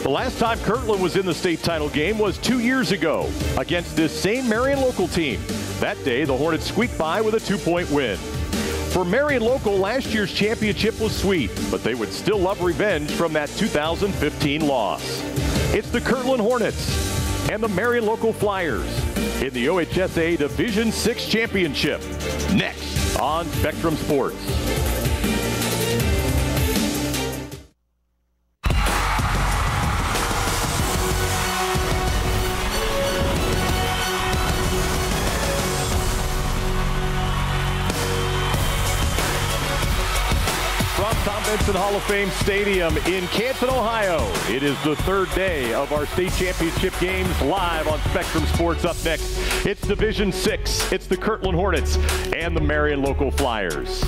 The last time Kirtland was in the state title game was 2 years ago against this same Marion Local team. That day, the Hornets squeaked by with a 2-point win. For Marion Local, last year's championship was sweet, but they would still love revenge from that 2015 loss. It's the Kirtland Hornets and the Marion Local Flyers in the OHSAA Division 6 Championship. Next on Spectrum Sports. Benson Hall of Fame Stadium in Canton, Ohio. It is the third day of our state championship games live on Spectrum Sports. Up next, it's Division 6. It's the Kirtland Hornets and the Marion Local Flyers.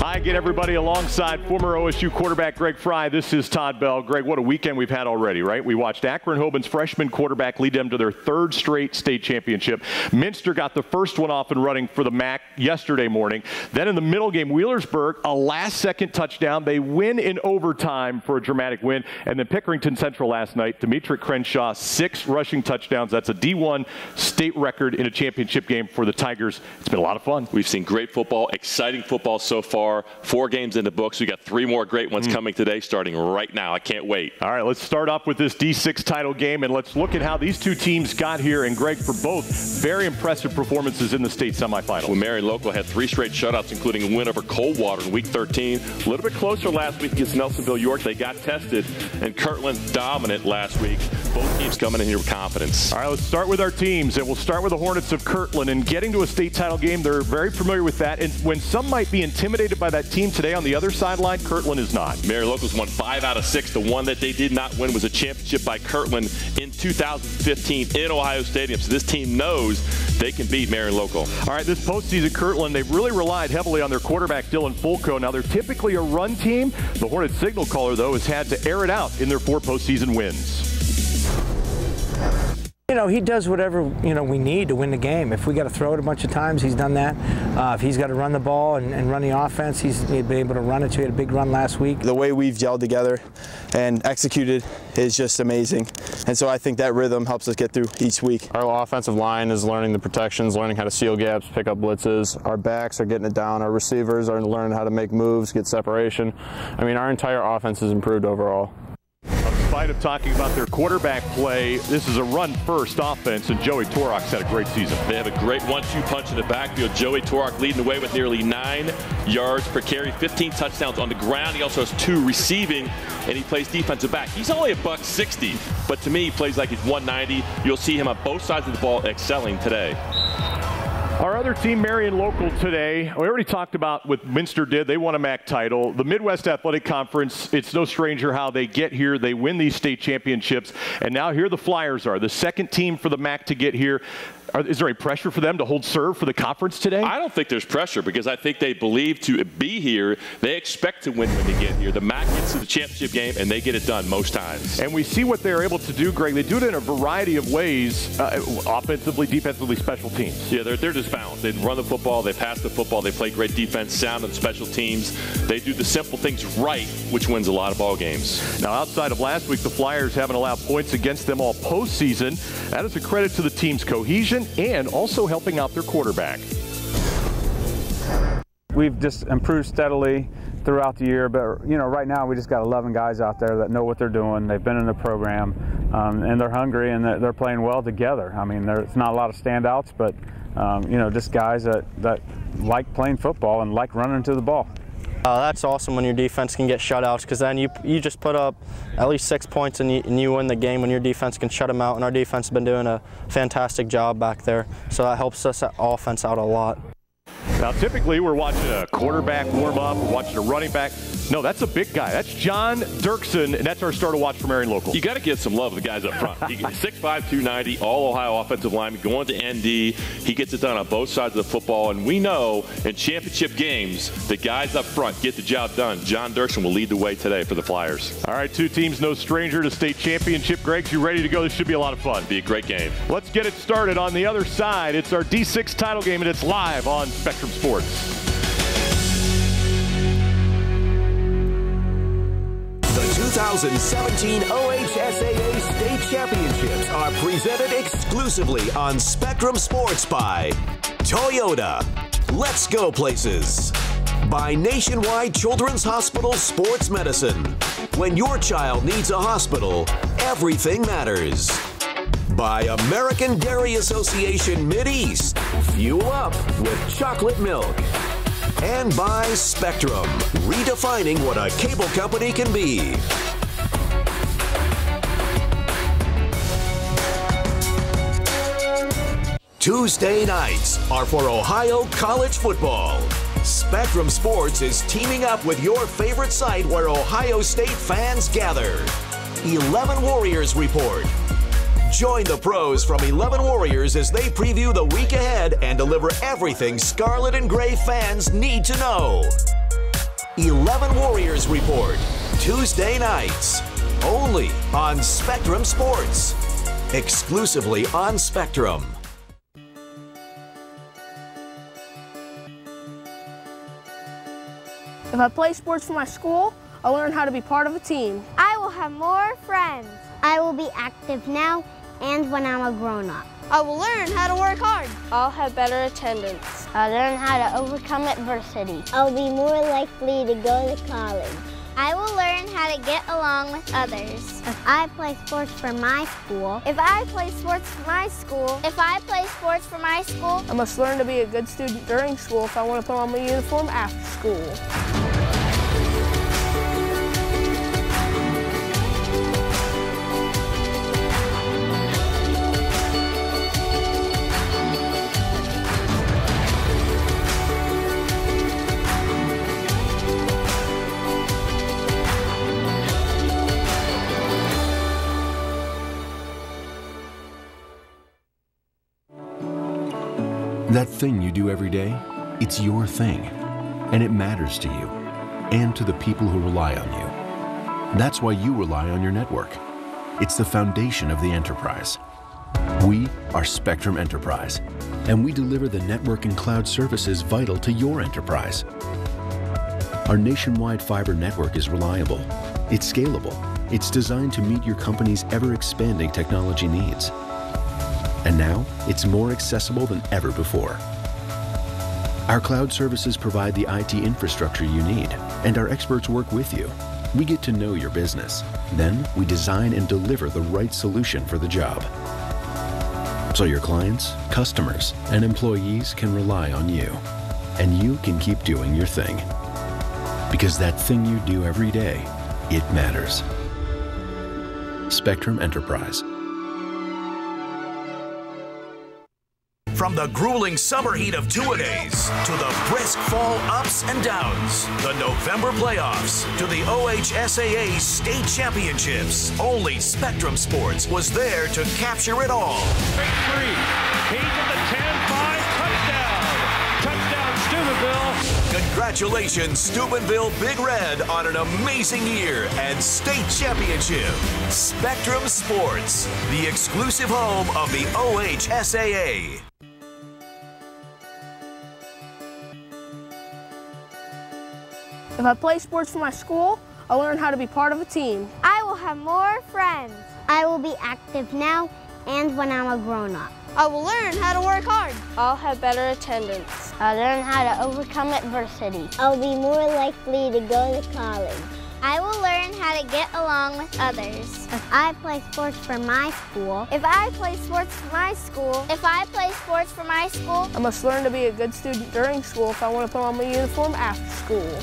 Hi again, everybody, alongside former OSU quarterback Greg Fry. This is Todd Bell. Greg, what a weekend we've had already, right? We watched Akron-Hoban's freshman quarterback lead them to their third straight state championship. Minster got the first one off and running for the MAC yesterday morning. Then in the middle game, Wheelersburg, a last-second touchdown. They win in overtime for a dramatic win. And then Pickerington Central last night, Demetri Crenshaw, 6 rushing touchdowns. That's a D1 state record in a championship game for the Tigers. It's been a lot of fun. We've seen great football, exciting football so far. 4 games in the books. We got 3 more great ones coming today, starting right now. I can't wait. All right, let's start off with this D6 title game, and let's look at how these two teams got here. And Greg, for both, very impressive performances in the state semifinals. Well, Marion Local had 3 straight shutouts, including a win over Coldwater in Week 13. A little bit closer last week against Nelsonville York. They got tested, and Kirtland dominant last week. Both teams coming in here with confidence. All right, let's start with our teams, and we'll start with the Hornets of Kirtland. And getting to a state title game, they're very familiar with that. And when some might be intimidated by that team today on the other sideline, Kirtland is not. Marion Local's won 5 out of 6. The one that they did not win was a championship by Kirtland in 2015 in Ohio Stadium. So this team knows they can beat Marion Local. All right, this postseason, Kirtland, they've really relied heavily on their quarterback, Dylan Fulco. Now, they're typically a run team. The Hornets signal caller, though, has had to air it out in their 4 postseason wins. You know, he does whatever, we need to win the game. If we got to throw it a bunch of times, he's done that. If he's got to run the ball and run the offense, he's been able to run it. We had a big run last week. The way we've gelled together and executed is just amazing. And so I think that rhythm helps us get through each week. Our offensive line is learning the protections, learning how to seal gaps, pick up blitzes. Our backs are getting it down. Our receivers are learning how to make moves, get separation. I mean, our entire offense has improved overall. In spite of talking about their quarterback play, this is a run-first offense, and Joey Torok's had a great season. They have a great 1-2 punch in the backfield. Joey Torok leading the way with nearly 9 yards per carry, 15 touchdowns on the ground. He also has 2 receiving, and he plays defensive back. He's only $160, but to me, he plays like he's 190. You'll see him on both sides of the ball excelling today. Our other team, Marion Local, today, we already talked about what Minster did. They won a MAC title. The Midwest Athletic Conference, it's no stranger how they get here. They win these state championships, and now here the Flyers are, the second team for the MAC to get here. Is there any pressure for them to hold serve for the conference today? I don't think there's pressure because I think they believe to be here. They expect to win when they get here. The MAC gets to the championship game, and they get it done most times. And we see what they're able to do, Greg. They do it in a variety of ways, offensively, defensively, special teams. Yeah, they're just balanced. They run the football, they pass the football, they play great defense, sound on special teams. They do the simple things right, which wins a lot of ball games. Now, outside of last week, the Flyers haven't allowed points against them all postseason. That is a credit to the team's cohesion and also helping out their quarterback. We've just improved steadily throughout the year, but right now we just got 11 guys out there that know what they're doing. They've been in the program, and they're hungry, and they're playing well together. I mean, it's not a lot of standouts, but just guys that like playing football and like running to the ball. That's awesome when your defense can get shutouts, because then you just put up at least 6 points and you win the game when your defense can shut them out, and our defense has been doing a fantastic job back there, so that helps us offense out a lot. Now, typically, we're watching a quarterback warm up, we're watching a running back. No, that's a big guy. That's John Dirksen, and that's our star to watch for Marion Local. You got to give some love to the guys up front. 6'5", 290, all-Ohio offensive lineman, going to ND. He gets it done on both sides of the football, and we know in championship games, the guys up front get the job done. John Dirksen will lead the way today for the Flyers. All right, 2 teams, no stranger to state championship. Greg, you ready to go? This should be a lot of fun. Be a great game. Let's get it started. On the other side, it's our D6 title game, and it's live on Spectrum Sports. The 2017 OHSAA State Championships are presented exclusively on Spectrum Sports by Toyota. Let's go places. By Nationwide Children's Hospital Sports Medicine. When your child needs a hospital, everything matters. By American Dairy Association Mideast. Fuel up with chocolate milk. And by Spectrum, redefining what a cable company can be. Tuesday nights are for Ohio college football. Spectrum Sports is teaming up with your favorite site where Ohio State fans gather. 11 Warriors Report. Join the pros from 11 Warriors as they preview the week ahead and deliver everything Scarlet and Gray fans need to know. 11 Warriors Report, Tuesday nights, only on Spectrum Sports. Exclusively on Spectrum. If I play sports for my school, I'll learn how to be part of a team. I will have more friends. I will be active now and when I'm a grown-up. I will learn how to work hard. I'll have better attendance. I'll learn how to overcome adversity. I'll be more likely to go to college. I will learn how to get along with others. If I play sports for my school. If I play sports for my school. If I play sports for my school. I must learn to be a good student during school if I want to put on my uniform after school. That thing you do every day, it's your thing, and it matters to you and to the people who rely on you. That's why you rely on your network. It's the foundation of the enterprise. We are Spectrum Enterprise, and we deliver the network and cloud services vital to your enterprise. Our nationwide fiber network is reliable, it's scalable, it's designed to meet your company's ever-expanding technology needs. And now, it's more accessible than ever before. Our cloud services provide the IT infrastructure you need, and our experts work with you. We get to know your business. Then, we design and deliver the right solution for the job. So your clients, customers, and employees can rely on you. And you can keep doing your thing. Because that thing you do every day, it matters. Spectrum Enterprise. From the grueling summer heat of two-a-days to the brisk fall ups and downs, the November playoffs to the OHSAA State Championships, only Spectrum Sports was there to capture it all. Straight free. He's at the 10-5 touchdown. Touchdown, Steubenville. Congratulations, Steubenville Big Red, on an amazing year and state championship. Spectrum Sports, the exclusive home of the OHSAA. If I play sports for my school, I'll learn how to be part of a team. I will have more friends. I will be active now and when I'm a grown-up. I will learn how to work hard. I'll have better attendance. I'll learn how to overcome adversity. I'll be more likely to go to college. I will learn how to get along with others. If I play sports for my school. If I play sports for my school. If I play sports for my school. I must learn to be a good student during school if I want to put on my uniform after school.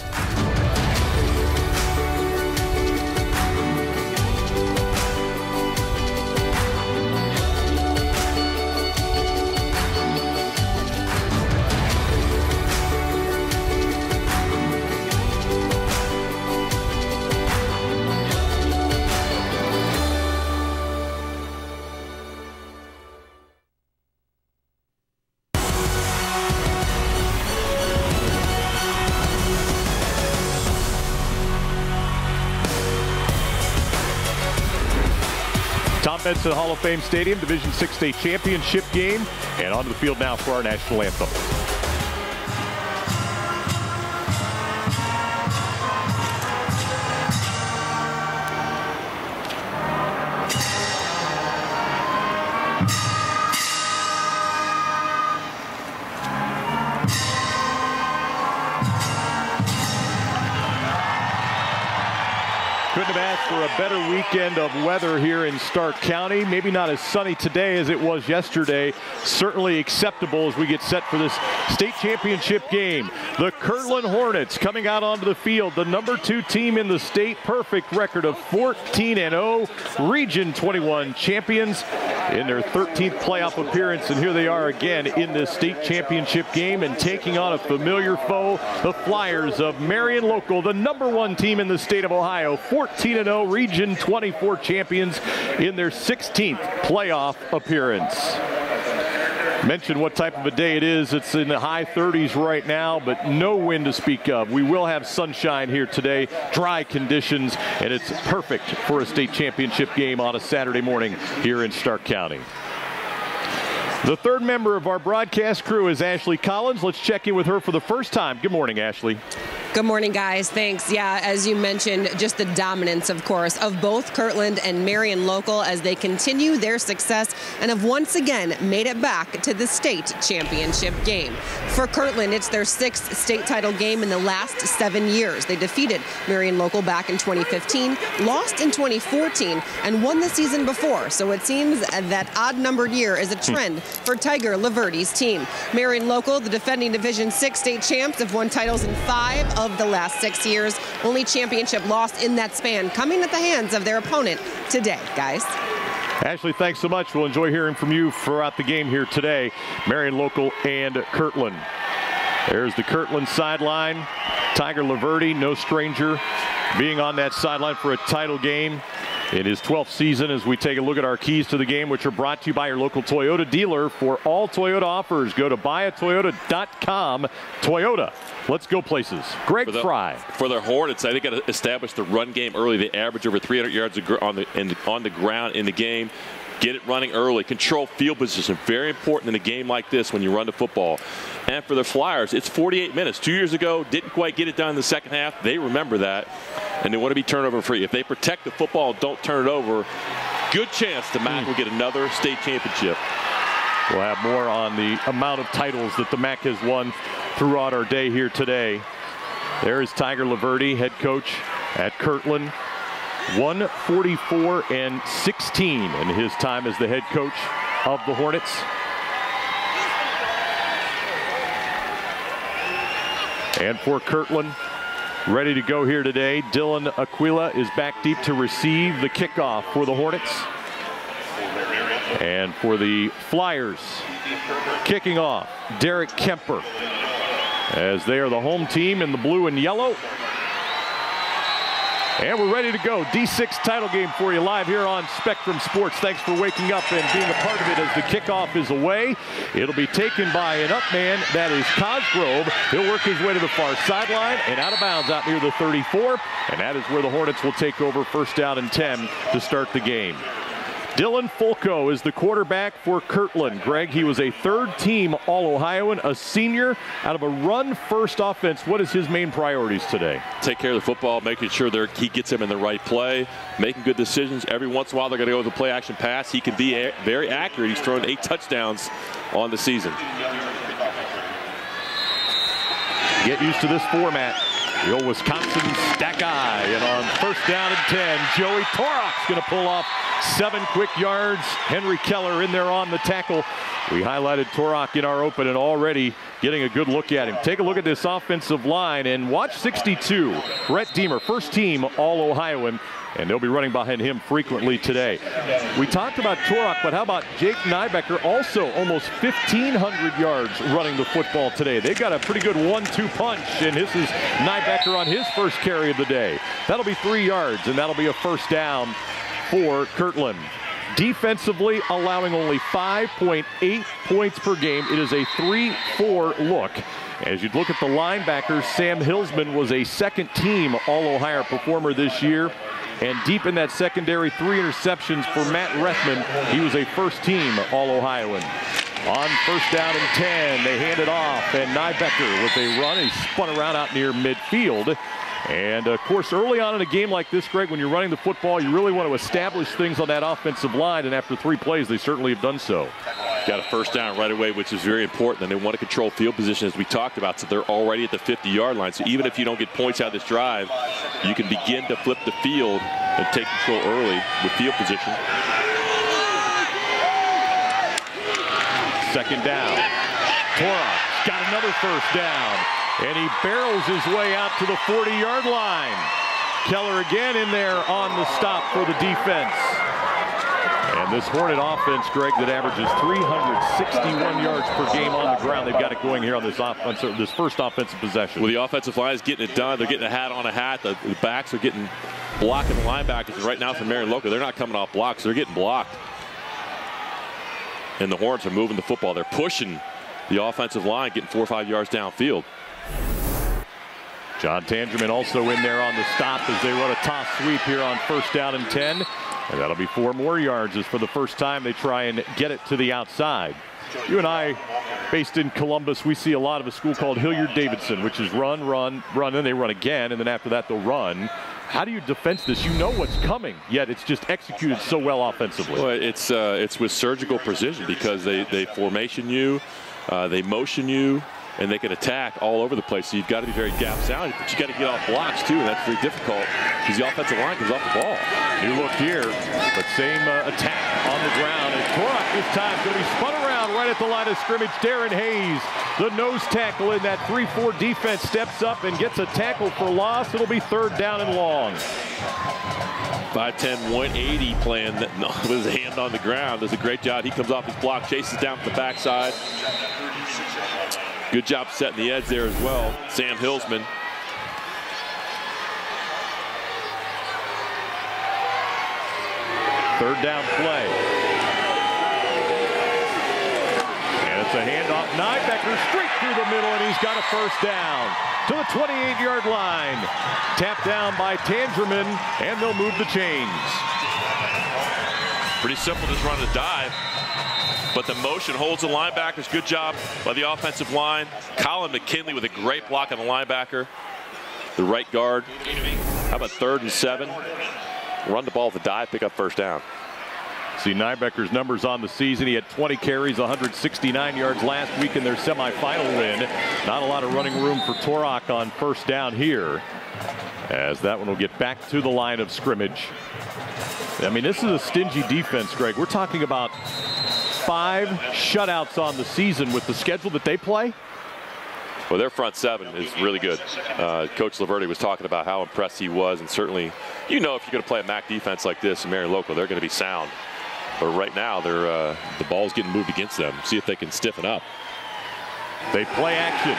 Benson Hall of Fame Stadium, Division VI State Championship game, and onto the field now for our national anthem. Couldn't have asked for a better weekend of weather here in Stark County. Maybe not as sunny today as it was yesterday. Certainly acceptable as we get set for this state championship game. The Kirtland Hornets coming out onto the field. The #2 team in the state. Perfect record of 14-0. Region 21 champions in their 13th playoff appearance. And here they are again in this state championship game and taking on a familiar foe, the Flyers of Marion Local, the #1 team in the state of Ohio. 14-0 Region 24 champions in their 16th playoff appearance. Mention what type of a day it is. It's in the high 30s right now, but no wind to speak of. We will have sunshine here today, dry conditions, and it's perfect for a state championship game on a Saturday morning here in Stark County. The third member of our broadcast crew is Ashley Collins. Let's check in with her for the first time. Good morning, Ashley. Good morning, guys. Thanks. Yeah, as you mentioned, just the dominance, of course, of both Kirtland and Marion Local as they continue their success and have once again made it back to the state championship game. For Kirtland, it's their 6th state title game in the last 7 years. They defeated Marion Local back in 2015, lost in 2014, and won the season before. So it seems that odd-numbered year is a trend for Tiger Laverty's team. Marion Local, the defending Division 6 state champs, have won titles in 5 of the last 6 years. Only championship lost in that span, coming at the hands of their opponent today, guys. Ashley, thanks so much. We'll enjoy hearing from you throughout the game here today. Marion Local and Kirtland. There's the Kirtland sideline. Tiger Laverty, no stranger, being on that sideline for a title game in his 12th season. As we take a look at our keys to the game, which are brought to you by your local Toyota dealer. For all Toyota offers, go to buyatoyota.com. Toyota, let's go places. Greg Fry. For the Hornets, I think got to establish the run game early. They average over 300 yards on the ground in the game. Get it running early. Control field position. Very important in a game like this when you run the football. And for the Flyers, it's 48 minutes. 2 years ago, didn't quite get it done in the second half. They remember that, and they want to be turnover free. If they protect the football and don't turn it over, good chance the MAC will get another state championship. We'll have more on the amount of titles that the MAC has won throughout our day here today. There is Tiger Laverty, head coach at Kirtland. 144-16 in his time as the head coach of the Hornets. And for Kirtland, ready to go here today, Dylan Aquila is back deep to receive the kickoff for the Hornets. And for the Flyers, kicking off, Derek Kemper, as they are the home team in the blue and yellow. And we're ready to go. D6 title game for you live here on Spectrum Sports. Thanks for waking up and being a part of it as the kickoff is away. It'll be taken by an up man. That is Cosgrove. He'll work his way to the far sideline and out of bounds out near the 34. And that is where the Hornets will take over, first down and 10 to start the game. Dylan Fulco is the quarterback for Kirtland. Greg, he was a third-team All-Ohioan, a senior out of a run-first offense. What is his main priorities today? Take care of the football, making sure he gets him in the right play, making good decisions. Every once in a while, they're going to go with a play-action pass. He can be very accurate. He's thrown 8 touchdowns on the season. Get used to this format. The old Wisconsin stack eye. And on first down and 10, Joey Torok's going to pull off 7 quick yards. Henry Keller in there on the tackle. We highlighted Torok in our open and already getting a good look at him. Take a look at this offensive line and watch 62. Brett Deemer, first team All-Ohioan. And they'll be running behind him frequently today. We talked about Torok, but how about Jake Nybecker, also almost 1,500 yards running the football today. They've got a pretty good 1-2 punch, and this is Nybecker on his first carry of the day. That'll be 3 yards, and that'll be a first down for Kirtland. Defensively, allowing only 5.8 points per game. It is a 3-4 look. As you look at the linebackers, Sam Hillsman was a second-team All-Ohio performer this year. And deep in that secondary, 3 interceptions for Matt Rethman. He was a first-team All-Ohioan. On first down and 10, they hand it off, and Nybecker with a run. He spun around out near midfield. And, of course, early on in a game like this, Greg, when you're running the football, you really want to establish things on that offensive line, and after 3 plays, they certainly have done so. Got a first down right away, which is very important. And they want to control field position, as we talked about, so they're already at the 50-yard line. So even if you don't get points out of this drive, you can begin to flip the field and take control early with field position. Second down. Torok's got another first down, and he barrels his way out to the 40-yard line. Keller again in there on the stop for the defense. And this Hornet offense, Greg, that averages 361 yards per game on the ground. They've got it going here on this offense, this first offensive possession. Well, the offensive line is getting it done. They're getting a hat on a hat. The backs are getting blocking the linebackers. And right now for Marion Local, they're not coming off blocks. They're getting blocked. And the Hornets are moving the football. They're pushing the offensive line, getting 4 or 5 yards downfield. John Tangerman also in there on the stop as they run a toss sweep here on first down and 10. And that'll be 4 more yards as for the first time they try and get it to the outside. You and I, based in Columbus, we see a lot of a school called Hilliard-Davidson, which is run, run, run, and they run again, and then after that they'll run. How do you defend this? You know what's coming, yet it's just executed so well offensively. Well, it's with surgical precision because they formation you, they motion you, and they can attack all over the place. So you've got to be very gap sound, but you got to get off blocks too, and that's very difficult because the offensive line comes off the ball. New look here, but same attack on the ground. And Torok this time is going to be spun around right at the line of scrimmage. Darren Hayes, the nose tackle in that 3-4 defense, steps up and gets a tackle for loss. It'll be third down and long. 5'10", 180 playing with his hand on the ground. Does a great job. He comes off his block, chases down the backside. Good job setting the edge there as well. Sam Hillsman. Third down play. And it's a handoff. Nybecker straight through the middle, and he's got a first down to the 28-yard line. Tapped down by Tangerman, and they'll move the chains. Pretty simple, just run the dive. But the motion holds the linebackers. Good job by the offensive line. Colin McKinley with a great block on the linebacker. The right guard. How about 3rd and 7? Run the ball with the dive, pick up first down. See Nybecker's numbers on the season. He had 20 carries, 169 yards last week in their semifinal win. Not a lot of running room for Torok on first down here, as that one will get back to the line of scrimmage. I mean, this is a stingy defense, Greg. We're talking about 5 shutouts on the season with the schedule that they play. Well, their front 7 is really good. Coach Laverty was talking about how impressed he was, and certainly, you know, if you're going to play a MAC defense like this in Marion Local, they're going to be sound. But right now, they're the ball's getting moved against them. See if they can stiffen up. They play action,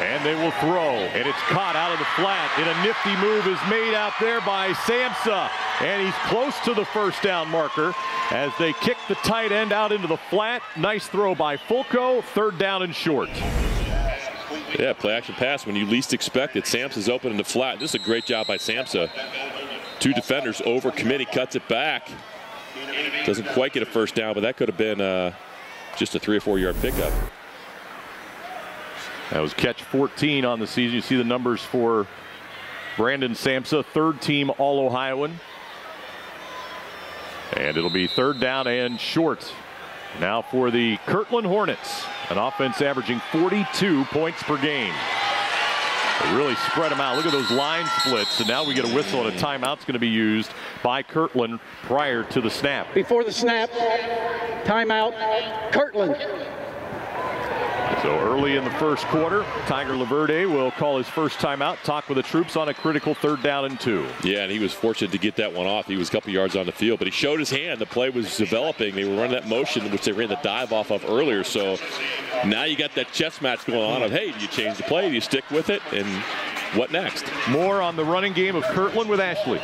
and they will throw, and it's caught out of the flat. And a nifty move is made out there by Samsa, and he's close to the first down marker as they kick the tight end out into the flat. Nice throw by Fulco, third down and short. Yeah, play action pass when you least expect it. Samsa's open in the flat. This is a great job by Samsa. 2 defenders over, committee cuts it back. Doesn't quite get a first down, but that could have been just a 3 or 4 yard pickup. That was catch 14 on the season. You see the numbers for Brandon Samsa, 3rd team All-Ohioan. And it'll be third down and short. Now for the Kirtland Hornets, an offense averaging 42 points per game. They really spread them out. Look at those line splits. And now we get a whistle, and a timeout's going to be used by Kirtland prior to the snap. Before the snap, timeout, Kirtland. So early in the first quarter, Tiger Laverde will call his first timeout, talk with the troops on a critical 3rd down and 2. Yeah, and he was fortunate to get that one off. He was a couple yards on the field, but he showed his hand. The play was developing. They were running that motion, which they ran the dive off of earlier. So now you got that chess match going on of, hey, do you change the play? Do you stick with it? And what next? More on the running game of Kirtland with Ashley.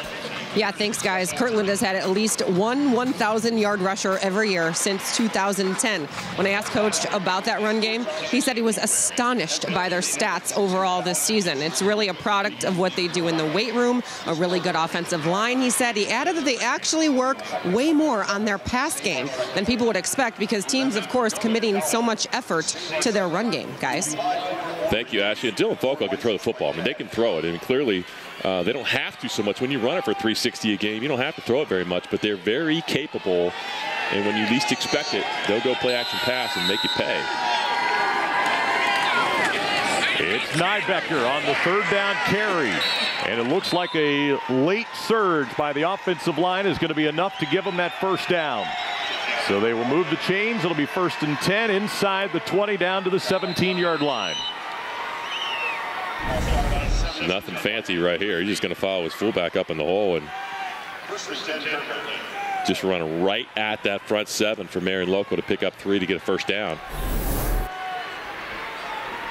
Yeah, thanks, guys. Kirtland has had at least one 1,000-yard rusher every year since 2010. When I asked Coach about that run game, he said he was astonished by their stats overall this season. It's really a product of what they do in the weight room, a really good offensive line, he said. He added that they actually work way more on their pass game than people would expect because teams, of course, committing so much effort to their run game, guys. Thank you, Ashley. And Dylan Falco can throw the football. I mean, they can throw it. I mean, clearly, they don't have to so much. When you run it for 360 a game, you don't have to throw it very much, but they're very capable and when you least expect it, they'll go play action pass and make you pay. It's Nybecker on the third down carry. And it looks like a late surge by the offensive line is going to be enough to give them that first down. So they will move the chains. It'll be 1st and 10 inside the 20 down to the 17-yard line. Nothing fancy right here. He's just going to follow his fullback up in the hole and just run right at that front 7 for Marion Local to pick up 3 to get a first down.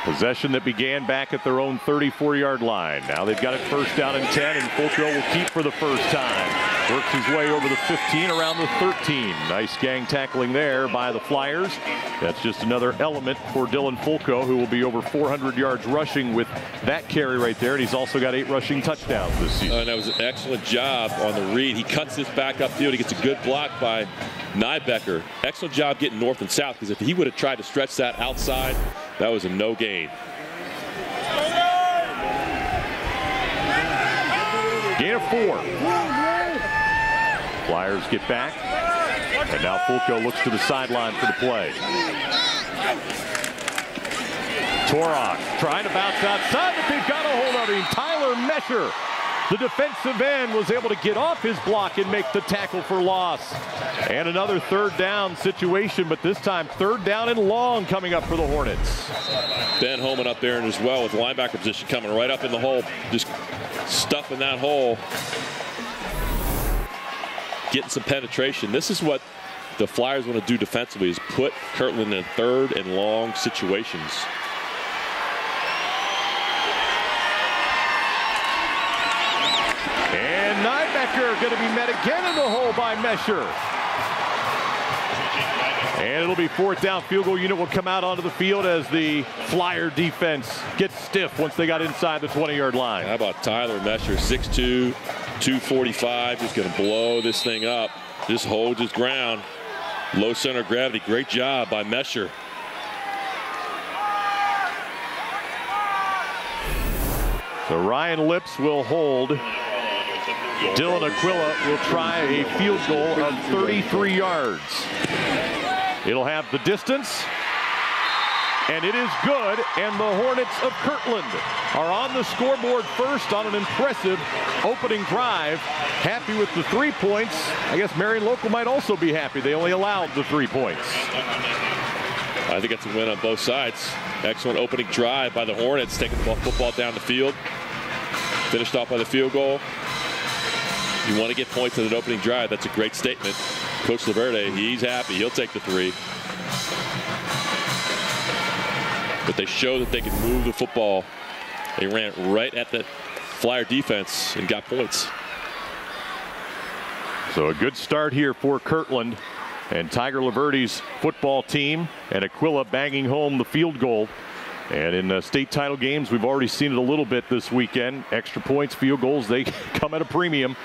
Possession that began back at their own 34-yard line. Now they've got it 1st down and 10, and Fulco will keep for the first time. Works his way over the 15, around the 13. Nice gang tackling there by the Flyers. That's just another element for Dylan Fulco, who will be over 400 yards rushing with that carry right there. And he's also got 8 rushing touchdowns this season. And that was an excellent job on the read. He cuts this back upfield. He gets a good block by Nybecker. Excellent job getting north and south, because if he would have tried to stretch that outside, that was a no gain. Gain of 4. Flyers get back, and now Fulco looks to the sideline for the play. Torok trying to bounce outside, but they've got a hold of him. Tyler Mesher, the defensive end, was able to get off his block and make the tackle for loss. And another 3rd down situation, but this time 3rd down and long coming up for the Hornets. Ben Holman up there as well with linebacker position coming right up in the hole, just stuffing that hole. Getting some penetration. This is what the Flyers want to do defensively, is put Kirtland in 3rd and long situations. And Nybecker going to be met again in the hole by Mesher. And it'll be 4th down. Field goal unit will come out onto the field as the Flyer defense gets stiff once they got inside the 20-yard line. How about Tyler Mesher, 6'2", 245, just going to blow this thing up. Just holds his ground. Low center of gravity. Great job by Mesher. So Ryan Lips will hold. Dylan Aquila will try a field goal of 33 yards. It'll have the distance, and it is good, and the Hornets of Kirtland are on the scoreboard first on an impressive opening drive. Happy with the 3 points. I guess Marion Local might also be happy. They only allowed the 3 points. I think it's a win on both sides. Excellent opening drive by the Hornets, taking the football down the field. Finished off by the field goal. You want to get points in an opening drive. That's a great statement. Coach Laverde, he's happy. He'll take the 3. But they show that they can move the football. They ran right at the Flyer defense and got points. So a good start here for Kirtland and Tiger Laverde's football team, and Aquila banging home the field goal. And in the state title games, we've already seen it a little bit this weekend. Extra points, field goals, they come at a premium.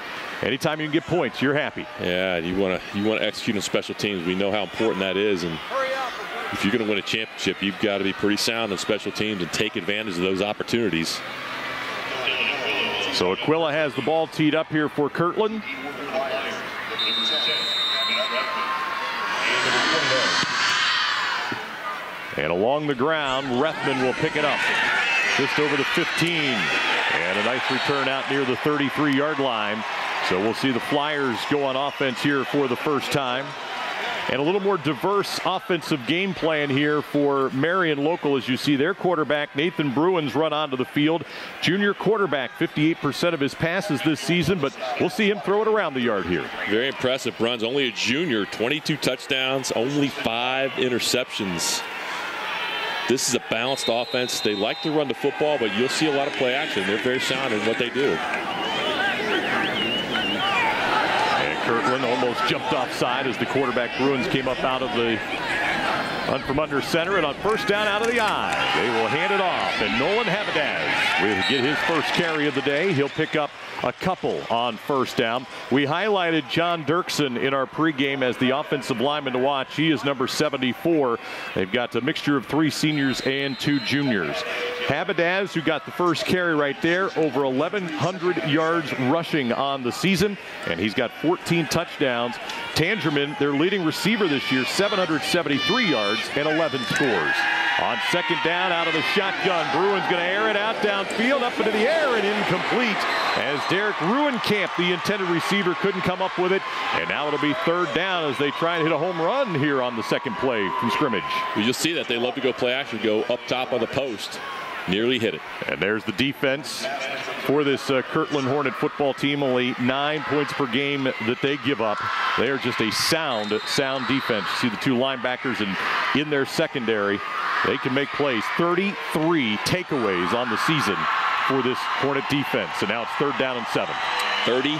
Anytime you can get points, you're happy. Yeah, you want to execute on special teams. We know how important that is, and if you're going to win a championship, you've got to be pretty sound on special teams and take advantage of those opportunities. So Aquila has the ball teed up here for Kirtland. And along the ground, Rethman will pick it up just over the 15. And a nice return out near the 33-yard line. So we'll see the Flyers go on offense here for the first time. And a little more diverse offensive game plan here for Marion Local, as you see their quarterback, Nathan Bruins, run onto the field. Junior quarterback, 58% of his passes this season, but we'll see him throw it around the yard here. Very impressive runs. Only a junior, 22 touchdowns, only 5 interceptions. This is a balanced offense. They like to run the football, but you'll see a lot of play action. They're very sound in what they do. Kirtland almost jumped offside as the quarterback Bruins came up out of the from under center, and on first down out of the eye, they will hand it off, and Nolan Havedaz will get his first carry of the day. He'll pick up a couple on first down. We highlighted John Dirksen in our pregame as the offensive lineman to watch. He is number 74. They've got a mixture of 3 seniors and 2 juniors. Havedaz, who got the first carry right there, over 1,100 yards rushing on the season, and he's got 14 touchdowns. Tangerman, their leading receiver this year, 773 yards and 11 scores. On second down, out of the shotgun, Bruin's going to air it out downfield, up into the air, and incomplete as Derek Ruenkamp, the intended receiver, couldn't come up with it. And now it'll be third down as they try and hit a home run here on the second play from scrimmage. You just see that they love to go play action, go up top of the post. Nearly hit it. And there's the defense for this Kirtland Hornet football team. Only 9 points per game that they give up. They are just a sound defense. You see the two linebackers in their secondary. They can make plays. 33 takeaways on the season for this Hornet defense. And now it's third down and 7. 33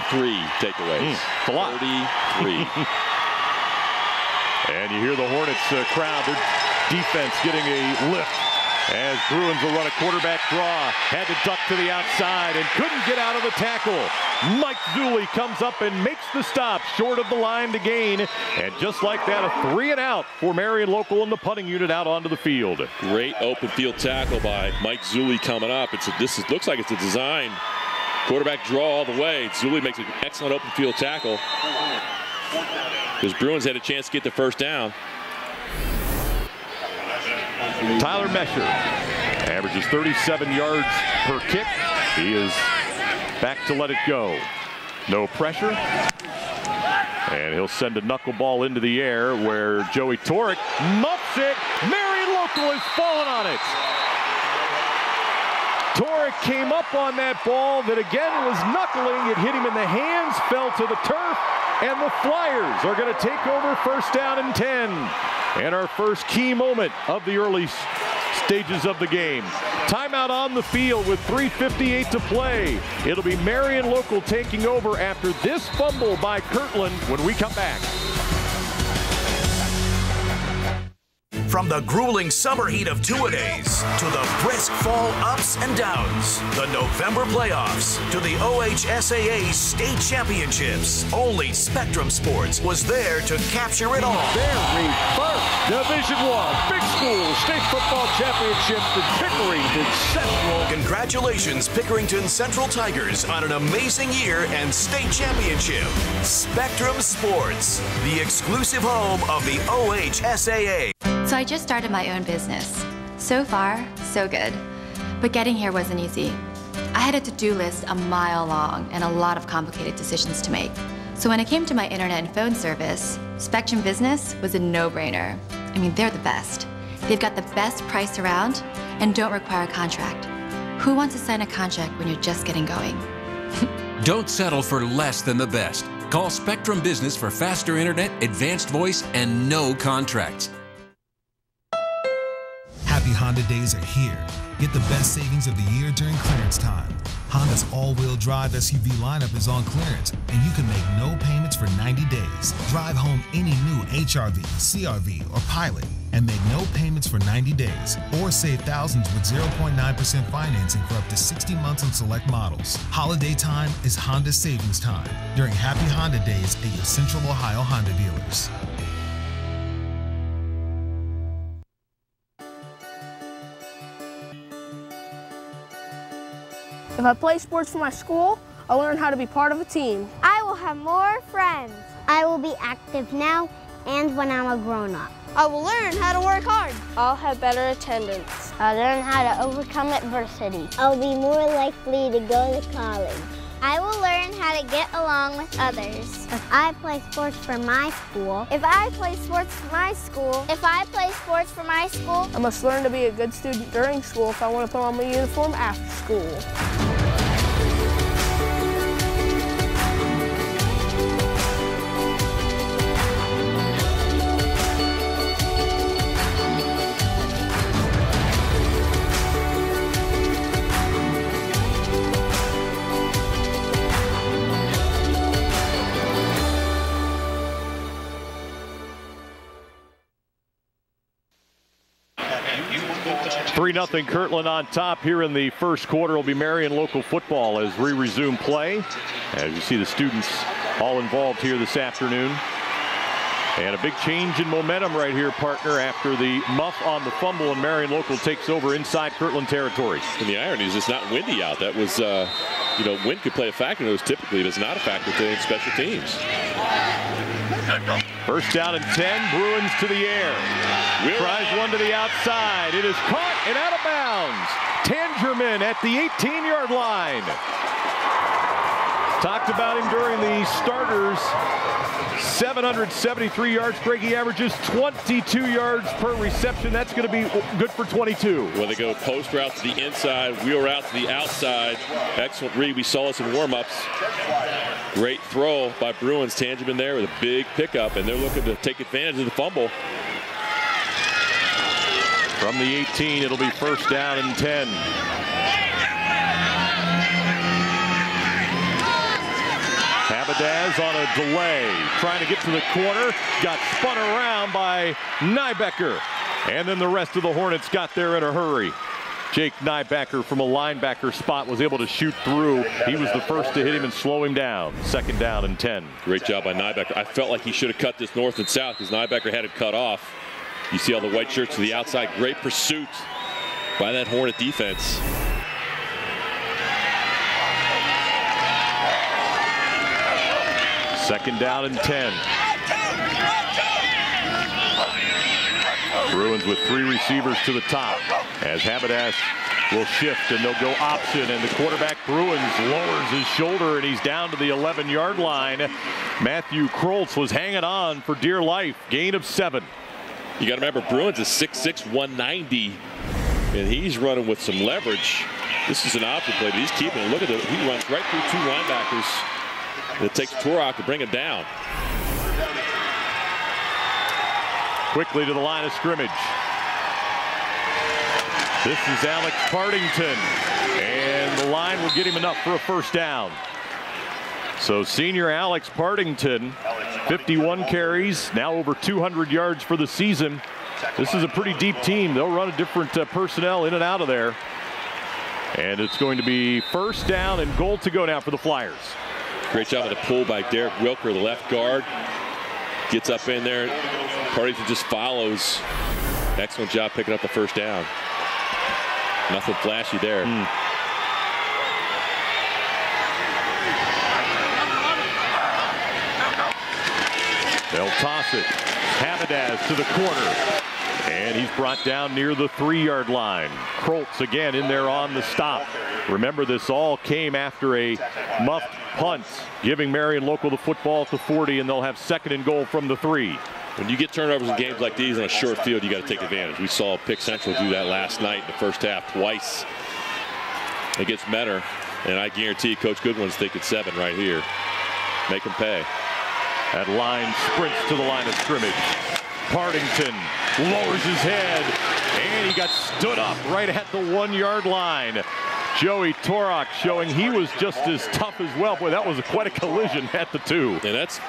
takeaways. It's a lot. 33. And you hear the Hornets crowd, their defense getting a lift as Bruins will run a quarterback draw. Had to duck to the outside and couldn't get out of the tackle. Mike Zulli comes up and makes the stop short of the line to gain. And just like that, a 3 and out for Marion Local and the punting unit out onto the field. Great open field tackle by Mike Zulli coming up. Looks like it's a design quarterback draw all the way. Zulli makes an excellent open field tackle because Bruins had a chance to get the first down. Tyler Mesher averages 37 yards per kick. He is back to let it go. No pressure. And he'll send a knuckleball into the air where Joey Torek muffs it. Marion Local has fallen on it. Torek came up on that ball that again was knuckling. It hit him in the hands, fell to the turf, and the Flyers are going to take over first down and 10. And our first key moment of the early stages of the game. Timeout on the field with 3:58 to play. It'll be Marion Local taking over after this fumble by Kirtland when we come back. From the grueling summer heat of two-a-days to the brisk fall ups and downs, the November playoffs to the OHSAA state championships, only Spectrum Sports was there to capture it all. Very first Division I Big School State Football Championship for Pickerington Central. Congratulations, Pickerington Central Tigers, on an amazing year and state championship. Spectrum Sports, the exclusive home of the OHSAA. So I just started my own business. So far, so good. But getting here wasn't easy. I had a to-do list a mile long and a lot of complicated decisions to make. So when it came to my internet and phone service, Spectrum Business was a no-brainer. I mean, they're the best. They've got the best price around and don't require a contract. Who wants to sign a contract when you're just getting going? Don't settle for less than the best. Call Spectrum Business for faster internet, advanced voice, and no contracts. Happy Honda days are here. Get the best savings of the year during clearance time. Honda's all-wheel drive SUV lineup is on clearance, and you can make no payments for 90 days. Drive home any new HRV, CRV, or Pilot, and make no payments for 90 days, or save thousands with 0.9% financing for up to 60 months on select models. Holiday time is Honda savings time during Happy Honda Days at your Central Ohio Honda dealers. If I play sports for my school, I'll learn how to be part of a team. I will have more friends. I will be active now and when I'm a grown-up. I will learn how to work hard. I'll have better attendance. I'll learn how to overcome adversity. I'll be more likely to go to college. I will learn how to get along with others. If I play sports for my school. If I play sports for my school. If I play sports for my school. I must learn to be a good student during school if I want to put on my uniform after school. Nothing Kirtland on top here in the first quarter. Will be Marion Local football as we resume play. As you see the students all involved here this afternoon. And a big change in momentum right here, partner, after the muff on the fumble, and Marion Local takes over inside Kirtland territory. And the irony is it's not windy out. That was you know, wind could play a factor in those typically, but it's not a factor in special teams. First down and 10, Bruins to the air. Tries one to the outside. It is caught and out of bounds. Tangerman at the 18-yard line. Talked about him during the starters. 773 yards. Greg, he averages 22 yards per reception. That's going to be good for 22. Well, they go post route to the inside, wheel route to the outside. Excellent read. We saw this in warm-ups. Great throw by Bruins. Tangerman there with a big pickup, and they're looking to take advantage of the fumble. From the 18, it'll be first down and 10. Habadaz on a delay, trying to get to the corner, got spun around by Nybecker. And then the rest of the Hornets got there in a hurry. Jake Nybecker from a linebacker spot was able to shoot through. He was the first to hit him and slow him down. Second down and 10. Great job by Nybecker. I felt like he should have cut this north and south because Nybecker had it cut off. You see all the white shirts to the outside. Great pursuit by that Hornet defense. Second down and 10. Bruins with 3 receivers to the top as Habadaz will shift and they'll go option, and the quarterback Bruins lowers his shoulder and he's down to the 11-yard line. Matthew Kroltz was hanging on for dear life. Gain of 7. You got to remember, Bruins is 6'6", 190, and he's running with some leverage. This is an option play, but he's keeping it. Look at it. He runs right through 2 linebackers. It takes Turok to bring him down. Quickly to the line of scrimmage. This is Alex Partington, and the line will get him enough for a first down. So senior Alex Partington, 51 carries, now over 200 yards for the season. This is a pretty deep team. They'll run a different personnel in and out of there. And it's going to be first down and goal to go now for the Flyers. Great job of the pull by Derek Wilker, the left guard. Gets up in there. Partington just follows. Excellent job picking up the first down. Nothing flashy there. They'll toss it. Habadaz to the corner. And he's brought down near the 3-yard line. Kroltz again in there on the stop. Remember, this all came after a muffed punt, giving Marion Local the football at the 40, and they'll have second and goal from the 3. When you get turnovers in games like these on a short field, you got to take advantage. We saw Pick Central do that last night in the first half twice against Mentor, and I guarantee Coach Goodwin's thinking 7 right here. Make them pay. That line sprints to the line of scrimmage. Partington lowers his head, and he got stood up right at the 1-yard line. Joey Turok showing he was just as tough as well. Boy, that was quite a collision at the 2. And that's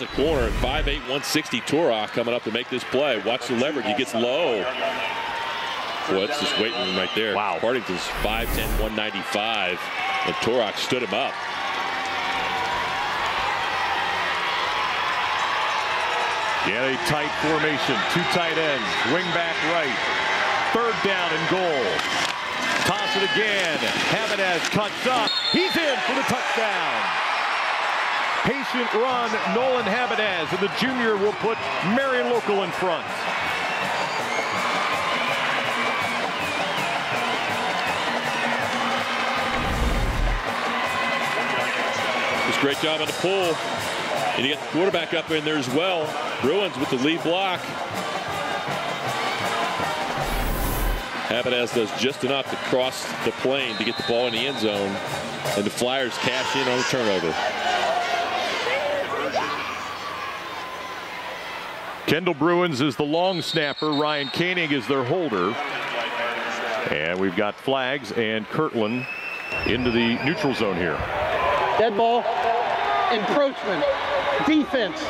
a corner. 5'8", 160 Turok coming up to make this play. Watch the leverage. He gets low. Boy, it's just waiting room right there. Wow. Partington's 5'10", 195, and Turok stood him up. Yeah, a tight formation. 2 tight ends. Wing back right. Third down and goal. Toss it again. Habadaz cuts up. He's in for the touchdown. Patient run, Nolan Habadaz, and the junior will put Marion Local in front. Just great job on the pull. And you get the quarterback up in there as well. Bruins with the lead block. Habadaz does just enough to cross the plane to get the ball in the end zone. And the Flyers cash in on the turnover. Kendall Bruins is the long snapper. Ryan Koenig is their holder. And we've got flags and Kirtland into the neutral zone here. Dead ball, encroachment, defense,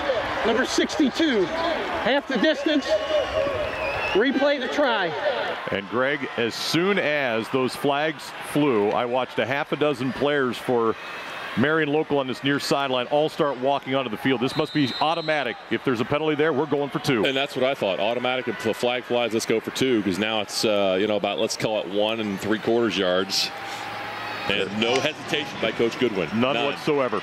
number 62, half the distance, replay the try. And Greg, as soon as those flags flew, I watched a half a dozen players for Marion Local on this near sideline all start walking onto the field. This must be automatic. If there's a penalty there, we're going for 2. And that's what I thought. Automatic, if the flag flies, let's go for 2, because now it's, about, let's call it 1 3/4 yards. And no hesitation by Coach Goodwin. None whatsoever.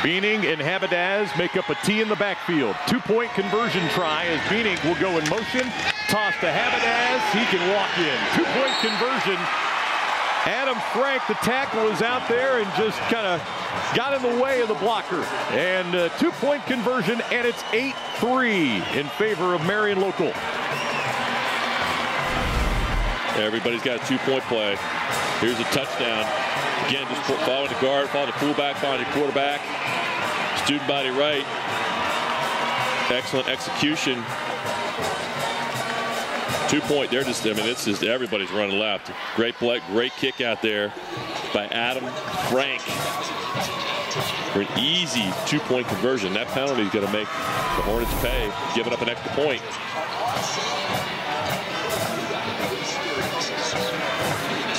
Beaning and Habadaz make up a T in the backfield. 2-point conversion try as Beaning will go in motion. Toss to Habadaz. He can walk in. 2-point conversion. Adam Frank, the tackle, is out there and just kind of got in the way of the blocker. And 2-point conversion, and it's 8-3 in favor of Marion Local. Everybody's got a 2-point play. Here's a touchdown. Again, just following the guard, follow the fullback, following the quarterback. Student body right. Excellent execution. 2-point. They're just, I mean, it's just everybody's running left. Great play, great kick out there by Adam Frank for an easy 2-point conversion. That penalty is going to make the Hornets pay, giving up an extra point.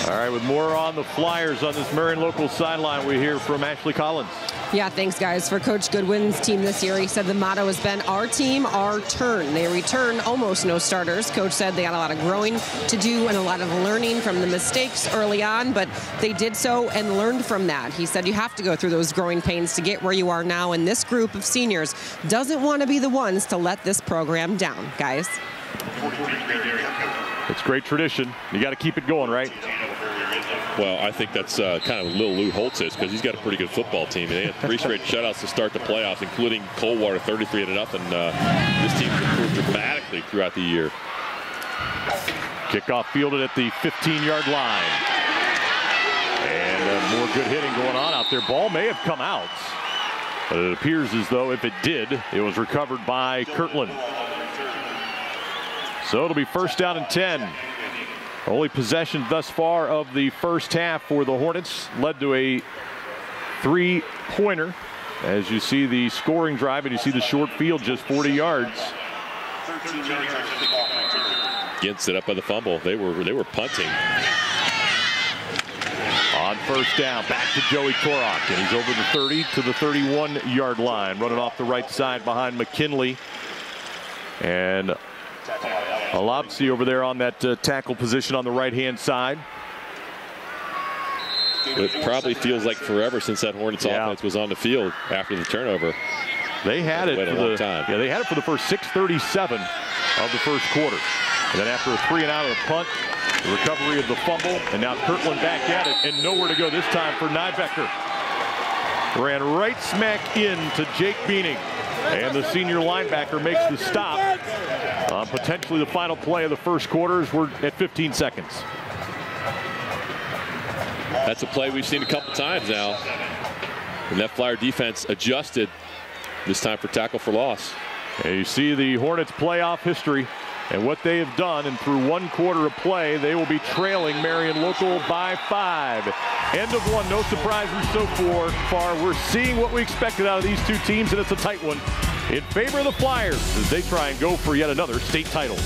All right, with more on the Flyers on this Marion Local sideline, we hear from Ashley Collins. Yeah, thanks, guys. For Coach Goodwin's team this year, he said the motto has been our team, our turn. They return almost no starters. Coach said they got a lot of growing to do and a lot of learning from the mistakes early on, but they did so and learned from that. He said you have to go through those growing pains to get where you are now, and this group of seniors doesn't want to be the ones to let this program down, guys. It's great tradition. You got to keep it going, right? Well, I think that's kind of Lil Lou Holtz's, because he's got a pretty good football team. They had 3 straight shutouts to start the playoffs, including Coldwater 33-0. This team's improved dramatically throughout the year. Kickoff fielded at the 15-yard line. And more good hitting going on out there. Ball may have come out, but it appears as though if it did, it was recovered by Kirtland. So it'll be 1st down and 10. Only possession thus far of the first half for the Hornets led to a 3-pointer. As you see the scoring drive and you see the short field, just 40 yards. Again, set up by the fumble. They were punting. On 1st down, back to Joey Torok, and he's over the 30 to the 31-yard line, running off the right side behind McKinley. And Alapsi over there on that tackle position on the right-hand side. It probably feels like forever since that Hornets offense was on the field after the turnover. They had it for the time. Yeah, they had it for the first 6:37 of the first quarter. And then after a 3-and-out of the punt, the recovery of the fumble, and now Kirtland back at it, and nowhere to go this time for Nybecker. Ran right smack into Jake Beaning, and the senior linebacker makes the stop on potentially the final play of the first quarter as we're at 15 seconds. That's a play we've seen a couple times now. And that Flyer defense adjusted this time for tackle for loss. And you see the Hornets playoff history and what they have done, and through 1 quarter of play, they will be trailing Marion Local by 5. End of 1, no surprises so far. We're seeing what we expected out of these two teams, and it's a tight one in favor of the Flyers as they try and go for yet another state title.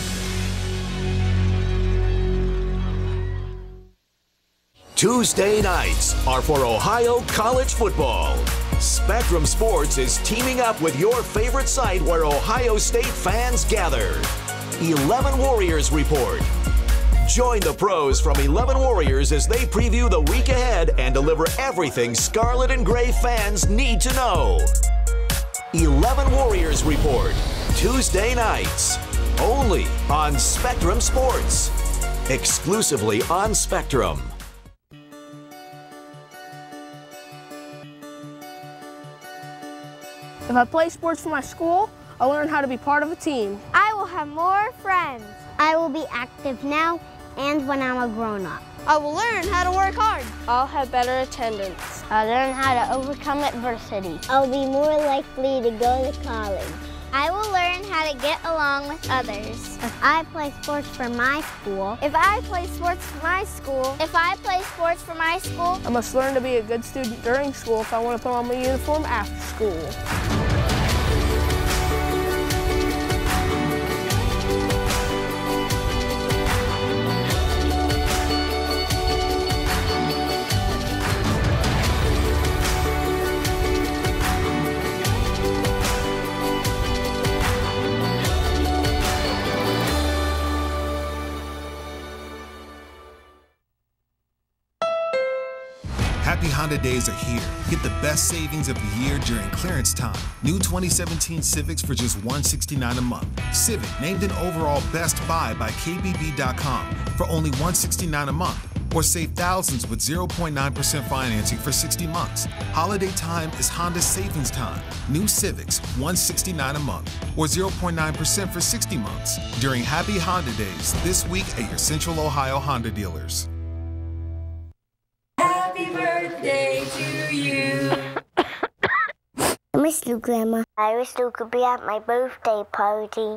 Tuesday nights are for Ohio college football. Spectrum Sports is teaming up with your favorite site where Ohio State fans gather. 11 Warriors Report. Join the pros from 11 Warriors as they preview the week ahead and deliver everything Scarlet and Gray fans need to know. 11 Warriors Report, Tuesday nights, only on Spectrum Sports. Exclusively on Spectrum. If I play sports for my school, I'll learn how to be part of a team. I will have more friends. I will be active now and when I'm a grown-up. I will learn how to work hard. I'll have better attendance. I'll learn how to overcome adversity. I'll be more likely to go to college. I will learn how to get along with others. If I play sports for my school. If I play sports for my school. If I play sports for my school. I must learn to be a good student during school if I want to put on my uniform after school. Honda days are here. Get the best savings of the year during clearance time. New 2017 Civics for just $169 a month. Civic named an overall best buy by KBB.com for only $169 a month. Or save thousands with 0.9% financing for 60 months. Holiday time is Honda's savings time. New Civics, $169 a month, or 0.9% for 60 months. During Happy Honda Days this week at your Central Ohio Honda dealers. Happy birthday to you. I miss you, Grandma. I wish you could be at my birthday party.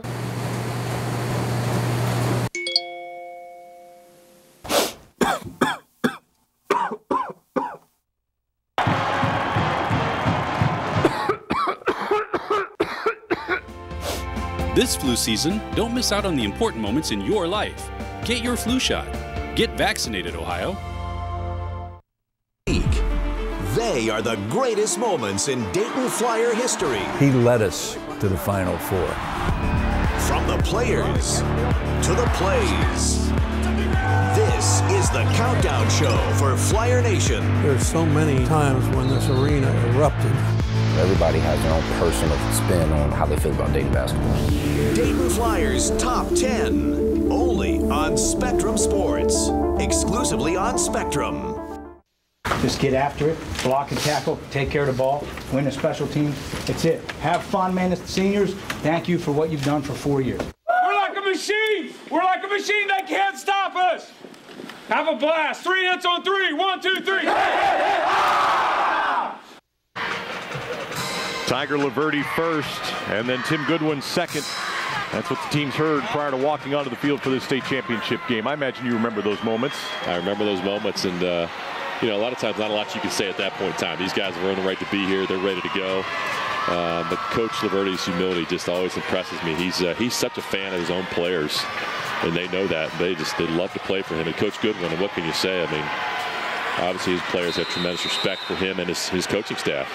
This flu season, don't miss out on the important moments in your life. Get your flu shot. Get vaccinated, Ohio. They are the greatest moments in Dayton Flyer history. He led us to the Final Four. From the players to the plays. This is the countdown show for Flyer Nation. There's so many times when this arena erupted. Everybody has their own personal spin on how they feel about Dayton basketball. Dayton Flyers Top 10, only on Spectrum Sports, exclusively on Spectrum. Just get after it, block and tackle, take care of the ball, win a special team. That's it. Have fun, man. Seniors, thank you for what you've done for 4 years. We're like a machine. We're like a machine. They can't stop us. Have a blast. 3 hits on 3. 1, 2, 3. Tiger Laverty first, and then Tim Goodwin second. That's what the teams heard prior to walking onto the field for this state championship game. I imagine you remember those moments. I remember those moments, and you know, a lot of times not a lot you can say at that point in time. These guys have earned the right to be here. They're ready to go. But Coach Laverty's humility just always impresses me. He's such a fan of his own players, and they know that. They love to play for him. And Coach Goodwin, and what can you say? I mean, obviously his players have tremendous respect for him and his coaching staff.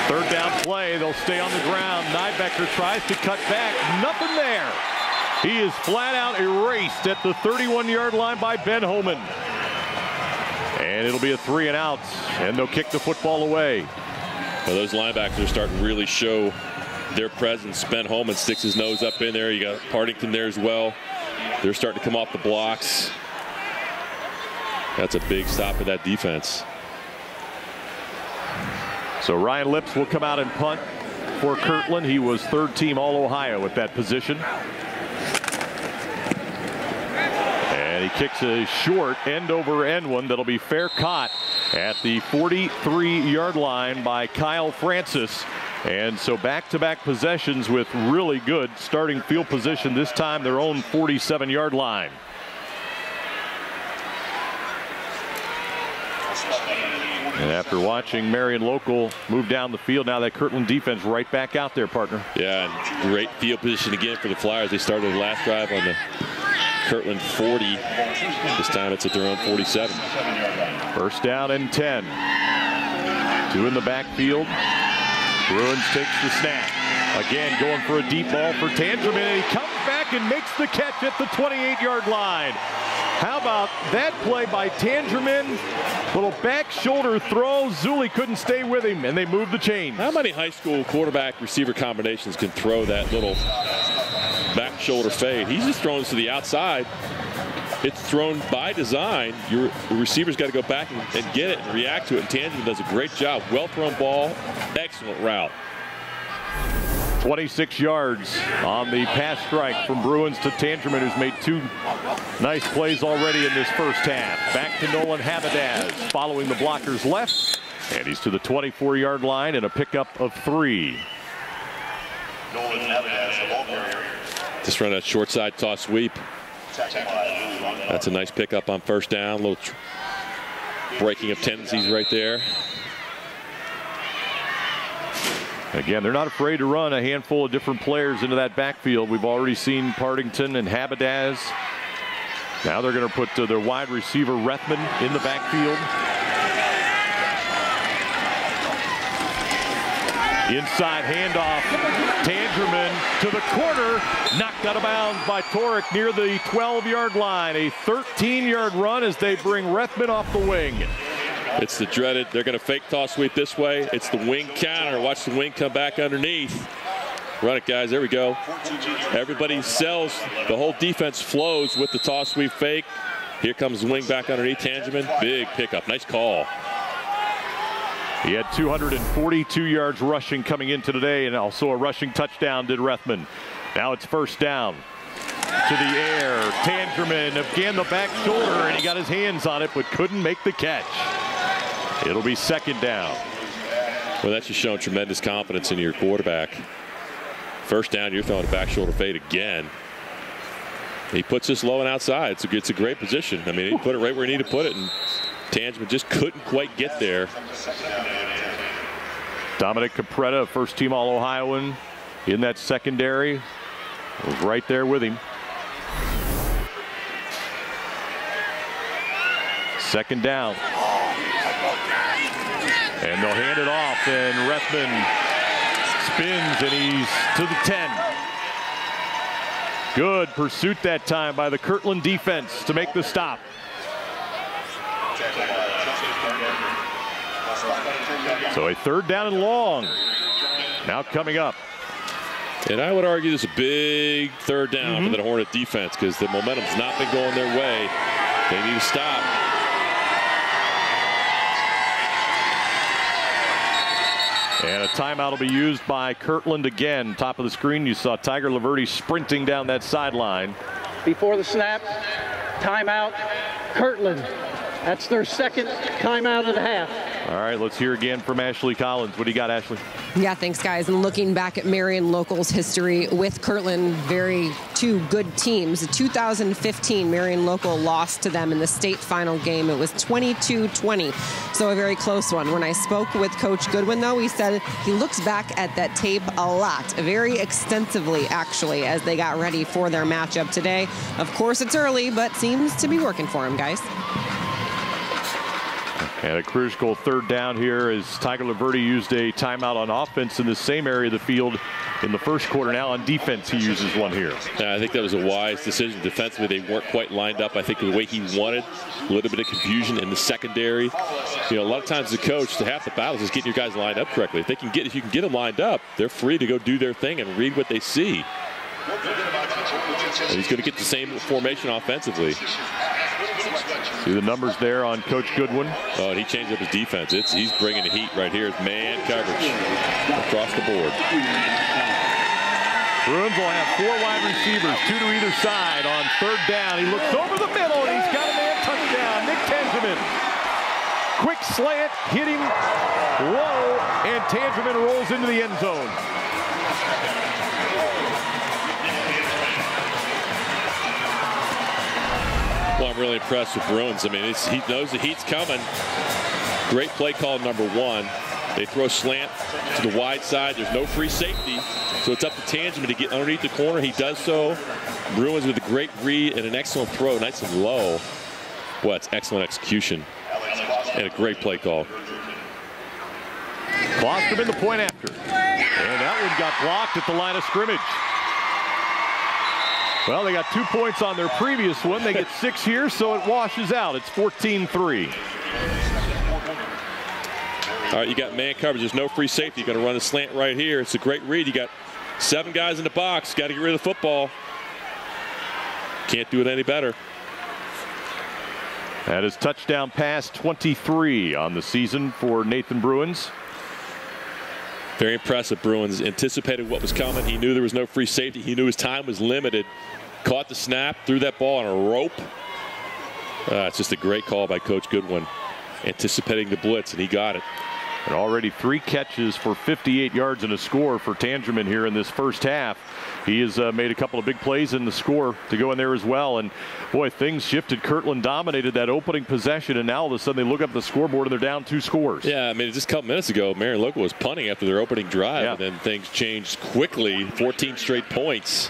Third down play, they'll stay on the ground. Nybecker tries to cut back, nothing there. He is flat out erased at the 31-yard line by Ben Holman. And it'll be a 3 and out, and they'll kick the football away. Well, those linebackers are starting to really show their presence. Ben Holman sticks his nose up in there. You got Partington there as well. They're starting to come off the blocks. That's a big stop for that defense. So Ryan Lips will come out and punt for Kirtland. He was third team All-Ohio at that position. And he kicks a short end over end one that'll be fair caught at the 43-yard line by Kyle Francis. And so back-to-back possessions with really good starting field position, this time their own 47-yard line. And after watching Marion Local move down the field, now that Kirtland defense right back out there, partner. Yeah, and great field position again for the Flyers. They started the last drive on the Kirtland 40. This time it's at their own 47. First down and 10. 2 in the backfield. Bruins takes the snap. Again, going for a deep ball for Tangerman, and he comes back and makes the catch at the 28-yard line. How about that play by Tangerman? Little back shoulder throw. Zuli couldn't stay with him, and they moved the chains. How many high school quarterback receiver combinations can throw that little back shoulder fade? He's just throwing to the outside. It's thrown by design. Your receiver's got to go back and get it and react to it. And Tangerman does a great job. Well thrown ball. Excellent route. 26 yards on the pass strike from Bruins to Tangerman, who's made 2 nice plays already in this first half. Back to Nolan Habadaz, following the blockers left, and he's to the 24-yard line and a pickup of 3. Just run a short side toss sweep. That's a nice pickup on first down. A little breaking of tendencies right there. Again, they're not afraid to run a handful of different players into that backfield. We've already seen Partington and Habadaz. Now they're going to put their wide receiver Rethman in the backfield. Inside handoff. Tangerman to the corner. Knocked out of bounds by Torek near the 12-yard line. A 13-yard run as they bring Rethman off the wing. It's the dreaded, they're going to fake toss sweep this way. It's the wing counter. Watch the wing come back underneath. Run it, guys. There we go. Everybody sells. The whole defense flows with the toss sweep fake. Here comes the wing back underneath. Tangeman, big pickup. Nice call. He had 242 yards rushing coming into today, and also a rushing touchdown did Rethman. Now it's first down. To the air. Tangeman again the back shoulder, and he got his hands on it but couldn't make the catch. It'll be second down. Well, that's just showing tremendous confidence in your quarterback. First down, you're throwing a back shoulder fade again. He puts this low and outside. It's a great position. I mean, he put it right where he needed to put it, and Tangeman just couldn't quite get there. Dominic Capretta, first-team All-Ohioan in that secondary, was right there with him. Second down. And they'll hand it off, and Rethman spins, and he's to the 10. Good pursuit that time by the Kirtland defense to make the stop. So a third down and long now coming up. And I would argue this is a big third down for the Hornet defense because the momentum's not been going their way. They need to stop. And a timeout will be used by Kirtland again. Top of the screen, you saw Tiger Laverty sprinting down that sideline. Before the snap, timeout, Kirtland. That's their second timeout of the half. All right, let's hear again from Ashley Collins. What do you got, Ashley? Yeah, thanks, guys. And looking back at Marion Local's history with Kirtland, two good teams. In 2015, Marion Local lost to them in the state final game. It was 22-20, so a very close one. When I spoke with Coach Goodwin, though, he said he looks back at that tape a lot, very extensively, actually, as they got ready for their matchup today. Of course, it's early, but seems to be working for him, guys. And a crucial third down here as Tiger Laverty used a timeout on offense in the same area of the field in the first quarter. Now on defense, he uses one here. Yeah, I think that was a wise decision. Defensively, they weren't quite lined up, I think, the way he wanted. A little bit of confusion in the secondary. You know, a lot of times the coach, to half the battle is getting your guys lined up correctly. If you can get them lined up, they're free to go do their thing and read what they see. And he's going to get the same formation offensively. See the numbers there on Coach Goodwin. Oh, and he changed up his defense. He's bringing the heat right here. It's man coverage across the board. Bruins will have 4 wide receivers, 2 to either side. On third down, he looks over the middle, and he's got a man touchdown. Nick Tangeman. Quick slant, hit him low, and Tangeman rolls into the end zone. Well, I'm really impressed with Bruins. I mean, he knows the heat's coming. Great play call number 1. They throw slant to the wide side. There's no free safety, so it's up to Tangeman to get underneath the corner. He does so. Bruins with a great read and an excellent throw, nice and low. Well, it's excellent execution and a great play call. Klosterman the point after. And that one got blocked at the line of scrimmage. Well, they got 2 points on their previous one. They get 6 here, so it washes out. It's 14-3. All right, you got man coverage. There's no free safety. You're going to run a slant right here. It's a great read. You got 7 guys in the box. Got to get rid of the football. Can't do it any better. That is touchdown pass 23 on the season for Nathan Bruins. Very impressive. Bruins anticipated what was coming. He knew there was no free safety. He knew his time was limited. Caught the snap, threw that ball on a rope. It's just a great call by Coach Goodwin. Anticipating the blitz, and he got it. And already 3 catches for 58 yards and a score for Tangeman here in this first half. He has made a couple of big plays in the score to go in there as well. And boy, things shifted. Kirtland dominated that opening possession, and now all of a sudden they look up the scoreboard and they're down 2 scores. Yeah, I mean, just a couple minutes ago, Marion Local was punting after their opening drive, and then things changed quickly. 14 straight points.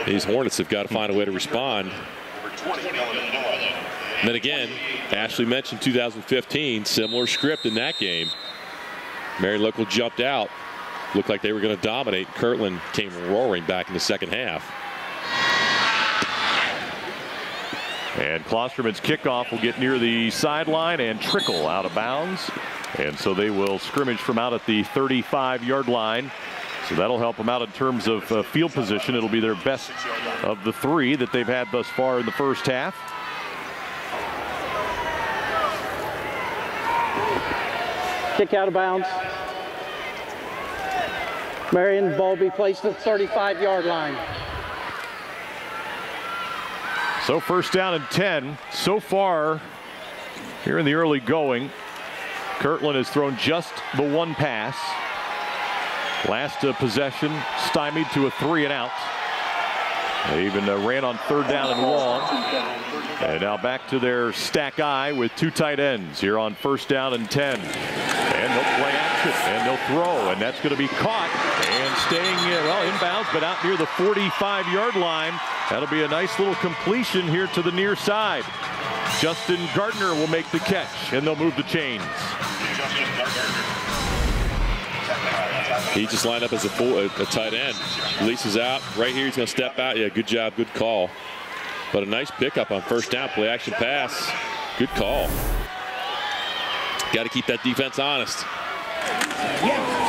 These Hornets have got to find a way to respond. And then again, Ashley mentioned 2015, similar script in that game. Marion Local jumped out, looked like they were going to dominate. Kirtland came roaring back in the second half. And Klosterman's kickoff will get near the sideline and trickle out of bounds. And so they will scrimmage from out at the 35-yard line. So that'll help them out in terms of field position. It'll be their best of the 3 that they've had thus far in the first half. Kick out of bounds. Marion, ball be placed at the 35-yard line. So first down and 10. So far, here in the early going, Kirtland has thrown just the 1 pass. Last possession stymied to a 3-and-out. They even ran on 3rd down and long. And now back to their stack I with 2 tight ends here on 1st down and 10. And they'll play action and they'll throw, and that's going to be caught and staying inbounds, but out near the 45-yard line. That'll be a nice little completion here to the near side. Justin Gardner will make the catch, and they'll move the chains. He just lined up as a tight end. Releases out. Right here, he's going to step out. Yeah, good job, good call. But a nice pickup on 1st down. Play action pass. Good call. Got to keep that defense honest.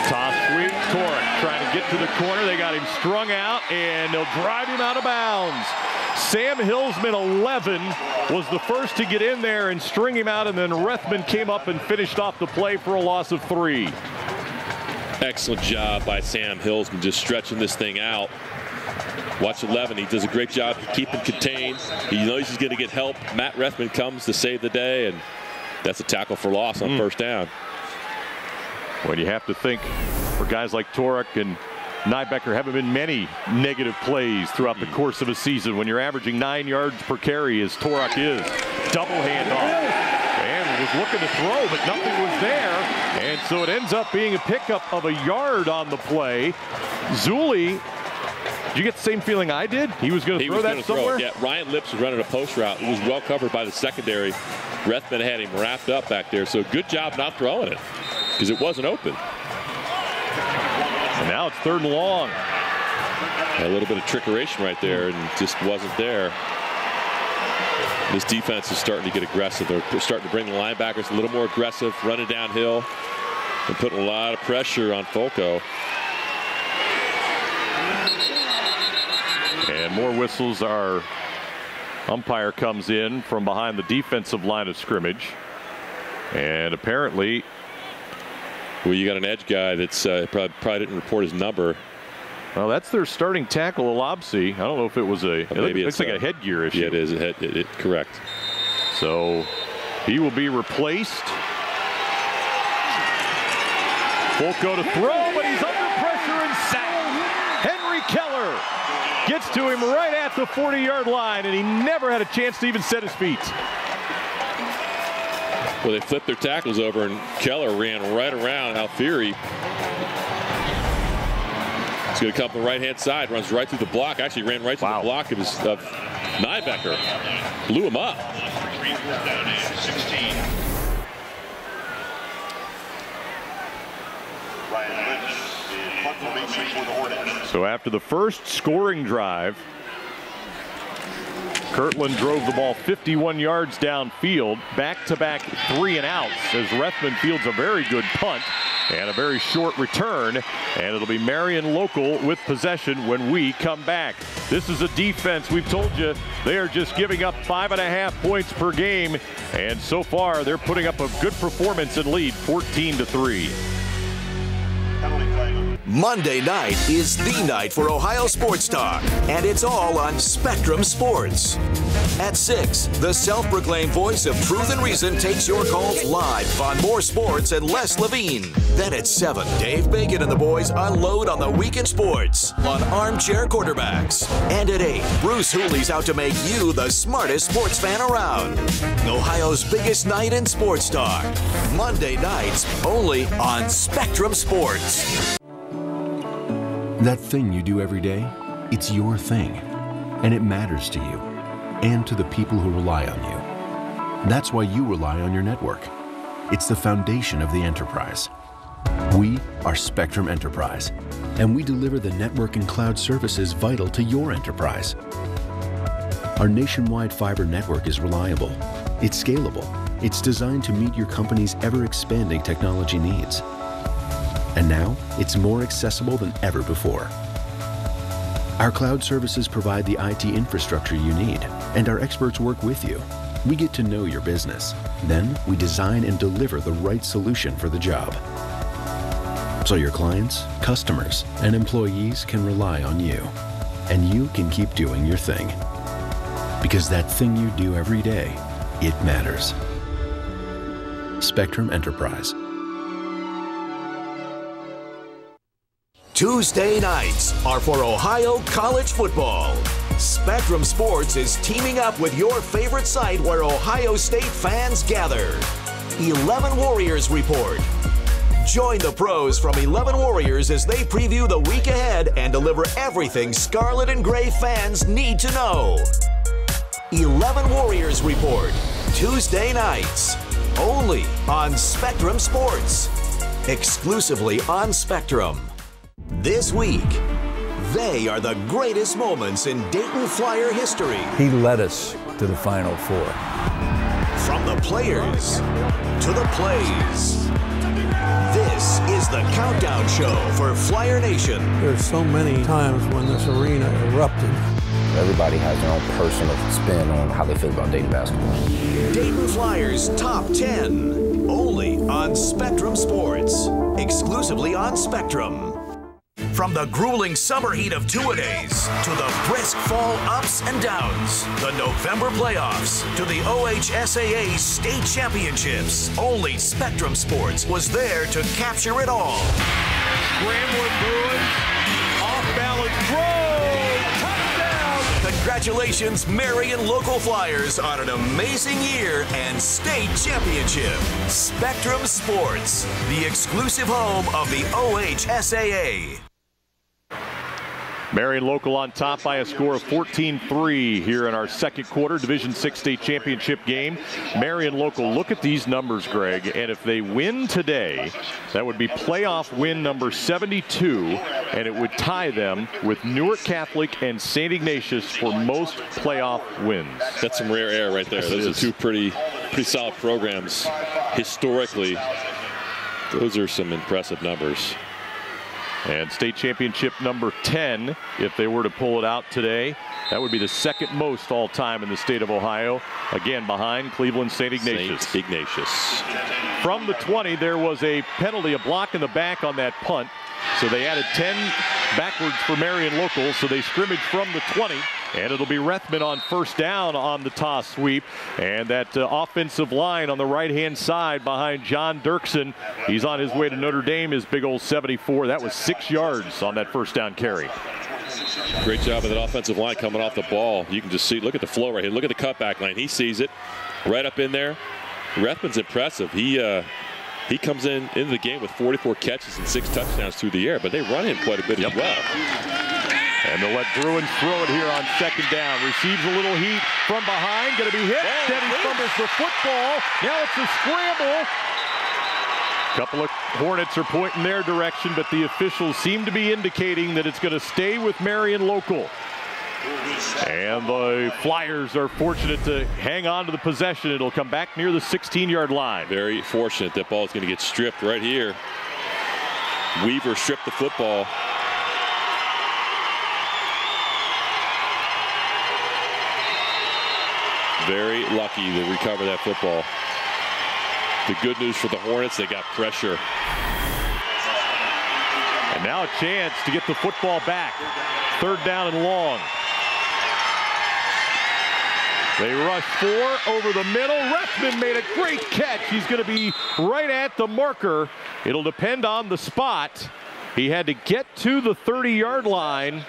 Toss sweep. Torek trying to get to the corner. They got him strung out, and they'll drive him out of bounds. Sam Hillsman, 11, was the first to get in there and string him out, and then Rethman came up and finished off the play for a loss of 3. Excellent job by Sam Hillsman, just stretching this thing out. Watch 11. He does a great job keeping contained. He knows he's going to get help. Matt Rethman comes to save the day, and that's a tackle for loss on 1st down. When you have to think, for guys like Torek and Nybecker, haven't been many negative plays throughout the course of a season. When you're averaging 9 yards per carry, as Torek is, double handoff. And was looking to throw, but nothing was there. And so it ends up being a pickup of a yard on the play. Zuli, did you get the same feeling I did? He was going to throw that somewhere? Yeah, Ryan Lips was running a post route. It was well covered by the secondary. Rethman had him wrapped up back there. So good job not throwing it, because it wasn't open. And now it's 3rd and long. A little bit of trickeration right there, and just wasn't there. This defense is starting to get aggressive. They're starting to bring the linebackers a little more aggressive, running downhill, and putting a lot of pressure on Folco. And more whistles. Our umpire comes in from behind the defensive line of scrimmage. And apparently, well, you got an edge guy that's probably didn't report his number. Well, that's their starting tackle, Alabsi. I don't know if it was maybe it's like a headgear issue. Yeah, it is. Correct. So he will be replaced. Folco to throw, but he's under pressure and sacked. Henry Keller gets to him right at the 40-yard line, and he never had a chance to even set his feet. Well, they flipped their tackles over, and Keller ran right around Alfieri. He's going to come from the right-hand side, runs right through the block. Actually ran right through the block of Nybecker. Blew him up. So after the first scoring drive, Kirtland drove the ball 51 yards downfield, back-to-back 3-and-outs, as Rethman fields a very good punt and a very short return, and it'll be Marion Local with possession when we come back. This is a defense, we've told you, they are just giving up 5.5 points per game, and so far they're putting up a good performance and lead 14-3. Monday night is the night for Ohio Sports Talk, and it's all on Spectrum Sports. At 6, the self-proclaimed voice of truth and reason takes your calls live on More Sports and Les Levine. Then at 7, Dave Bacon and the boys unload on the weekend sports on Armchair Quarterbacks. And at 8, Bruce Hooley's out to make you the smartest sports fan around. Ohio's biggest night in sports talk. Monday nights only on Spectrum Sports. That thing you do every day, it's your thing, and it matters to you and to the people who rely on you. That's why you rely on your network. It's the foundation of the enterprise. We are Spectrum Enterprise, and we deliver the network and cloud services vital to your enterprise. Our nationwide fiber network is reliable. It's scalable. It's designed to meet your company's ever-expanding technology needs. And now, it's more accessible than ever before. Our cloud services provide the IT infrastructure you need, and our experts work with you. We get to know your business. Then, we design and deliver the right solution for the job. So your clients, customers, and employees can rely on you. And you can keep doing your thing. Because that thing you do every day, it matters. Spectrum Enterprise. Tuesday nights are for Ohio college football. Spectrum Sports is teaming up with your favorite site where Ohio State fans gather. 11 Warriors Report. Join the pros from 11 Warriors as they preview the week ahead and deliver everything Scarlet and Gray fans need to know. 11 Warriors Report, Tuesday nights, only on Spectrum Sports. Exclusively on Spectrum. This week, they are the greatest moments in Dayton Flyer history. He led us to the Final Four. From the players to the plays. This is the countdown show for Flyer Nation. There's so many times when this arena erupted. Everybody has their own personal spin on how they feel about Dayton basketball. Dayton Flyers Top 10, only on Spectrum Sports, exclusively on Spectrum. From the grueling summer heat of two-a-days to the brisk fall ups and downs, the November playoffs to the OHSAA state championships, only Spectrum Sports was there to capture it all. Scrambling Bruins, off-balance throw, touchdown! Congratulations, Marion Local Flyers, on an amazing year and state championship. Spectrum Sports, the exclusive home of the OHSAA. Marion Local on top by a score of 14-3 here in our second quarter, Division 6 state championship game. Marion Local, look at these numbers, Greg, and if they win today, that would be playoff win number 72, and it would tie them with Newark Catholic and St. Ignatius for most playoff wins. That's some rare air right there. Those are two pretty solid programs historically. Those are some impressive numbers. And state championship number 10, if they were to pull it out today, that would be the second most all time in the state of Ohio. Again, behind Cleveland St. Ignatius. St. Ignatius. From the 20, there was a penalty, a block in the back on that punt. So they added 10 backwards for Marion Local. So they scrimmage from the 20. And it'll be Rethman on first down on the toss sweep. And that offensive line on the right-hand side behind John Dirksen. He's on his way to Notre Dame, his big old 74. That was 6 yards on that first down carry. Great job of that offensive line coming off the ball. You can just see, look at the flow right here. Look at the cutback line. He sees it right up in there. Rethman's impressive. He comes into the game with 44 catches and 6 touchdowns through the air, but they run him quite a bit as well. And they'll let Bruins throw it here on second down. Receives a little heat from behind. Going to be hit. Then he fumbles the football. Now it's a scramble. A couple of Hornets are pointing their direction, but the officials seem to be indicating that it's going to stay with Marion Local. And the Flyers are fortunate to hang on to the possession. It'll come back near the 16-yard line. Very fortunate. That ball is going to get stripped right here. Weaver stripped the football. Very lucky to recover that football. The good news for the Hornets, they got pressure. And now a chance to get the football back. Third down and long. They rush 4 over the middle. Rethman made a great catch. He's going to be right at the marker. It'll depend on the spot. He had to get to the 30-yard line.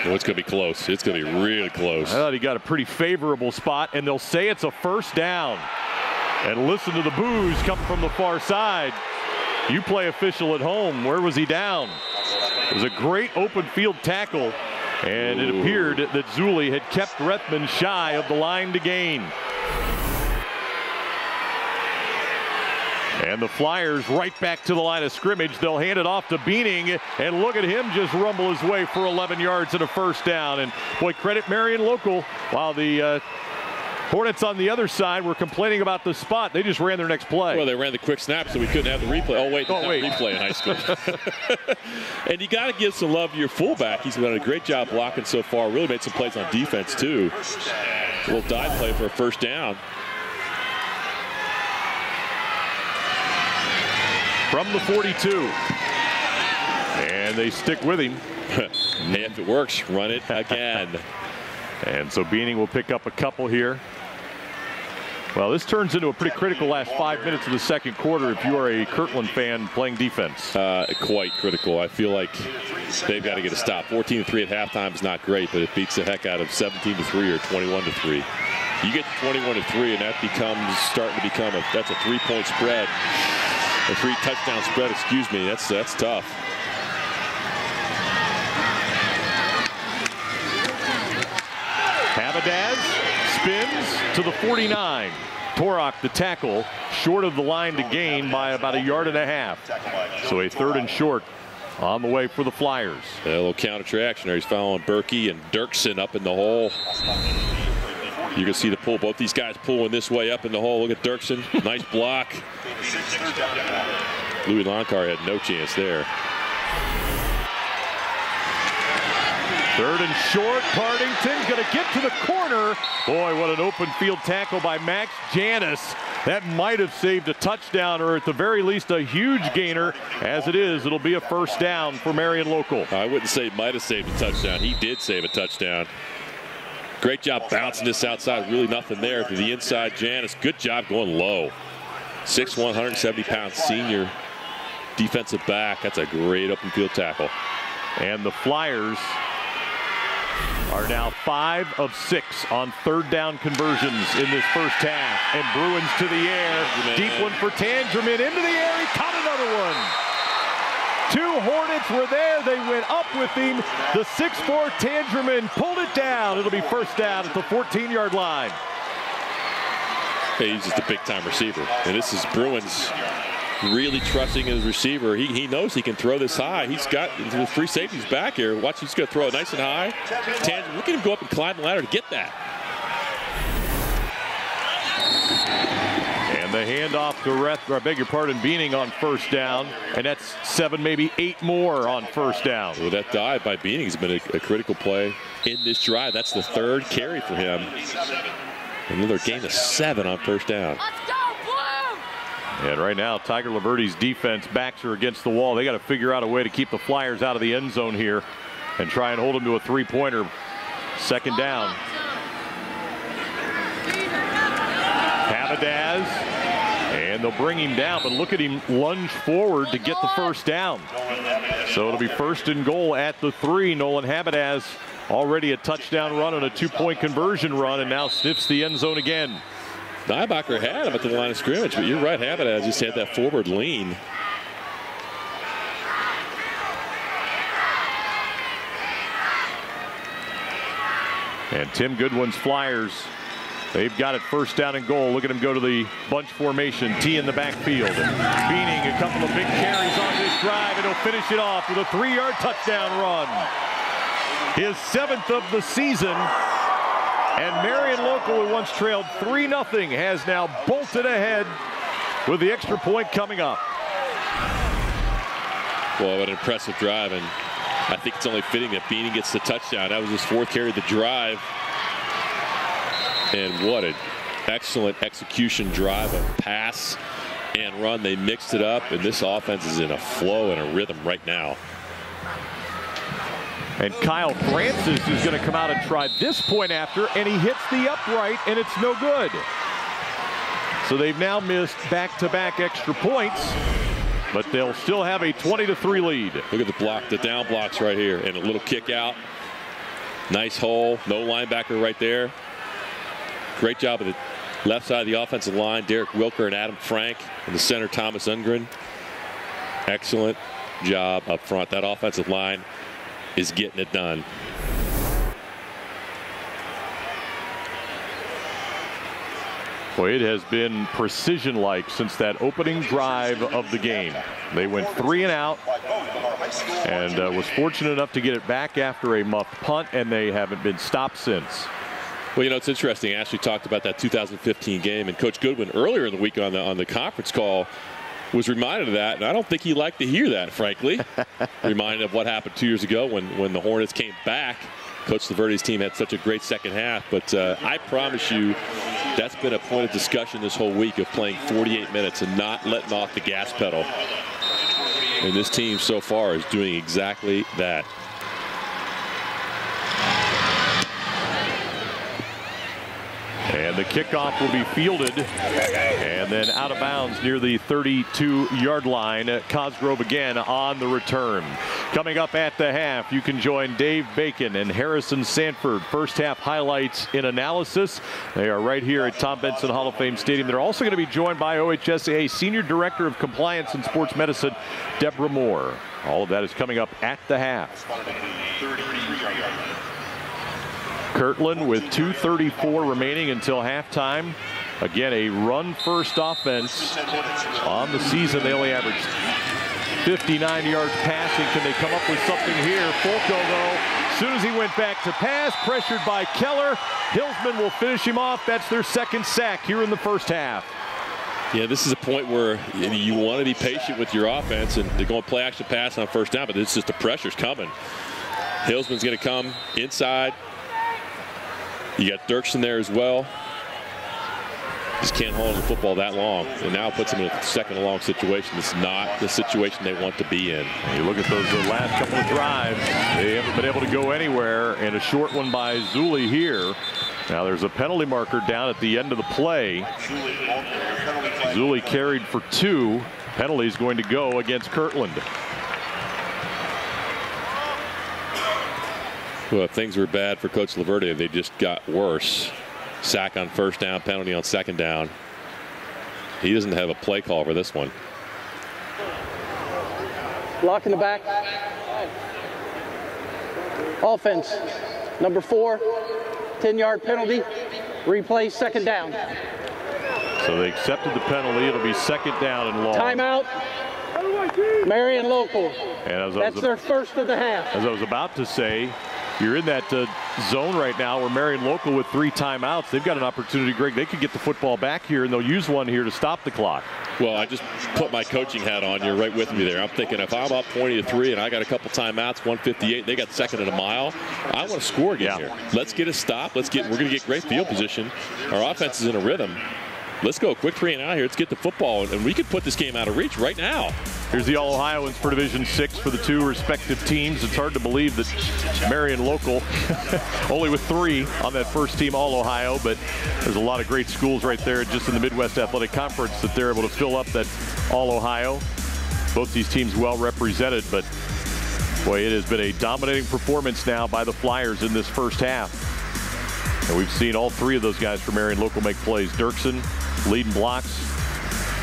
Oh, it's going to be close. It's going to be really close. I thought he got a pretty favorable spot, and they'll say it's a first down. And listen to the boos come from the far side. You play official at home. Where was he down? It was a great open field tackle, and it appeared that Zuli had kept Rethman shy of the line to gain. And the Flyers right back to the line of scrimmage. They'll hand it off to Beaning, and look at him just rumble his way for 11 yards and a first down. And boy, credit Marion Local. While the Hornets on the other side were complaining about the spot, they just ran their next play. Well, they ran the quick snap, so we couldn't have the replay. Oh, wait, replay in high school. And you got to give some love to your fullback. He's done a great job blocking so far. Really made some plays on defense, too. A little dive play for a first down. From the 42. And they stick with him. Hey, if it works, run it again. And so Beaning will pick up a couple here. Well, this turns into a pretty critical last 5 minutes of the second quarter if you are a Kirtland fan playing defense. Quite critical. I feel like they've got to get a stop. 14-3 at halftime is not great, but it beats the heck out of 17-3 or 21-3. You get to 21-3, and that becomes starting to become that's a 3-point spread, a 3-touchdown spread. Excuse me. That's tough. Habadaz spins to the 49. Torok, the tackle, short of the line to gain by about 1.5 yards. So a 3rd and short on the way for the Flyers. A little counter action there. He's following Berkey and Dirksen up in the hole. You can see the pull. Both these guys pulling this way up in the hole. Look at Dirksen. Nice block. Louis Loncar had no chance there. 3rd and short. Partington's going to get to the corner. Boy, what an open field tackle by Max Janis. That might have saved a touchdown, or at the very least a huge gainer. As it is, it'll be a first down for Marion Local. I wouldn't say might have saved a touchdown. He did save a touchdown. Great job bouncing this outside. Really nothing there to the inside. Janis, good job going low. 6'1", 170-pound senior defensive back. That's a great open field tackle. And the Flyers are now 5 of 6 on 3rd down conversions in this first half. And Bruins to the air. Deep one for Tangerman. Into the air. He caught another one. 2 Hornets were there. They went up with him. The 6'4" Tangerman pulled it down. It'll be first down at the 14-yard line. Hey, he's just a big-time receiver. And this is Bruins really trusting his receiver. He knows he can throw this high. He's got the 3 safeties back here. Watch, he's going to throw it nice and high. Tangerman, look at him go up and climb the ladder to get that. And the handoff to Beaning on first down. And that's 7, maybe 8 more on first down. Well, that dive by Beaning has been a critical play in this drive. That's the 3rd carry for him. Another gain of 7 on first down. And right now, Tiger Laverty's defense backs are against the wall. They got to figure out a way to keep the Flyers out of the end zone here and try and hold them to a 3-pointer. Second down. Habadaz, and they'll bring him down, but look at him lunge forward to get the first down. So it'll be 1st and goal at the 3. Nolan Habadaz already a touchdown run and a 2-point conversion run, and now sniffs the end zone again. Nybacher had him at the line of scrimmage, but you're right, Habadaz just had that forward lean. And Tim Goodwin's Flyers, they've got it 1st down and goal. Look at him go to the bunch formation, T in the backfield. Beaning a couple of big carries on this drive, and he'll finish it off with a 3-yard touchdown run. His 7th of the season. And Marion Local, who once trailed 3-0, has now bolted ahead with the extra point coming up. Well, what an impressive drive, and I think it's only fitting that Beaning gets the touchdown. That was his 4th carry of the drive. And what an excellent execution drive of pass and run. They mixed it up, and this offense is in a flow and a rhythm right now. And Kyle Francis is going to come out and try this point after, and he hits the upright, and it's no good. So they've now missed back-to-back extra points, but they'll still have a 20-3 lead. Look at the block, the down blocks right here, and a little kick out. Nice hole, no linebacker right there. Great job of the left side of the offensive line, Derek Wilker and Adam Frank, and the center, Thomas Undgren. Excellent job up front. That offensive line is getting it done. Well, it has been precision-like since that opening drive of the game. They went 3 and out and was fortunate enough to get it back after a muffed punt, and they haven't been stopped since. Well, you know, it's interesting. Ashley talked about that 2015 game, and Coach Goodwin earlier in the week on the conference call was reminded of that, and I don't think he liked to hear that, frankly. Reminded of what happened 2 years ago when the Hornets came back. Coach Laverty's team had such a great second half, but I promise you that's been a point of discussion this whole week, of playing 48 minutes and not letting off the gas pedal. And this team so far is doing exactly that. And the kickoff will be fielded and then out of bounds near the 32-yard line. Cosgrove again on the return. Coming up at the half, you can join Dave Bacon and Harrison Sanford. First half highlights in analysis. They are right here at Tom Benson Hall of Fame Stadium. They're also going to be joined by OHSAA Senior Director of Compliance and Sports Medicine, Deborah Moore. All of that is coming up at the half. Kirtland with 2:34 remaining until halftime. Again, a run-first offense on the season. They only averaged 59 yards passing. Can they come up with something here? Fulco, though, as soon as he went back to pass, pressured by Keller, Hillsman will finish him off. That's their second sack here in the first half. Yeah, this is a point where you want to be patient with your offense, and they're going to play action pass on first down, but it's just the pressure's coming. Hillsman's going to come inside. You got Dirksen there as well. Just can't hold the football that long, and now puts him in a second and long situation. It's not the situation they want to be in. You look at those last couple of drives, they haven't been able to go anywhere, and a short one by Zuli here. Now there's a penalty marker down at the end of the play. Zuli carried for 2. Penalty is going to go against Kirtland. Well, if things were bad for Coach Laverty, they just got worse. Sack on first down, penalty on second down. He doesn't have a play call for this one. Block in the back. Offense, number 4, 10-yard penalty. Replay, second down. So they accepted the penalty. It'll be second down and long. Timeout. Marion Local. And that's their first of the half. As I was about to say, you're in that zone right now where Marion Local with 3 timeouts. They've got an opportunity, Greg. They could get the football back here, and they'll use one here to stop the clock. Well, I just put my coaching hat on. You're right with me there. I'm thinking if I'm up 20-3 and I got a couple timeouts, 158, they got second and a mile. I want to score again here. Let's get a stop. We're going to get great field position. Our offense is in a rhythm. Let's go quick 3 and out here. Let's get the football, and we could put this game out of reach right now. Here's the All-Ohioans for Division 6 for the 2 respective teams. It's hard to believe that Marion Local, only with 3 on that first team All-Ohio, but there's a lot of great schools right there just in the Midwest Athletic Conference that they're able to fill up that All-Ohio. Both these teams well represented, but boy, it has been a dominating performance now by the Flyers in this first half. And we've seen all 3 of those guys from Marion Local make plays. Dirksen leading blocks.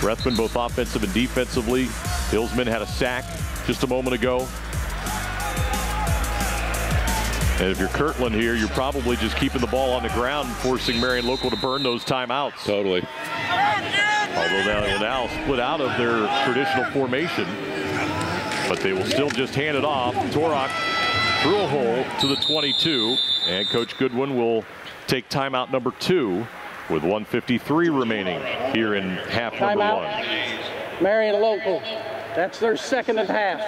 Rethman both offensive and defensively. Hillsman had a sack just a moment ago. And if you're Kirtland here, you're probably just keeping the ball on the ground and forcing Marion Local to burn those timeouts. Totally. Although they will now split out of their traditional formation. But they will still just hand it off. Torok through a hole to the 22. And Coach Goodwin will take timeout number 2 with 1:53 remaining here in half number 1. Marion Local, that's their second of the half.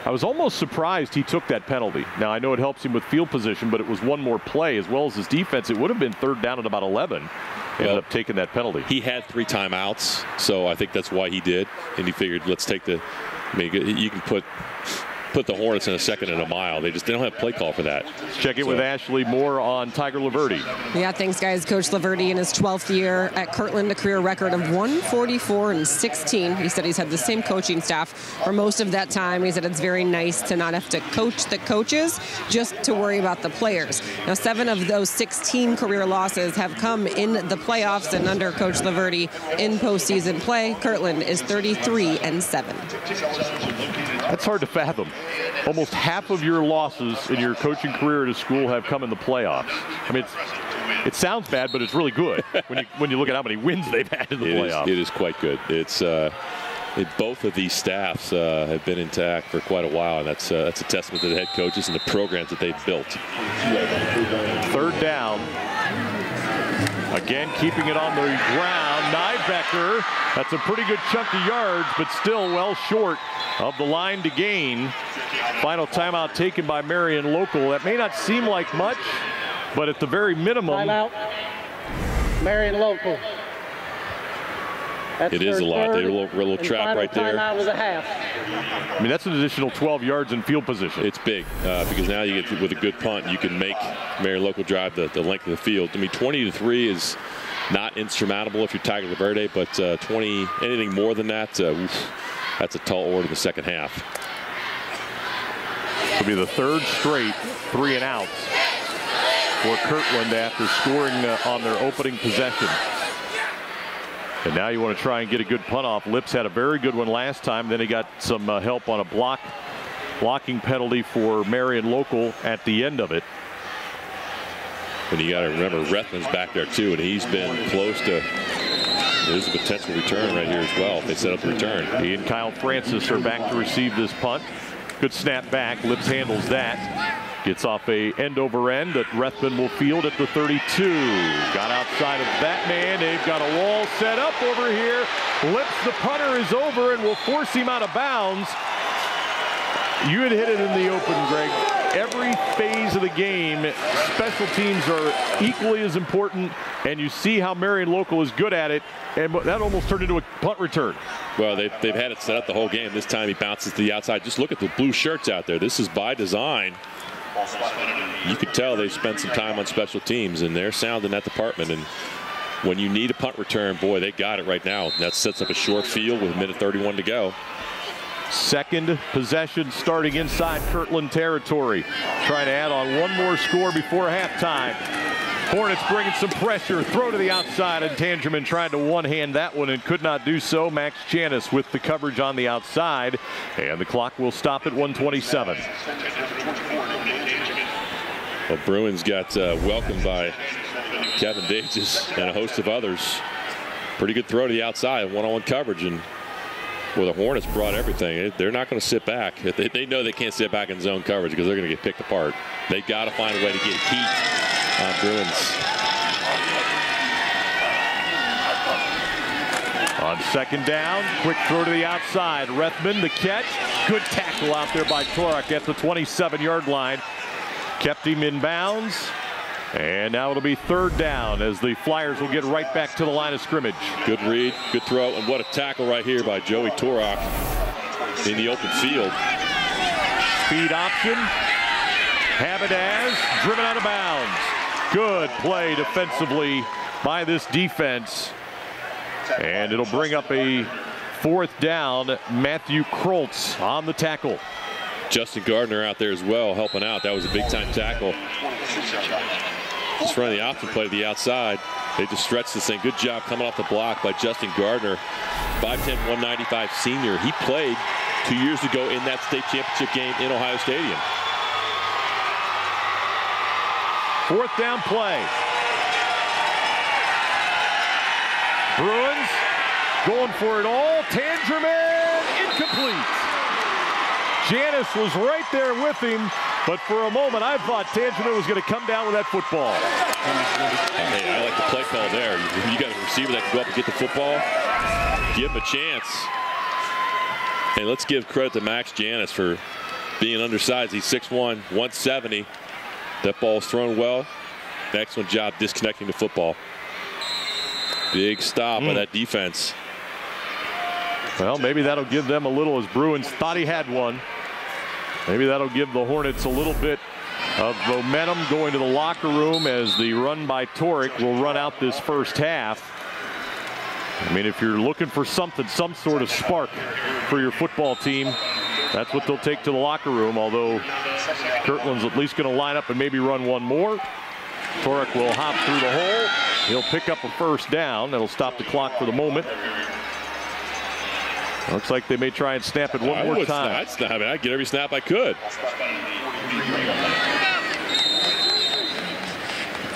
I was almost surprised he took that penalty. Now, I know it helps him with field position, but it was one more play as well as his defense. It would have been third down at about 11. He ended up taking that penalty. He had 3 timeouts, so I think that's why he did. And he figured, let's take the, I mean, you can put the Hornets in a second and a mile. They don't have a play call for that. Let's check in with Ashley Moore on Tiger Laverty. Yeah, thanks, guys. Coach Laverty in his 12th year at Kirtland, a career record of 144-16. He said he's had the same coaching staff for most of that time. He said it's very nice to not have to coach the coaches, just to worry about the players. Now, 7 of those 16 career losses have come in the playoffs and under Coach Laverty in postseason play. Kirtland is 33-7. That's hard to fathom. Almost half of your losses in your coaching career at a school have come in the playoffs. I mean, It sounds bad, but it's really good when you look at how many wins they've had in the playoffs. It is quite good. It's both of these staffs have been intact for quite a while, and that's a testament to the head coaches and the programs that they've built. Third down. Again, keeping it on the ground. Nybecker, that's a pretty good chunk of yards, but still well short of the line to gain. Final timeout taken by Marion Local. That may not seem like much, but at the very minimum. Timeout. Marion Local. That's it is a lot. They're a little trap right there. Timeout of the half. I mean, that's an additional 12 yards in field position. It's big because now you get with a good punt, you can make Marion Local drive the length of the field. I mean, 20-3 is not insurmountable if you're Tiger Verde, but anything more than that, that's a tall order in the second half. It'll be the third straight 3 and outs for Kirtland after scoring on their opening possession. And now you want to try and get a good punt off. Lips had a very good one last time. Then he got some help on a blocking penalty for Marion Local at the end of it. And you got to remember Rethman's back there too, and he's been close to. There's a potential return right here as well if they set up the return. He and Kyle Francis are back to receive this punt. Good snap back. Lips handles that. Gets off a end over end that Rethman will field at the 32. Got outside of that man. They've got a wall set up over here. Lips, the punter, is over and will force him out of bounds. You had hit it in the open, Greg. Every phase of the game, special teams are equally as important, and you see how Marion Local is good at it, and that almost turned into a punt return. Well, they've had it set up the whole game. This time he bounces to the outside. Just look at the blue shirts out there. This is by design. You could tell they've spent some time on special teams, and they're sound in that department. And when you need a punt return, boy, they got it right now. That sets up a short field with 1:31 to go. Second possession starting inside Kirtland territory. Trying to add on one more score before halftime. Hornets bringing some pressure. Throw to the outside, and Tangerman tried to one-hand that one and could not do so. Max Janis with the coverage on the outside, and the clock will stop at 1:27. Well, Bruins got welcomed by Kevin Dages and a host of others. Pretty good throw to the outside, one-on-one coverage, and well, the Hornets brought everything. They're not going to sit back. They know they can't sit back in zone coverage because they're going to get picked apart. They got to find a way to get heat on Bruins. On second down, quick throw to the outside. Rethman, the catch. Good tackle out there by Torak at the 27-yard line. Kept him in bounds. And now it'll be third down as the Flyers will get right back to the line of scrimmage. Good read, good throw, and what a tackle right here by Joey Torak in the open field. Speed option. Habadaz driven out of bounds. Good play defensively by this defense. And it'll bring up a fourth down. Matthew Kroltz on the tackle. Justin Gardner out there as well, helping out. That was a big-time tackle. Just running the option play to the outside. They just stretched this thing. Good job coming off the block by Justin Gardner. 5'10", 195 senior. He played 2 years ago in that state championship game in Ohio Stadium. Fourth down play. Bruins going for it all. Tangerman incomplete. Janis was right there with him, but for a moment I thought Tangerman was going to come down with that football. Hey, I like the play call there. You got a receiver that can go up and get the football. Give him a chance. And let's give credit to Max Janis for being undersized. He's 6'1", 170. That ball's thrown well. Excellent job disconnecting the football. Big stop by that defense. Well, maybe that'll give them a little, as Bruins thought he had one. Maybe that'll give the Hornets a little bit of momentum going to the locker room as the run by Torak will run out this first half. I mean, if you're looking for something, some sort of spark for your football team, that's what they'll take to the locker room, although Kirtland's at least going to line up and maybe run one more. Torak will hop through the hole. He'll pick up a first down. That'll stop the clock for the moment. Looks like they may try and snap it one more time. I'd get every snap I could.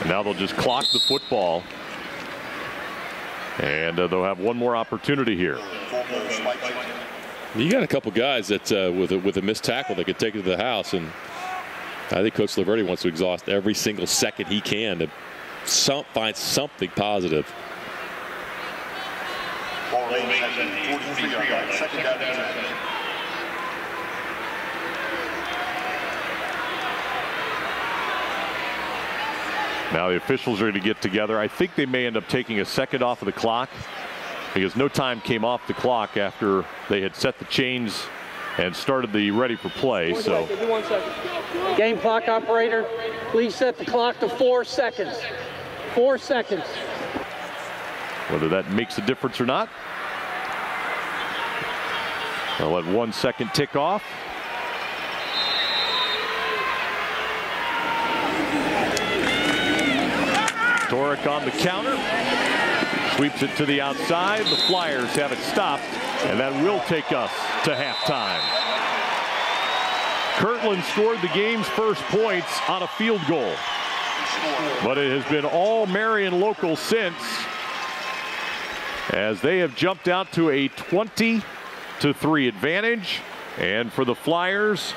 Now they'll just clock the football. And they'll have one more opportunity here. You got a couple guys that with a missed tackle that could take it to the house, and I think Coach Laverty wants to exhaust every single second he can to find something positive. Now the officials are going to get together. I think they may end up taking a second off of the clock because no time came off the clock after they had set the chains and started the ready for play. So, game clock operator, please set the clock to 4 seconds. 4 seconds. Whether that makes a difference or not, I'll let 1 second tick off. Torek on the counter, sweeps it to the outside. The Flyers have it stopped, and that will take us to halftime. Kirtland scored the game's first points on a field goal, but it has been all Marion Local since, as they have jumped out to a 20-3 advantage. And for the Flyers,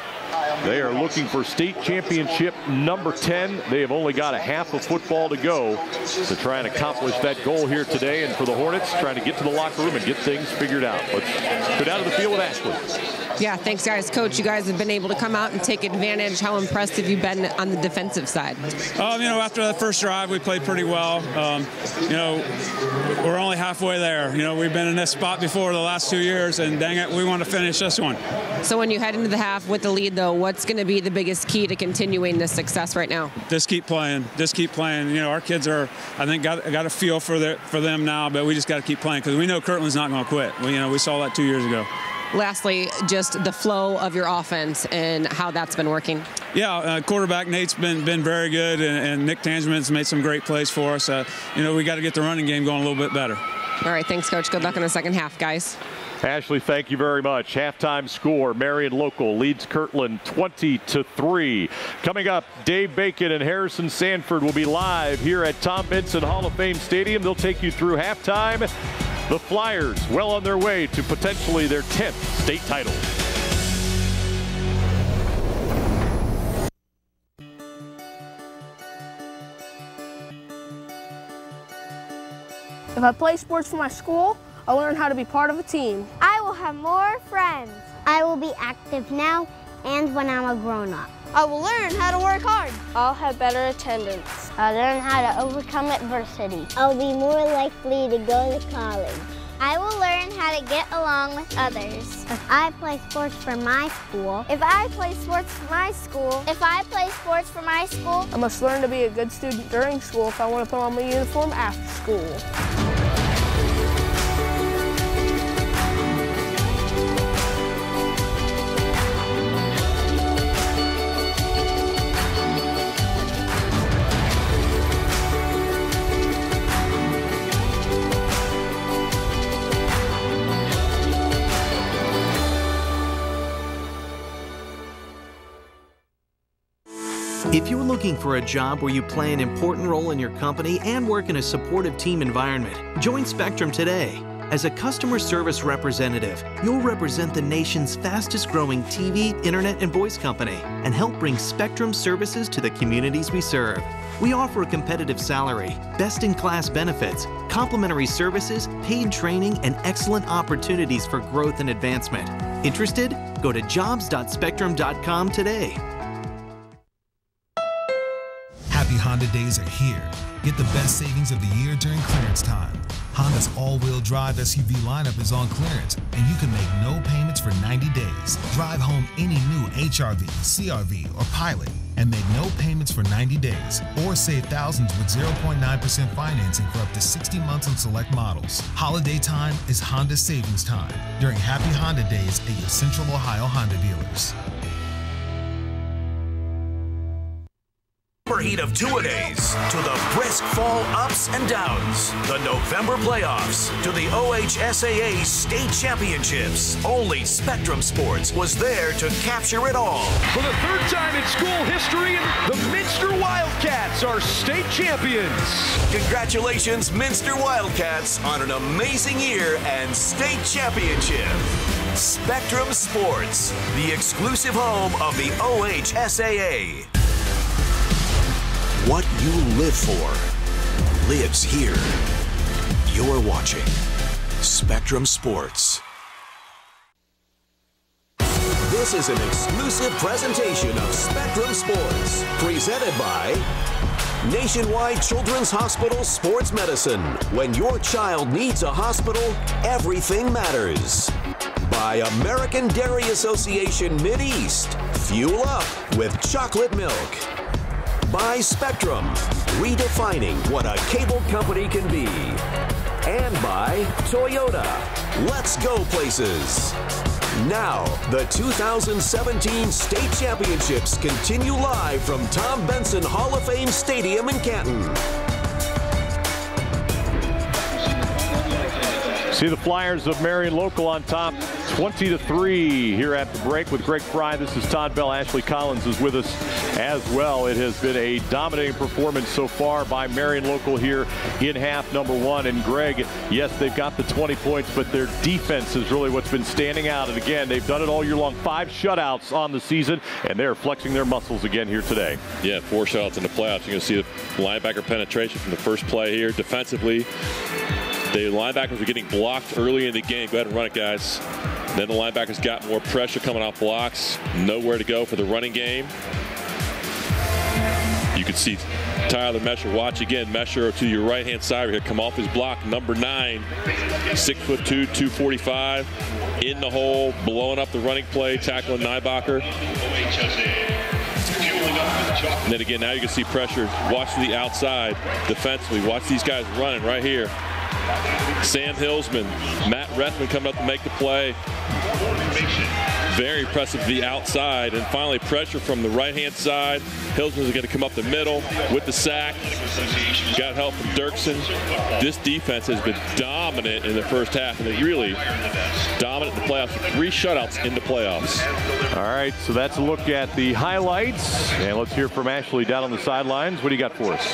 they are looking for state championship number 10. They have only got a half of football to go to try and accomplish that goal here today. And for the Hornets, trying to get to the locker room and get things figured out. Let's go down to the field with Ashley. Yeah, thanks, guys. Coach, you guys have been able to come out and take advantage. How impressed have you been on the defensive side? After that first drive, we played pretty well. We're only halfway there. We've been in this spot before the last 2 years, and dang it, we want to finish this one. So when you head into the half with the lead, though, what's going to be the biggest key to continuing this success right now? Just keep playing. Just keep playing. Our kids are, I think, got a feel for them now, but we just got to keep playing because we know Kirtland's not going to quit. We saw that 2 years ago. Lastly, just the flow of your offense and how that's been working. Yeah, quarterback Nate's been very good, and Nick Tangeman's made some great plays for us. We got to get the running game going a little bit better. All right, thanks, Coach. Good luck in the second half, guys. Ashley, thank you very much. Halftime score, Marion Local leads Kirtland 20-3. Coming up, Dave Bacon and Harrison Sanford will be live here at Tom Benson Hall of Fame Stadium. They'll take you through halftime. The Flyers well on their way to potentially their 10th state title. If I play sports for my school, I'll learn how to be part of a team. I will have more friends. I will be active now and when I'm a grown-up. I will learn how to work hard. I'll have better attendance. I'll learn how to overcome adversity. I'll be more likely to go to college. I will learn how to get along with others. If I play sports for my school. If I play sports for my school. If I play sports for my school. I must learn to be a good student during school if I want to put on my uniform after school. If you're looking for a job where you play an important role in your company and work in a supportive team environment, join Spectrum today. As a customer service representative, you'll represent the nation's fastest growing TV, internet, and voice company and help bring Spectrum services to the communities we serve. We offer a competitive salary, best-in-class benefits, complimentary services, paid training, and excellent opportunities for growth and advancement. Interested? Go to jobs.spectrum.com today. Happy Honda days are here. Get the best savings of the year during clearance time. Honda's all-wheel drive SUV lineup is on clearance, and you can make no payments for 90 days. Drive home any new HRV, CRV, or Pilot, and make no payments for 90 days, or save thousands with 0.9% financing for up to 60 months on select models. Holiday time is Honda savings time during Happy Honda Days at your Central Ohio Honda dealers. summer heat of two-a-days to the brisk fall ups and downs, the November playoffs to the OHSAA state championships. Only Spectrum Sports was there to capture it all. For the third time in school history, the Minster Wildcats are state champions. Congratulations, Minster Wildcats, on an amazing year and state championship. Spectrum Sports, the exclusive home of the OHSAA. What you live for lives here. You're watching Spectrum Sports. This is an exclusive presentation of Spectrum Sports, presented by Nationwide Children's Hospital Sports Medicine. When your child needs a hospital, everything matters. By American Dairy Association Mid-East. Fuel up with chocolate milk. By Spectrum, redefining what a cable company can be. And by Toyota, let's go places. Now, the 2017 state championships continue live from Tom Benson Hall of Fame Stadium in Canton. See the Flyers of Marion Local on top, 20-3 here at the break with Greg Fry. This is Todd Bell. Ashley Collins is with us as well. It has been a dominating performance so far by Marion Local here in half number one. And Greg, yes, they've got the 20 points, but their defense is really what's been standing out. And again, they've done it all year long. 5 shutouts on the season, and they're flexing their muscles again here today. Yeah, 4 shutouts in the playoffs. You're going to see the linebacker penetration from the first play here. Defensively, the linebackers are getting blocked early in the game. Go ahead and run it, guys. Then the linebackers got more pressure coming off blocks. Nowhere to go for the running game. You can see Tyler Mesher. Watch again. Mesher to your right-hand side right here. Come off his block. Number 9. 6'2", 245. In the hole. Blowing up the running play. Tackling Nybacher. And then again, now you can see pressure. Watch to the outside defensively. Watch these guys running right here. Sam Hillsman, Matt Rethman coming up to make the play. Very impressive to the outside. And finally, pressure from the right-hand side. Hillsman's going to come up the middle with the sack. Got help from Dirksen. This defense has been dominant in the first half, and they really dominant in the playoffs. 3 shutouts in the playoffs. All right, so that's a look at the highlights. And let's hear from Ashley down on the sidelines. What do you got for us?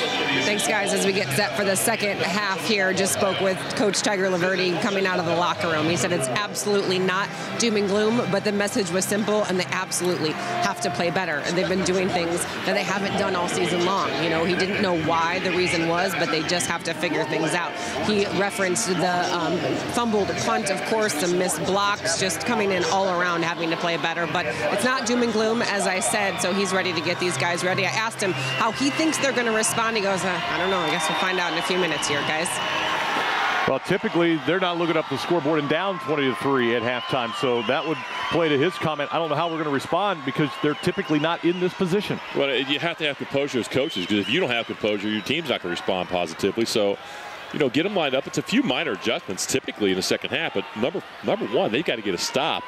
Thanks, guys. As we get set for the second half here, just spoke with Coach Tiger Laverty coming out of the locker room. He said it's absolutely not doom and gloom, but the message was simple, and they absolutely have to play better. And they've been doing things that they haven't done all season long. You know, he didn't know why the reason was, but they just have to figure things out. He referenced the fumbled punt, of course, the missed blocks, just coming in all around having to play better. But it's not doom and gloom, as I said, so he's ready to get these guys ready. I asked him how he thinks they're going to respond. He goes, I don't know. I guess we'll find out in a few minutes here, guys. Well, typically, they're not looking up the scoreboard and down 20-3 at halftime, so that would play to his comment. I don't know how we're going to respond because they're typically not in this position. Well, you have to have composure as coaches, because if you don't have composure, your team's not going to respond positively. So, you know, get them lined up. It's a few minor adjustments typically in the second half, but number one, they've got to get a stop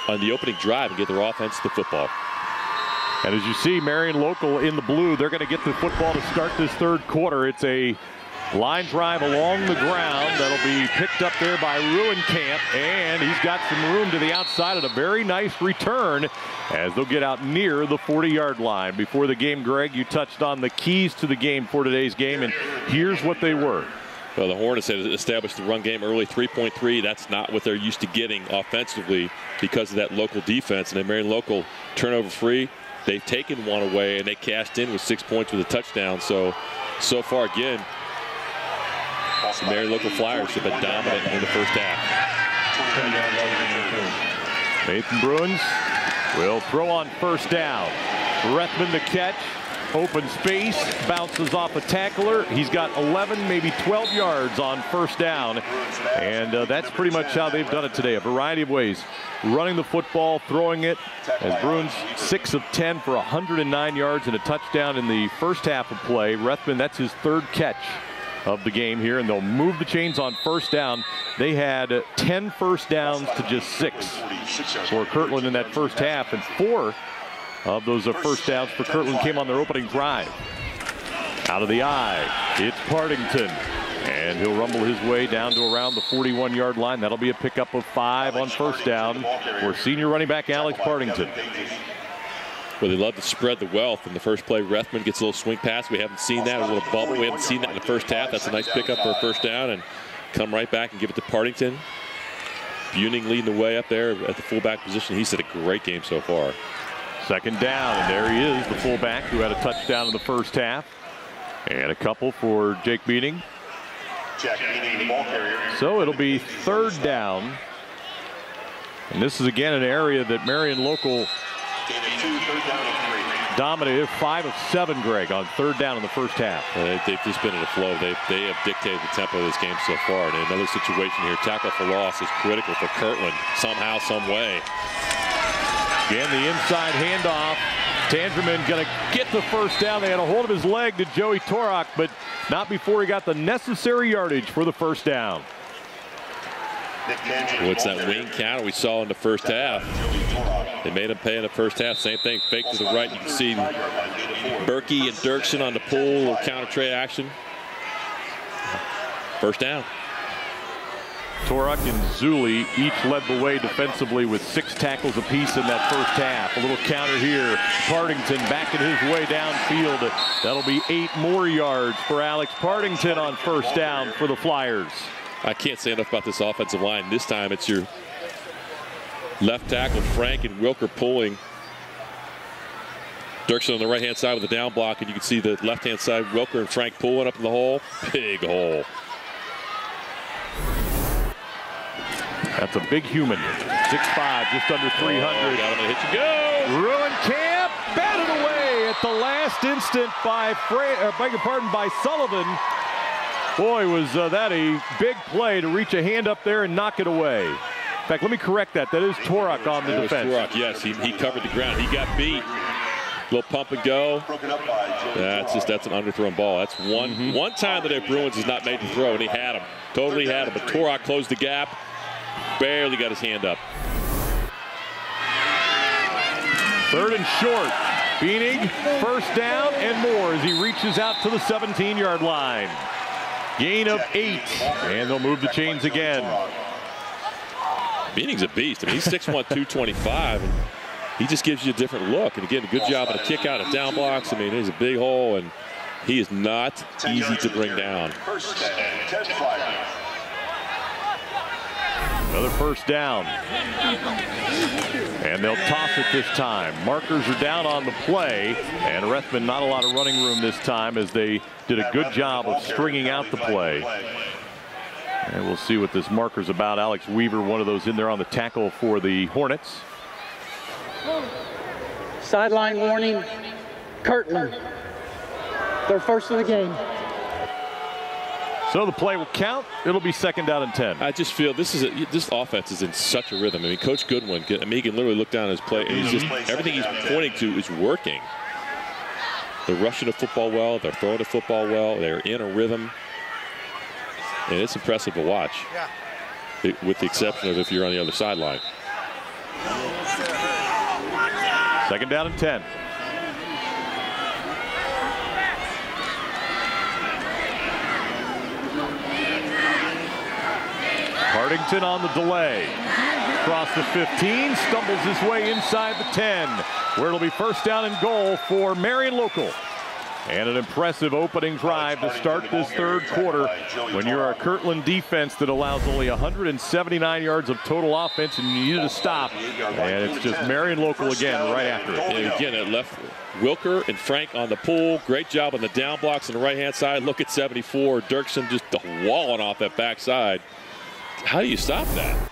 on the opening drive and get their offense to the football. And as you see, Marion Local in the blue, they're going to get the football to start this third quarter. It's a line drive along the ground that'll be picked up there by Ruenkamp, and he's got some room to the outside and a very nice return as they'll get out near the 40-yard line. Before the game, Greg, you touched on the keys to the game for today's game, and here's what they were. Well, the Hornets had established the run game early, 3.3. That's not what they're used to getting offensively because of that local defense. And then Marion Local turnover free. They've taken one away, and they cashed in with 6 points with a touchdown. So far, again, the Marion Local Flyers have been dominant in the first half. Nathan Bruins will throw on first down. Rethman the catch. Open space, bounces off a tackler. He's got 11, maybe 12 yards on first down. And that's pretty much how they've done it today. A variety of ways. Running the football, throwing it. As Bruins 6 of 10 for 109 yards and a touchdown in the first half of play. Rethman, that's his 3rd catch of the game here, and they'll move the chains on first down. They had 10 first downs to just 6 for Kirtland in that first half, and 4 of those first downs for Kirtland came on their opening drive. Out of the eye, it's Partington. And he'll rumble his way down to around the 41-yard line. That'll be a pickup of 5 on first down for senior running back Alex Partington. Well, they love to spread the wealth. In the first play, Rethman gets a little swing pass. We haven't seen that, a little bubble. We haven't seen that in the first half. That's a nice pickup for a first down, and come right back and give it to Partington. Buning leading the way up there at the fullback position. He's had a great game so far. Second down, and there he is, the fullback who had a touchdown in the first half. And a couple for Jake Buning. So it'll be third down. And this is again an area that Marion Local dominated. 5 of 7, Greg, on third down in the first half. They've just been in a flow. They have dictated the tempo of this game so far. And another situation here, tackle for loss is critical for Kirtland somehow, some way. Again, the inside handoff. Tangerman going to get the first down. They had a hold of his leg to Joey Torak, but not before he got the necessary yardage for the first down. What's that wing counter we saw in the first half? They made him pay in the first half. Same thing, fake to the right. You can see Berkey and Dirksen on the pull or counter trey action. First down. Torak and Zuli each led the way defensively with 6 tackles apiece in that first half. A little counter here. Partington backing his way downfield. That'll be 8 more yards for Alex Partington on first down for the Flyers. I can't say enough about this offensive line. This time it's your left tackle, Frank, and Wilker pulling. Dirksen on the right-hand side with the down block, and you can see the left-hand side, Wilker and Frank pulling up in the hole. Big hole. That's a big human. 6'5", just under 300. Got him to hit you go. Ruin Camp batted away at the last instant by by Sullivan. Boy, was that a big play to reach a hand up there and knock it away. In fact, let me correct that. That is Torak on the defense. Torak, yes, he covered the ground. He got beat. Little pump and go. That's an underthrown ball. That's one time that Bruins has not made the throw, and he had him. Totally had him. But Torak closed the gap. Barely got his hand up. Third and short. Buning, first down and more as he reaches out to the 17-yard line. Gain of 8, and they'll move the chains again. Buning's a beast. I mean, he's 6'1", 225, and he just gives you a different look. And again, a good job on a kick out of down blocks. I mean, there's a big hole, and he is not easy to bring down. Another first down. And they'll toss it this time. Markers are down on the play, and Rethman not a lot of running room this time as they did a good job of stringing out the play. And we'll see what this marker's about. Alex Weaver, one of those in there on the tackle for the Hornets. Sideline warning, Kirtland. Their first of the game. So the play will count. It'll be second down and 10. I just feel this offense is in such a rhythm. I mean, Coach Goodwin, he can literally look down at his play, and he's just everything he's pointing to is working. They're rushing the football well. They're throwing the football well. They're in a rhythm, and it's impressive to watch. With the exception of if you're on the other sideline. Second down and 10. Partington on the delay. Across the 15, stumbles his way inside the 10, where it'll be first down and goal for Marion Local. And an impressive opening drive to start this third quarter when you're a Kirtland defense that allows only 179 yards of total offense and you needed to stop. And it's just Marion Local again right after it. And again, it left Wilker and Frank on the pull. Great job on the down blocks on the right-hand side. Look at 74. Dirksen just walling off that backside. How do you stop that?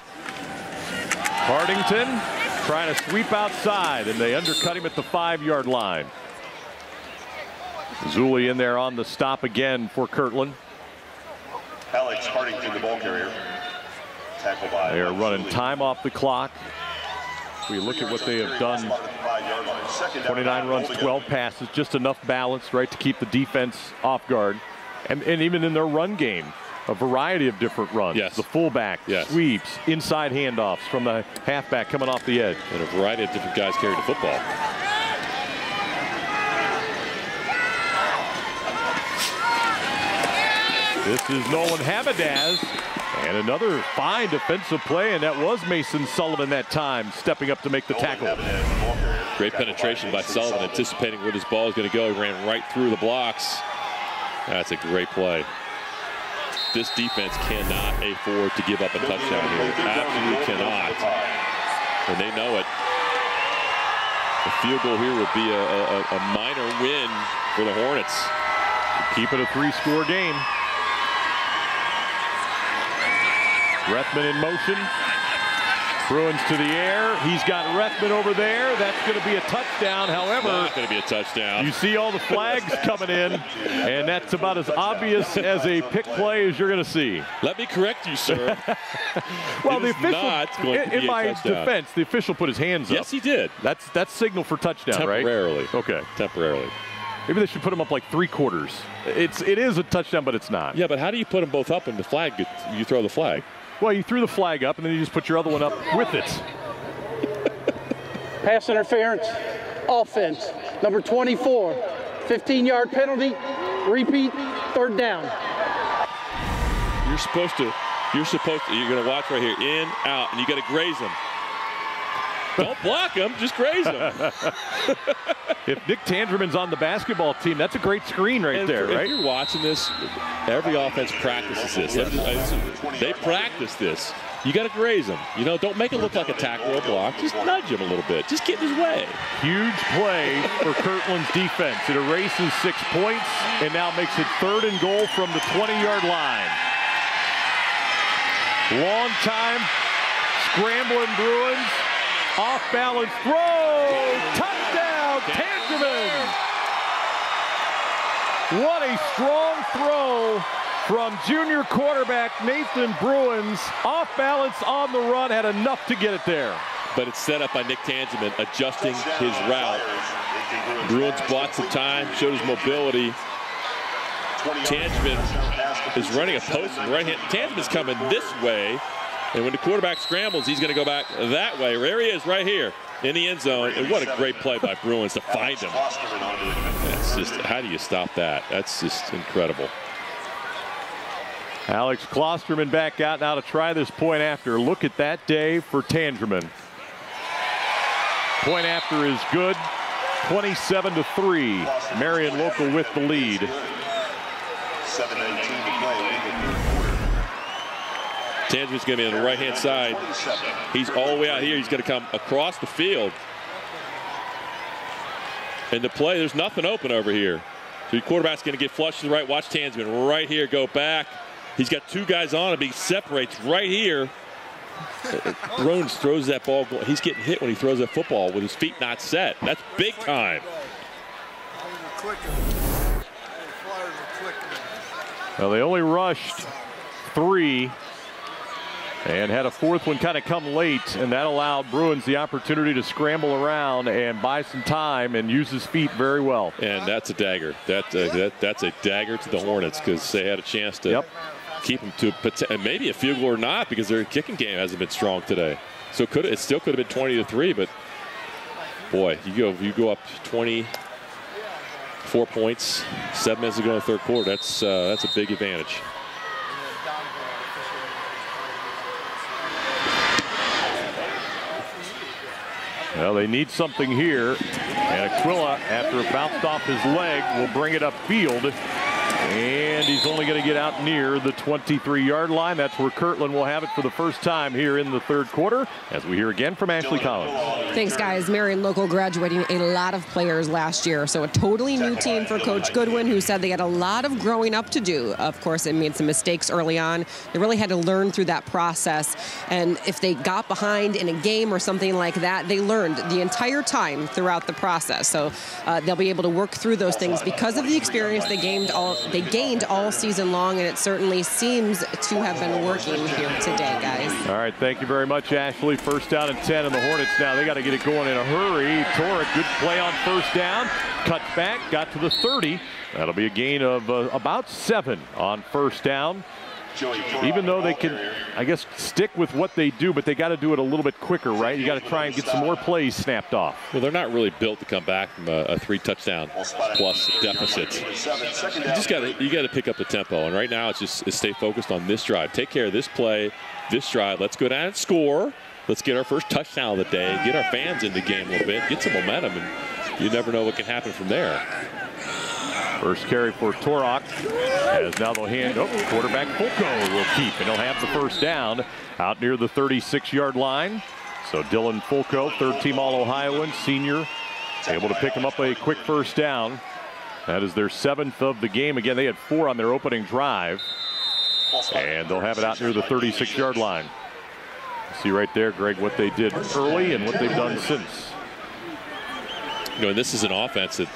Partington trying to sweep outside, and they undercut him at the 5-yard line. Zuli in there on the stop again for Kirtland. Alex Partington, the ball carrier. Tackle by. They are running time off the clock. If we look at what they have done, 29 runs, 12 passes, just enough balance, right, to keep the defense off guard. And even in their run game, a variety of different runs. Yes. The fullback, sweeps, inside handoffs from the halfback coming off the edge. And a variety of different guys carry the football. This is Nolan Hamadaz. And another fine defensive play, and that was Mason Sullivan that time, stepping up to make the tackle. Great penetration by Sullivan, anticipating where this ball is going to go. He ran right through the blocks. That's a great play. This defense cannot afford to give up a touchdown here. Absolutely cannot. And they know it. A field goal here would be a minor win for the Hornets. Keep it a 3-score game. Rethman in motion. Bruins to the air. He's got Rethman over there. That's going to be a touchdown. However, not going to be a touchdown. You see all the flags coming in, and that's about as obvious as a pick play as you're going to see. Let me correct you, sir. Well, the official, not going to be in my touchdown. defense, the official put his hands up. Yes, he did. That's signal for touchdown, temporarily. Right? Okay. Temporarily. Maybe they should put him up like 3/4. It is a touchdown, but it's not. Yeah, but how do you put them both up and the flag? You throw the flag. Well, you threw the flag up, and then you just put your other one up with it. Pass interference, offense, number 24, 15-yard penalty, repeat, 3rd down. You're going to watch right here, in, out, and you got to graze them. Don't block them, just graze them. If Nick Tandreman's on the basketball team, that's a great screen right there, right? If you're watching this, every offense practices this. They practice this. You got to graze them. You know, don't make it look like a tackle or a block. Just nudge him a little bit. Just get in his way. Huge play for Kirtland's defense. It erases 6 points and now makes it 3rd and goal from the 20-yard line. Long time scrambling Bruins. Off-balance throw. Touchdown, Tandreman. What a strong throw from junior quarterback Nathan Bruins. Off balance on the run, had enough to get it there. But it's set up by Nick Tandreman adjusting his route. Bruins bought some time, showed his mobility. Tandreman is running a post right hand. Tandreman's coming this way, and when the quarterback scrambles, he's going to go back that way. There he is, right here in the end zone. And what a great play by Bruins to find him. That's just, how do you stop that? That's just incredible. Alex Klosterman back out now to try this point after. Look at that day for Tandreman. Point after is good. 27-3. Marion Local with the lead. 7:19 to play. Tandreman's going to be on the right-hand side. He's all the way out here. He's going to come across the field. And the play, there's nothing open over here. So your quarterback's going to get flushed to the right. Watch Tandreman right here go back. He's got two guys on him. He separates right here. Bruins throws that ball. He's getting hit when he throws that football with his feet not set. That's big time. Well, they only rushed 3 and had a 4th one kind of come late, and that allowed Bruins the opportunity to scramble around and buy some time and use his feet very well. And that's a dagger. That's a dagger to the Hornets, because they had a chance to keep them to maybe a field goal or not, because their kicking game hasn't been strong today. So it still could have been 20-3, but boy, you go up 24 points, 7 minutes to go in the third quarter. That's a big advantage. Well, they need something here, and Aquila, after it bounced off his leg, will bring it upfield. And he's only going to get out near the 23-yard line. That's where Kirtland will have it for the first time here in the third quarter, as we hear again from Ashley Collins. Thanks, guys. Marion Local graduating a lot of players last year, so a totally new team for Coach Goodwin, who said they had a lot of growing up to do. Of course, they made some mistakes early on. They really had to learn through that process, and if they got behind in a game or something like that, they learned the entire time throughout the process. So they'll be able to work through those things because of the experience they gained all season long, and it certainly seems to have been working here today, guys. All right, thank you very much, Ashley. First down and 10, and the Hornets now, they got to get it going in a hurry. Torek, good play on first down. Cut back, got to the 30. That'll be a gain of about 7 on first down. even though they can, I guess, stick with what they do, but they got to do it a little bit quicker, right? You got to try and get some more plays snapped off. Well, they're not really built to come back from a 3-touchdown plus deficit. You got to pick up the tempo, and right now it's just stay focused on this drive. Take care of this play, this drive. Let's go down and score. Let's get our first touchdown of the day. Get our fans in the game a little bit. Get some momentum, and you never know what can happen from there. First carry for Torok, as now they'll hand, quarterback Fulco will keep, and he'll have the first down out near the 36-yard line. So Dylan Fulco, third-team All-Ohioan, senior, able to pick him up a quick first down. That is their 7th of the game. Again, they had 4 on their opening drive, and they'll have it out near the 36-yard line. See right there, Greg, what they did early and what they've done since. You know, and this is an offense that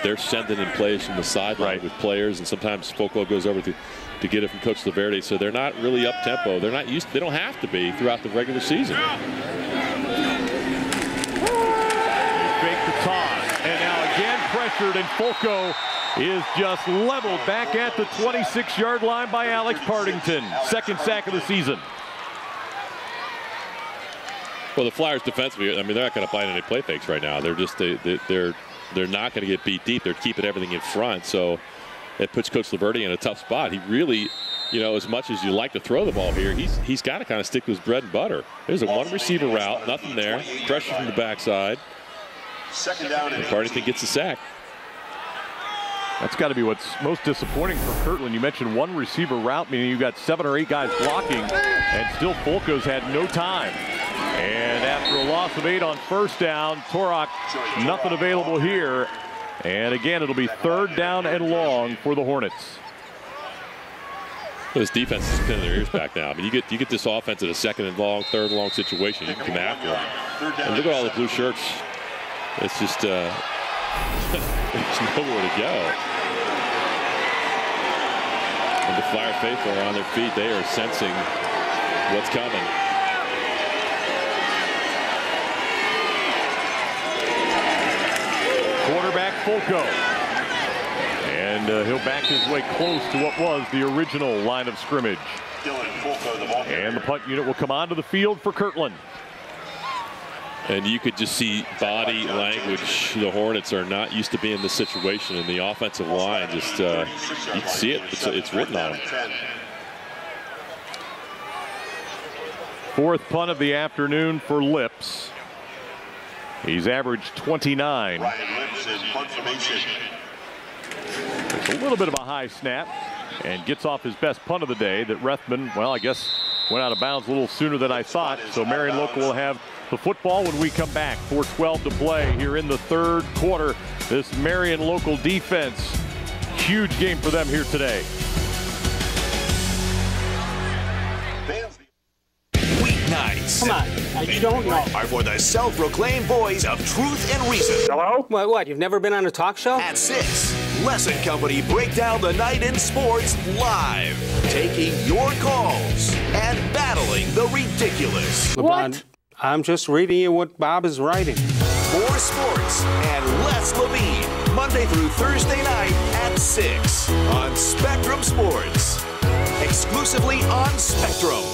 they're sending in plays from the sideline with players, and sometimes Fulco goes over to get it from Coach Laverde. So they're not really up tempo. They're not used. They don't have to be throughout the regular season. Fake the toss, and now again pressured, and Fulco is just leveled back at the 26-yard line by Alex Partington. 2nd sack of the season. Well, the Flyers defensively, I mean, they're not going to find any play fakes right now. They're just they're not going to get beat deep. They're keeping everything in front, so it puts Coach Laverde in a tough spot. He really, you know, as much as you like to throw the ball here, he's got to kind of stick to his bread and butter. There's a one-receiver route, nothing there. Pressure from the backside. And Partington gets the sack. That's got to be what's most disappointing for Kirtland. You mentioned one receiver route, meaning you've got 7 or 8 guys blocking, and still Fulco's had no time. And after a loss of 8 on first down, Torok, nothing available here. And again, it'll be 3rd down and long for the Hornets. This defense is pinning their ears back now. I mean, you get this offense at a 2nd and long, 3rd and long situation. You can come after them. And look at all the blue shirts. It's just there's nowhere to go. And the Flyer faithful are on their feet. They are sensing what's coming. Quarterback Fulco. And he'll back his way close to what was the original line of scrimmage. And the punt unit will come onto the field for Kirtland. And you could just see body language. The Hornets are not used to being in this situation, and the offensive line just, you can see it. It's written on them. 4th punt of the afternoon for Lips. He's averaged 29. It's a little bit of a high snap, and gets off his best punt of the day that Rethman, well, I guess went out of bounds a little sooner than I thought. So Marion Local will have the football when we come back. 4:12 to play here in the 3rd quarter. This Marion Local defense, huge game for them here today. Weeknights. Come on, you don't know. Are for the self-proclaimed voice of truth and reason. Hello? What, you've never been on a talk show? At 6, Lesson Company break down the night in sports live, taking your calls and battling the ridiculous. What? I'm just reading you what Bob is writing. More sports and less Levine, Monday through Thursday night at 6 on Spectrum Sports. Exclusively on Spectrum.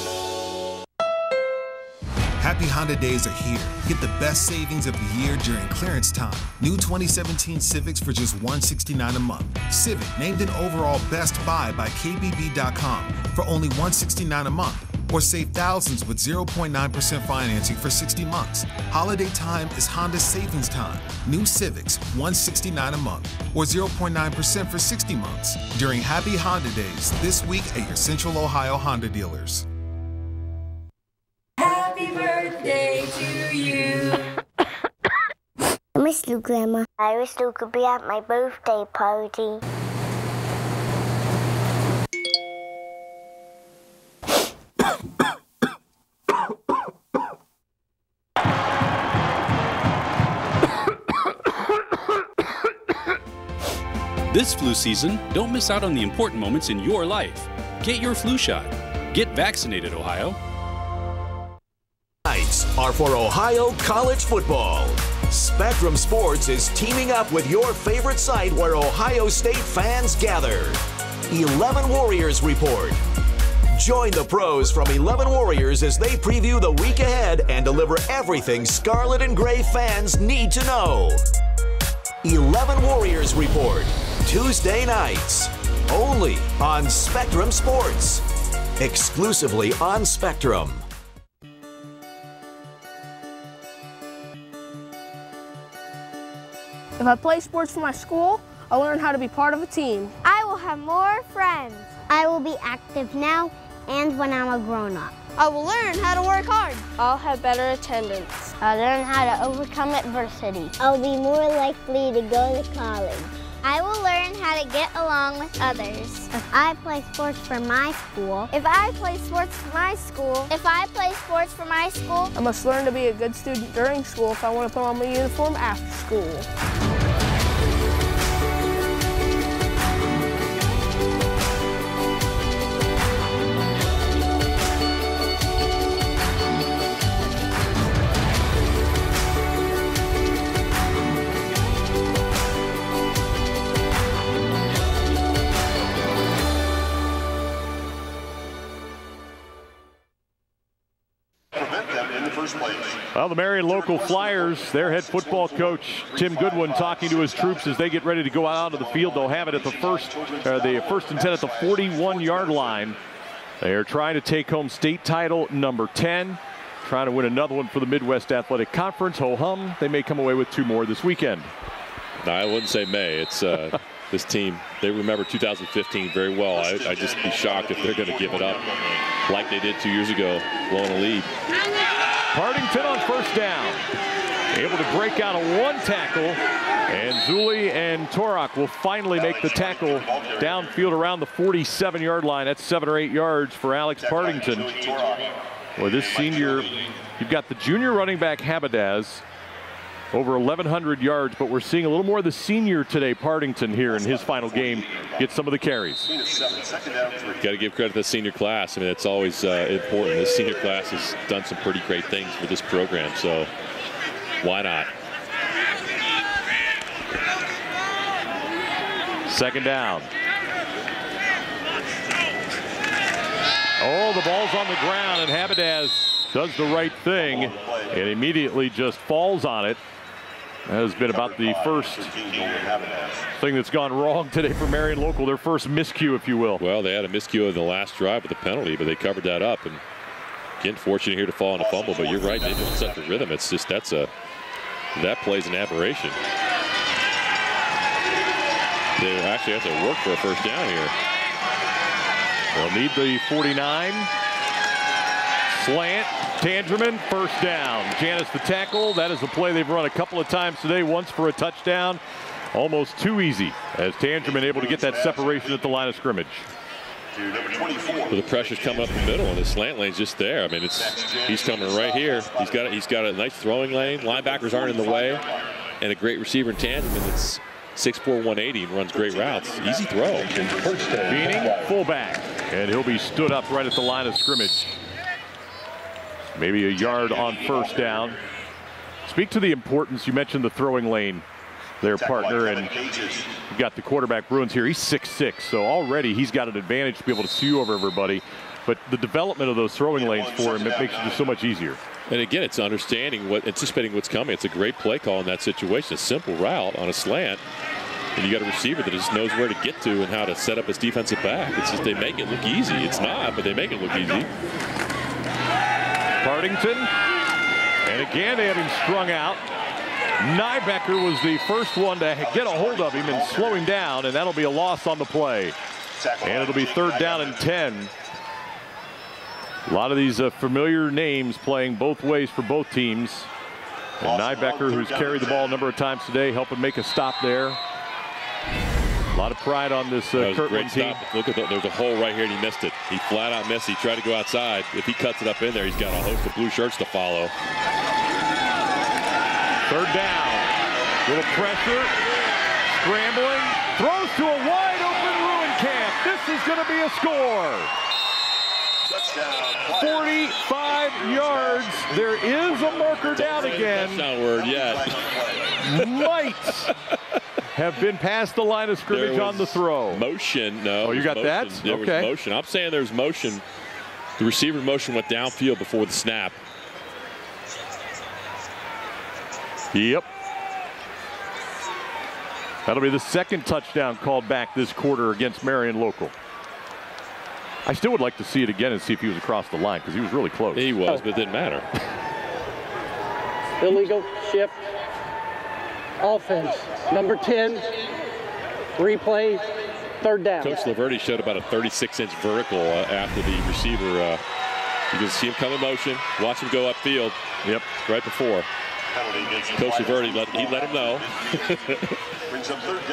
Happy Honda Days are here. Get the best savings of the year during clearance time. New 2017 Civics for just $169 a month. Civic named an overall best buy by KBB.com for only $169 a month. Or save thousands with 0.9% financing for 60 months. Holiday time is Honda's savings time. New Civics, $169 a month. Or 0.9% for 60 months. During Happy Honda Days this week at your Central Ohio Honda dealers. Happy birthday to you. I miss you, Grandma. I wish you could be at my birthday party. This flu season, don't miss out on the important moments in your life. Get your flu shot. Get vaccinated, Ohio. Nights are for Ohio college football. Spectrum Sports is teaming up with your favorite site where Ohio State fans gather. 11 Warriors Report. Join the pros from 11 Warriors as they preview the week ahead and deliver everything Scarlet and Gray fans need to know. 11 Warriors Report, Tuesday nights, only on Spectrum Sports. Exclusively on Spectrum. If I play sports for my school, I'll learn how to be part of a team. I will have more friends. I will be active now and when I'm a grown-up. I will learn how to work hard. I'll have better attendance. I'll learn how to overcome adversity. I'll be more likely to go to college. I will learn how to get along with others. If I play sports for my school. If I play sports for my school. If I play sports for my school. I must learn to be a good student during school if I want to put on my uniform after school. Well, the Marion Local Flyers, their head football coach, Tim Goodwin, talking to his troops as they get ready to go out onto the field. They'll have it at the first and 10 at the 41-yard line. They are trying to take home state title number 10, trying to win another one for the Midwest Athletic Conference. Ho-hum, they may come away with 2 more this weekend. No, I wouldn't say may. It's this team, they remember 2015 very well. I'd just be shocked if they're going to give it up like they did 2 years ago, blowing a lead. Partington on first down. Able to break out a 1 tackle. And Zuli and Torak will finally make the tackle downfield around the 47-yard line. That's 7 or 8 yards for Alex Partington. Boy, this senior, you've got the junior running back Habadaz, over 1,100 yards, but we're seeing a little more of the senior today, Partington, here in his final game, get some of the carries. Got to give credit to the senior class. I mean, it's always important. This senior class has done some pretty great things for this program, so why not? Second down. Oh, the ball's on the ground, and Habadaz does the right thing and immediately just falls on it. That has been about the first thing that's gone wrong today for Marion Local, their first miscue, if you will. Well, they had a miscue in the last drive with the penalty, but they covered that up. And again, fortunate here to fall on a fumble, but you're right, they didn't set the rhythm. It's just that play's an aberration. They actually have to work for a first down here. They'll need the 49. Slant, Tangerman, first down. Janis the tackle. That is the play they've run a couple of times today, once for a touchdown. Almost too easy as Tangerman able to get that separation at the line of scrimmage. Well, the pressure's coming up the middle, and the slant lane's just there. I mean, he's coming right here. He's got a nice throwing lane. Linebackers aren't in the way, and a great receiver in Tangerman that's 6'4", 180 and runs great routes. Easy throw. Beaning, fullback, and he'll be stood up right at the line of scrimmage. Maybe a yard on first down. Speak to the importance. You mentioned the throwing lane there, partner, and you've got the quarterback Bruins here. He's 6'6", so already he's got an advantage to be able to see over everybody. But the development of those throwing lanes for him, it makes it just so much easier. And again, it's anticipating what's coming. It's a great play call in that situation. A simple route on a slant. And you got a receiver that just knows where to get to and how to set up his defensive back. It's just they make it look easy. It's not, but they make it look easy. Partington, and again they have him strung out. Nybecker was the first one to get a hold of him and slow him down, and that'll be a loss on the play. And it'll be third down and 10. A lot of these familiar names playing both ways for both teams. And Nybecker, who's carried the ball a number of times today, helping make a stop there. A lot of pride on this Kirtland team. Look at there's a hole right here, and he missed it. He flat out missed. He tried to go outside. If he cuts it up in there, he's got a host of blue shirts to follow. Third down. Little pressure. Scrambling. Throws to a wide open Ruencamp. This is going to be a score. 45 yards. There is a marker down again. Touchdown word yet. Might have been past the line of scrimmage on the throw. Motion. No. Oh, you got motion. that? There okay. was motion. I'm saying there's motion The receiver motion went downfield before the snap. Yep. That'll be the second touchdown called back this quarter against Marion Local. I still would like to see it again and see if he was across the line because he was really close. He was, but it didn't matter. Illegal shift. Offense. Number 10. Replay. Third down. Coach Laverty showed about a 36-inch vertical after the receiver. You can see him come in motion. Watch him go upfield. Yep. Right before. Coach Laverty let him know.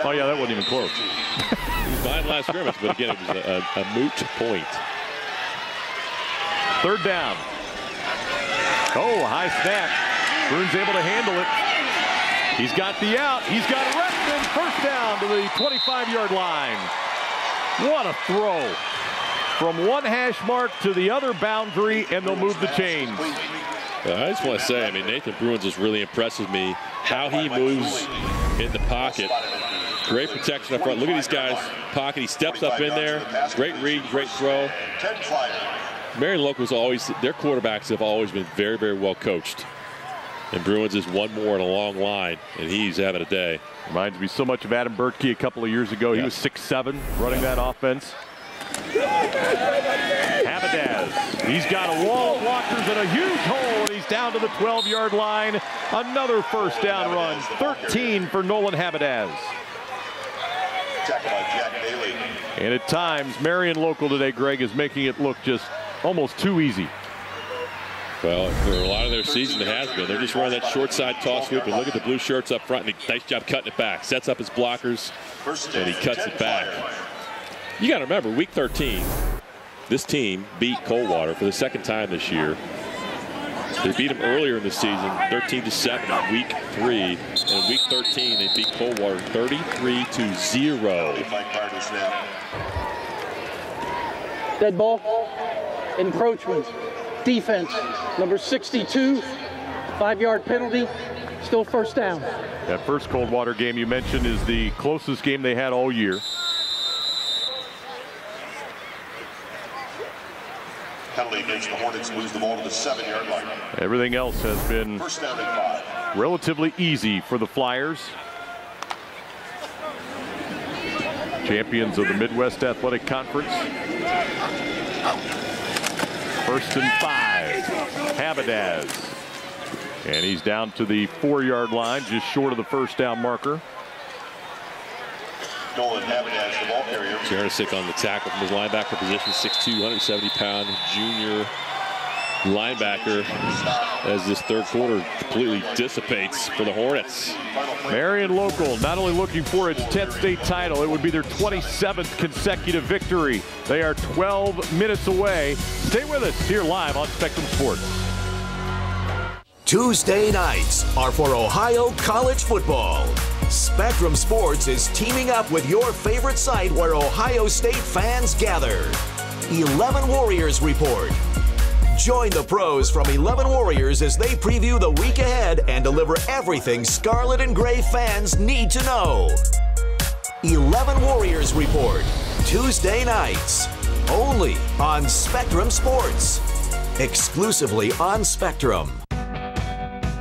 Oh, yeah, that wasn't even close. He was behind last scrimmage, but again, it was a moot point. Third down. Oh, high snap. Bruins able to handle it. He's got the out. He's got Redmond. First down to the 25-yard line. What a throw. From one hash mark to the other boundary, and they'll move the chains. I just want to say, I mean, Nathan Bruins just really impresses me how he moves in the pocket. Great protection up front. Look at these guys. Pocket. He steps up in there. Great read, great throw. Marion Local's always, their quarterbacks have always been very, very well coached. And Bruins is one more in a long line, and he's having a day. Reminds me so much of Adam Bertkey a couple of years ago. He was 6'7", running that offense. Habadaz, he's got a wall of blockers and a huge hole, and he's down to the 12-yard line. Another first down run, 13 for Nolan Habadaz. And at times, Marion Local today, Greg, is making it look just almost too easy. Well, for a lot of their season, it has been. They're just running that short side toss sweep, and look at the blue shirts up front, and nice job cutting it back. Sets up his blockers, and he cuts it back. You got to remember, week 13, this team beat Coldwater for the second time this year. They beat them earlier in the season, 13-7 in week 3. And in week 13, they beat Coldwater 33-0. Dead ball. Encroachment. Defense. Number 62. 5-yard penalty. Still first down. That first Coldwater game you mentioned is the closest game they had all year. Penalty against the Hornets, moves the ball to the 7-yard line. Everything else has been relatively easy for the Flyers. Champions of the Midwest Athletic Conference. 1st and 5. Habadaz. And he's down to the 4-yard line, just short of the first down marker. Nolan Habadaz, the ball carrier. Jarosic on the tackle from his linebacker position, 6'2", 170-pound junior linebacker, as this third quarter completely dissipates for the Hornets. Marion Local not only looking for its 10th state title, it would be their 27th consecutive victory. They are 12 minutes away. Stay with us here live on Spectrum Sports. Tuesday nights are for Ohio college football. Spectrum Sports is teaming up with your favorite site where Ohio State fans gather. 11 Warriors Report. Join the pros from 11 Warriors as they preview the week ahead and deliver everything Scarlet and Gray fans need to know. 11 Warriors Report. Tuesday nights. Only on Spectrum Sports. Exclusively on Spectrum.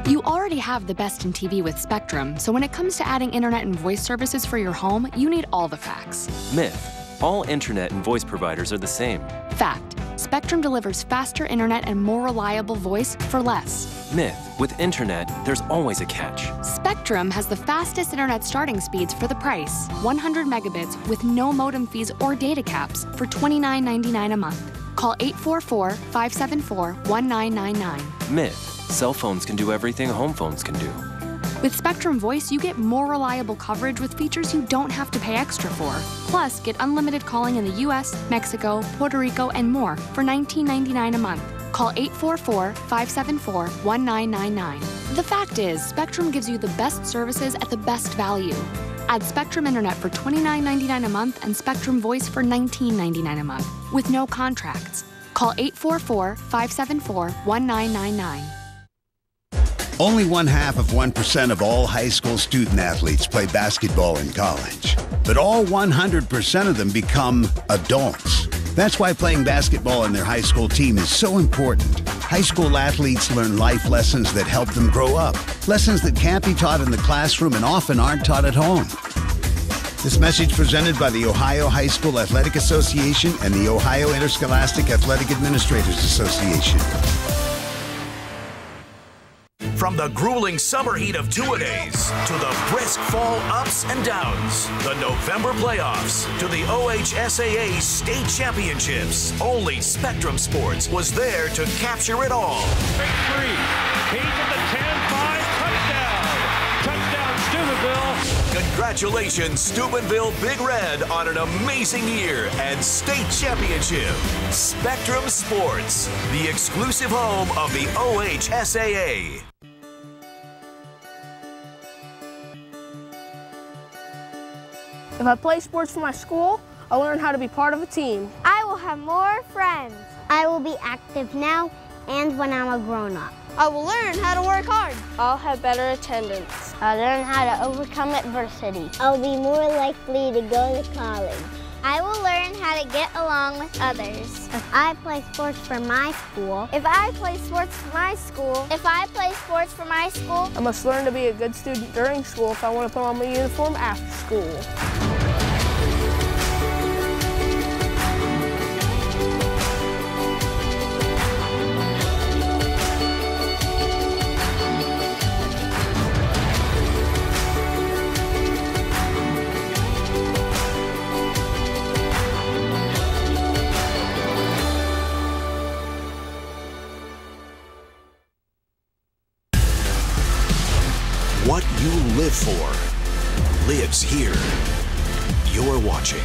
You already have the best in TV with Spectrum, so when it comes to adding internet and voice services for your home, you need all the facts. Myth. All internet and voice providers are the same. Fact. Spectrum delivers faster internet and more reliable voice for less. Myth. With internet, there's always a catch. Spectrum has the fastest internet starting speeds for the price. 100 megabits with no modem fees or data caps for $29.99 a month. Call 844-574-1999. Myth. Cell phones can do everything home phones can do. With Spectrum Voice, you get more reliable coverage with features you don't have to pay extra for. Plus, get unlimited calling in the U.S., Mexico, Puerto Rico, and more for $19.99 a month. Call 844-574-1999. The fact is, Spectrum gives you the best services at the best value. Add Spectrum Internet for $29.99 a month and Spectrum Voice for $19.99 a month with no contracts. Call 844-574-1999. Only 0.5% of all high school student athletes play basketball in college, but all 100% of them become adults. That's why playing basketball in their high school team is so important. High school athletes learn life lessons that help them grow up. Lessons that can't be taught in the classroom and often aren't taught at home. This message presented by the Ohio High School Athletic Association and the Ohio Interscholastic Athletic Administrators Association. From the grueling summer heat of two-a-days to the brisk fall ups and downs, the November playoffs to the OHSAA state championships, only Spectrum Sports was there to capture it all. Straight three. He's at the 10-5 touchdown. Touchdown, Steubenville. Congratulations, Steubenville Big Red, on an amazing year and state championship. Spectrum Sports, the exclusive home of the OHSAA. If I play sports for my school, I'll learn how to be part of a team. I will have more friends. I will be active now and when I'm a grown-up. I will learn how to work hard. I'll have better attendance. I'll learn how to overcome adversity. I'll be more likely to go to college. I will learn how to get along with others. If I play sports for my school. If I play sports for my school. If I play sports for my school. I must learn to be a good student during school if I want to put on my uniform after school. What you live for lives here. You're watching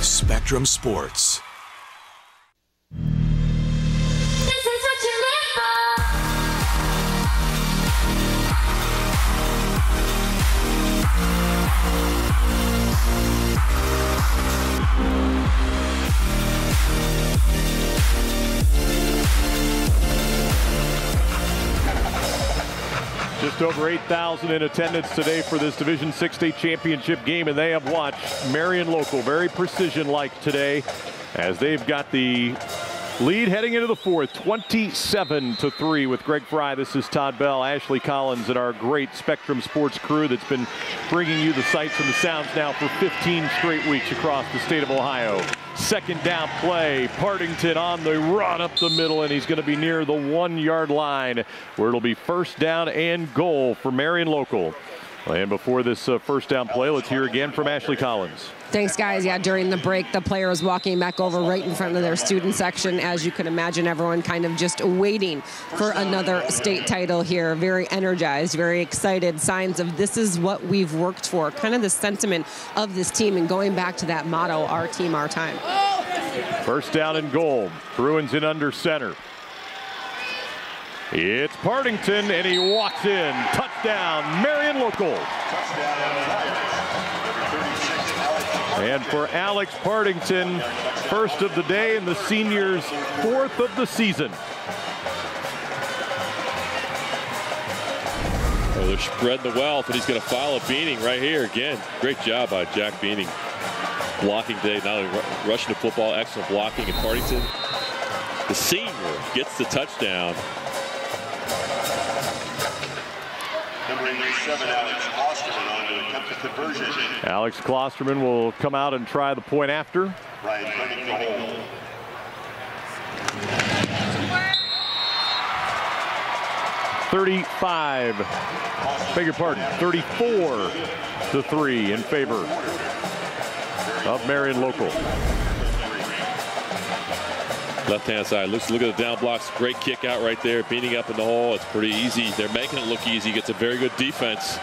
Spectrum Sports. This is what you live for. Just over 8,000 in attendance today for this Division 6 state championship game, and they have watched Marion Local very precision-like today as they've got the lead heading into the fourth, 27-3 with Greg Fry. This is Todd Bell, Ashley Collins, and our great Spectrum Sports crew that's been bringing you the sights and the sounds now for 15 straight weeks across the state of Ohio. Second down play, Partington on the run up the middle, and he's going to be near the 1-yard line where it'll be first down and goal for Marion Local. And before this first down play, let's hear again from Ashley Collins. Thanks, guys. Yeah, during the break, the players walking back over right in front of their student section. As you can imagine, everyone kind of just waiting for another state title here. Very energized, very excited. Signs of this is what we've worked for. Kind of the sentiment of this team, and going back to that motto, our team, our time. First down and goal. Bruins in under center. It's Partington, and he walks in. Touchdown, Marion Local. And for Alex Partington, first of the day and the senior's fourth of the season. Oh, they're spreading the wealth, and he's going to follow Beaning right here again. Great job by Jack Beaning. Blocking today, not only rushing the football, excellent blocking. And Partington, the senior, gets the touchdown. Number 87, Alex Klosterman, on to attempt a conversion. Alex Klosterman will come out and try the point after. Ryan Turning the hole. Beg your pardon, 34-3 in favor of Marion Local. Left-hand side, look at the down blocks. Great kick out right there, beating up in the hole. It's pretty easy. They're making it look easy. Gets a very good defense.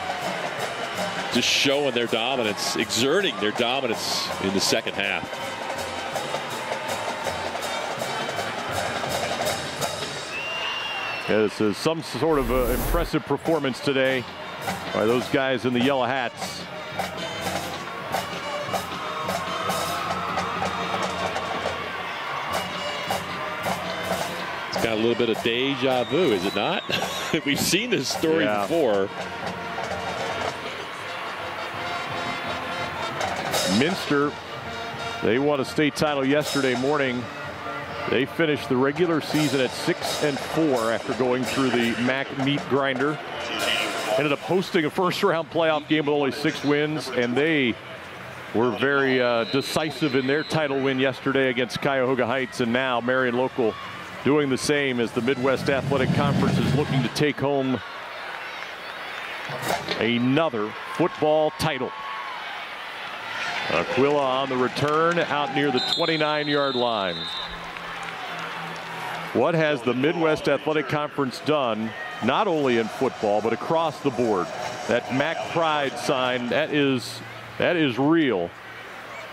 Just showing their dominance, exerting their dominance in the second half. Yeah, this is some sort of impressive performance today by those guys in the yellow hats. It's got a little bit of deja vu, is it not? We've seen this story before. Minster They won a state title yesterday morning. They finished the regular season at 6-4 after going through the MAC meat grinder. Ended up hosting a first-round playoff game with only 6 wins, and they were very decisive in their title win yesterday against Cuyahoga Heights. And now Marion Local doing the same as the Midwest Athletic Conference is looking to take home another football title. Aquila on the return out near the 29-yard line. What has the Midwest Athletic Conference done, not only in football, but across the board? That MAC Pride sign, that is real.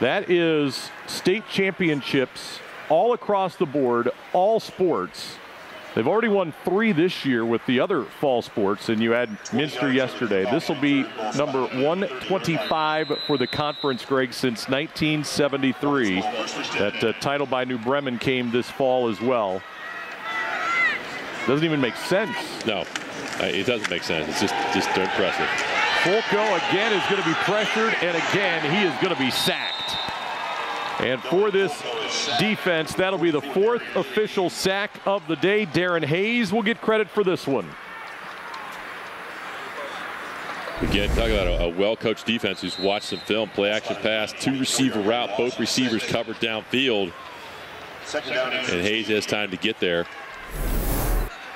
That is state championships all across the board, all sports. They've already won 3 this year with the other fall sports, and you had Minster yesterday. This will be number 125 for the conference, Greg, since 1973. That title by New Bremen came this fall as well. Doesn't even make sense. No, it doesn't make sense. It's just impressive. Folko again is going to be pressured, and again he is going to be sacked. And for this defense, that'll be the 4th official sack of the day. Darren Hayes will get credit for this one. Again, talk about a well-coached defense who's watched some film, play action pass, 2-receiver route, both receivers covered downfield. And Hayes has time to get there.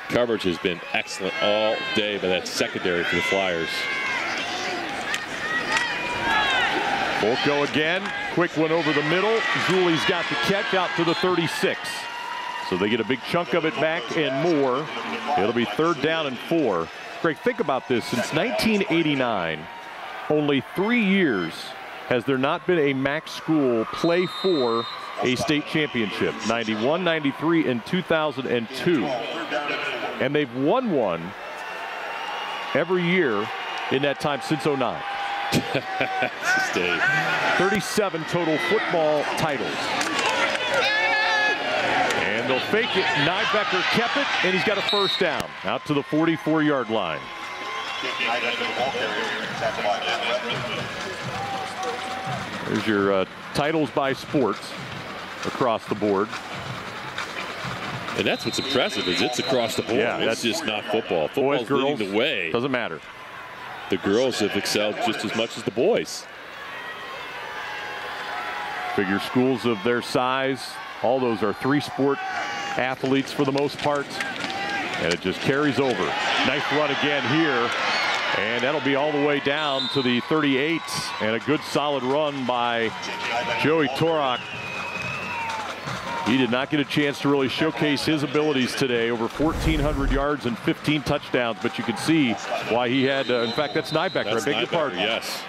Coverage has been excellent all day by that secondary for the Flyers. Folko again, quick one over the middle. Zuli's got the catch out to the 36. So they get a big chunk of it back and more. It'll be 3rd down and 4. Greg, think about this. Since 1989, only 3 years has there not been a MAC school play for a state championship. 91, 93, and 2002. And they've won one every year in that time since 09. 37 total football titles. And they'll fake it. Nybecker kept it, and he's got a 1st down out to the 44-yard line. There's your titles by sports across the board. And that's what's impressive, is it's across the board. Yeah, that's just not football. Football's boys, girls, leading the way. Doesn't matter. The girls have excelled just as much as the boys. Figure schools of their size, all those are 3-sport athletes for the most part. And it just carries over. Nice run again here. And that'll be all the way down to the 38. And a good solid run by Joey Torak. He did not get a chance to really showcase his abilities today. Over 1,400 yards and 15 touchdowns. But you can see why he had, in fact, that's Nybecker. I beg your pardon. Yes.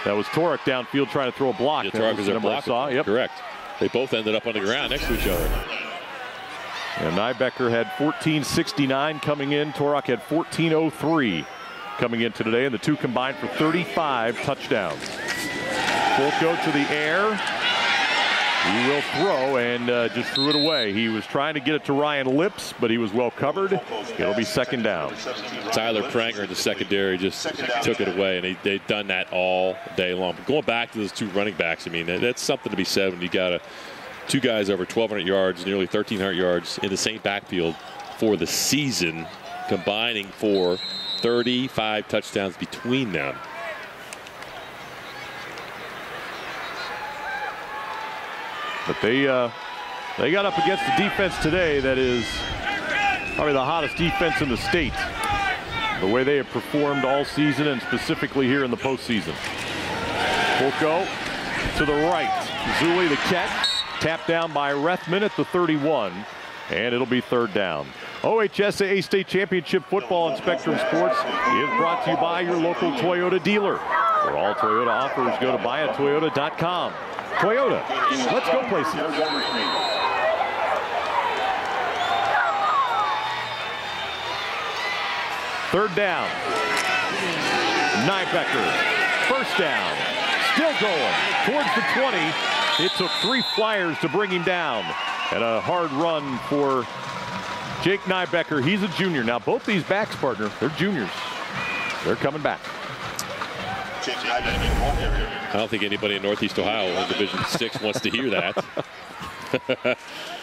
That was Torak downfield trying to throw a block. Yeah, Torak was their blocker. Yep. Correct. They both ended up on the ground next to each other. And Nybecker had 14.69 coming in. Torak had 14.03 coming into today. And the two combined for 35 touchdowns. Folko to the air. He will throw and just threw it away. He was trying to get it to Ryan Lips, but he was well covered. It'll be 2nd down. Tyler Pranger in the secondary just took it away, and they've done that all day long. But going back to those 2 running backs, I mean, that's something to be said when you got 2 guys over 1,200 yards, nearly 1,300 yards in the same backfield for the season, combining for 35 touchdowns between them. But they got up against a defense today that is probably the hottest defense in the state. The way they have performed all season and specifically here in the postseason. Folko to the right. Zuli the catch. Tapped down by Rethman at the 31. And it'll be 3rd down. OHSAA State Championship Football and Spectrum Sports is brought to you by your local Toyota dealer. For all Toyota offers, go to buyatoyota.com. Toyota, let's go places. 3rd down. Nybecker, 1st down. Still going towards the 20. It took 3 Flyers to bring him down. And a hard run for Jake Nybecker. He's a junior. Now both these backs, partner, they're juniors. They're coming back. Cincinnati Moeller. I don't think anybody in Northeast Ohio in Division 6 wants to hear that.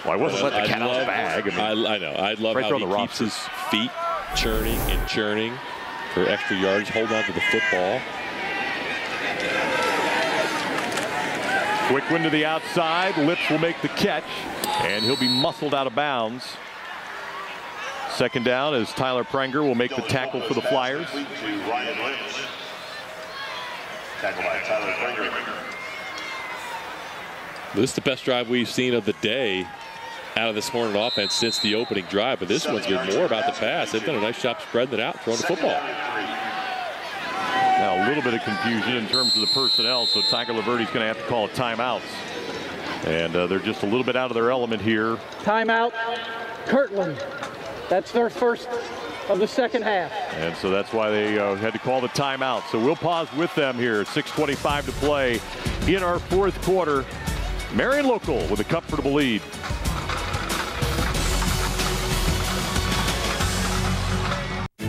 Well, I wasn't letting the cat out of the bag. I know. I love how he keeps his feet churning and churning for extra yards. Hold on to the football. Quick win to the outside. Lips will make the catch, and he'll be muscled out of bounds. Second down as Tyler Prenger will make the tackle for the Flyers. Tackled by Tyler Prenger. This is the best drive we've seen of the day out of this Hornet offense since the opening drive. But this one's been more about the pass. They've done a nice job spreading it out, throwing the football. Now a little bit of confusion in terms of the personnel, so Tiger Laverty's going to have to call a timeout. And they're just a little bit out of their element here. Timeout, Kirtland. That's their first of the second half. And so that's why they had to call the timeout. So we'll pause with them here. 6:25 to play in our fourth quarter. Marion Local with a comfortable lead.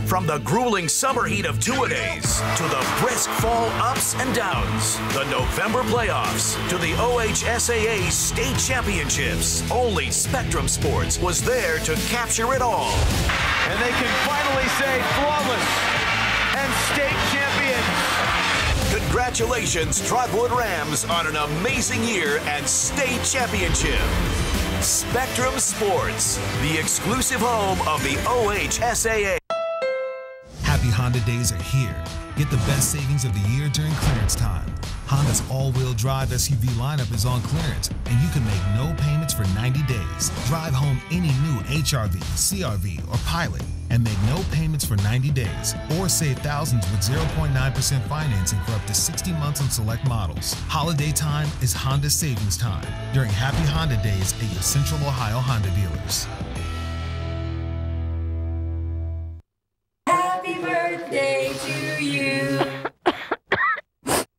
From the grueling summer heat of two-a-days to the brisk fall ups and downs, the November playoffs to the OHSAA state championships, only Spectrum Sports was there to capture it all. And they can finally say flawless and state champions. Congratulations, Trotwood Rams, on an amazing year and state championship. Spectrum Sports, the exclusive home of the OHSAA. Happy Honda days are here. Get the best savings of the year during clearance time. Honda's all-wheel drive SUV lineup is on clearance, and you can make no payments for 90 days. Drive home any new HR-V, CR-V, or Pilot, and make no payments for 90 days, or save thousands with 0.9% financing for up to 60 months on select models. Holiday time is Honda savings time during Happy Honda Days at your Central Ohio Honda dealers. Happy birthday to you.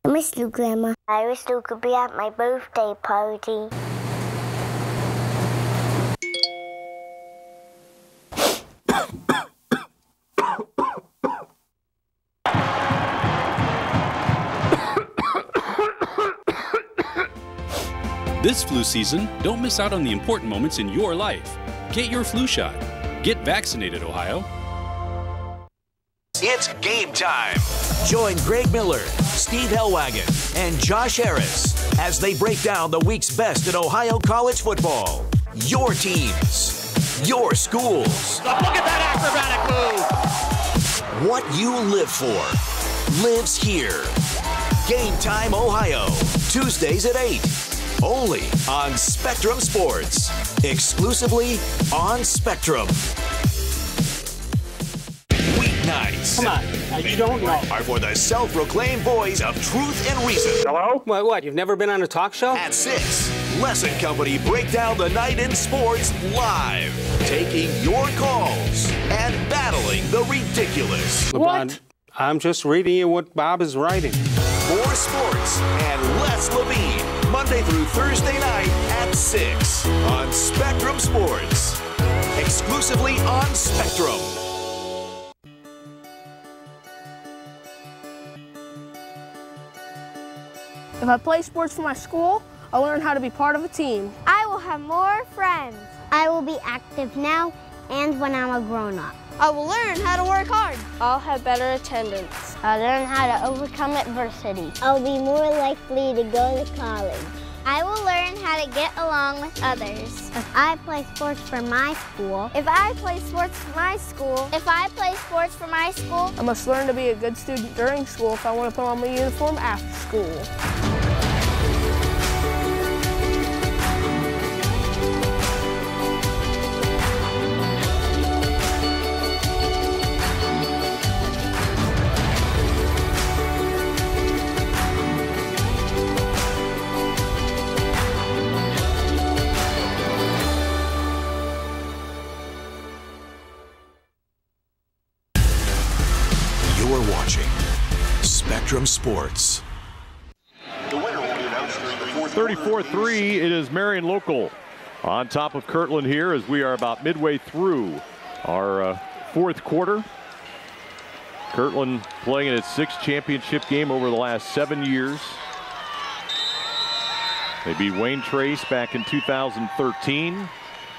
I miss you, Grandma. I wish you could be at my birthday party. This flu season, don't miss out on the important moments in your life. Get your flu shot. Get vaccinated, Ohio. It's game time. Join Greg Miller, Steve Hellwagon, and Josh Harris as they break down the week's best in Ohio college football. Your teams, your schools. Look at that acrobatic move. What you live for lives here. Game Time Ohio, Tuesdays at 8. Only on Spectrum Sports. Exclusively on Spectrum. Weeknights. Come on, you don't know. Are for the self-proclaimed voice of truth and reason. Hello? What, you've never been on a talk show? At 6, Lesson Company break down the night in sports live. Taking your calls and battling the ridiculous. What? I'm just reading you what Bob is writing. More sports and less Levine. Monday through Thursday night at 6 on Spectrum Sports. Exclusively on Spectrum. If I play sports for my school, I'll learn how to be part of a team. I will have more friends. I will be active now and when I'm a grown-up. I will learn how to work hard. I'll have better attendance. I'll learn how to overcome adversity. I'll be more likely to go to college. I will learn how to get along with others. If I play sports for my school. If I play sports for my school. If I play sports for my school. I must learn to be a good student during school if I want to put on my uniform after school. Spectrum Sports. 34-3, it is Marion Local on top of Kirtland here as we are about midway through our fourth quarter. Kirtland playing in its 6th championship game over the last 7 years. They beat Wayne Trace back in 2013.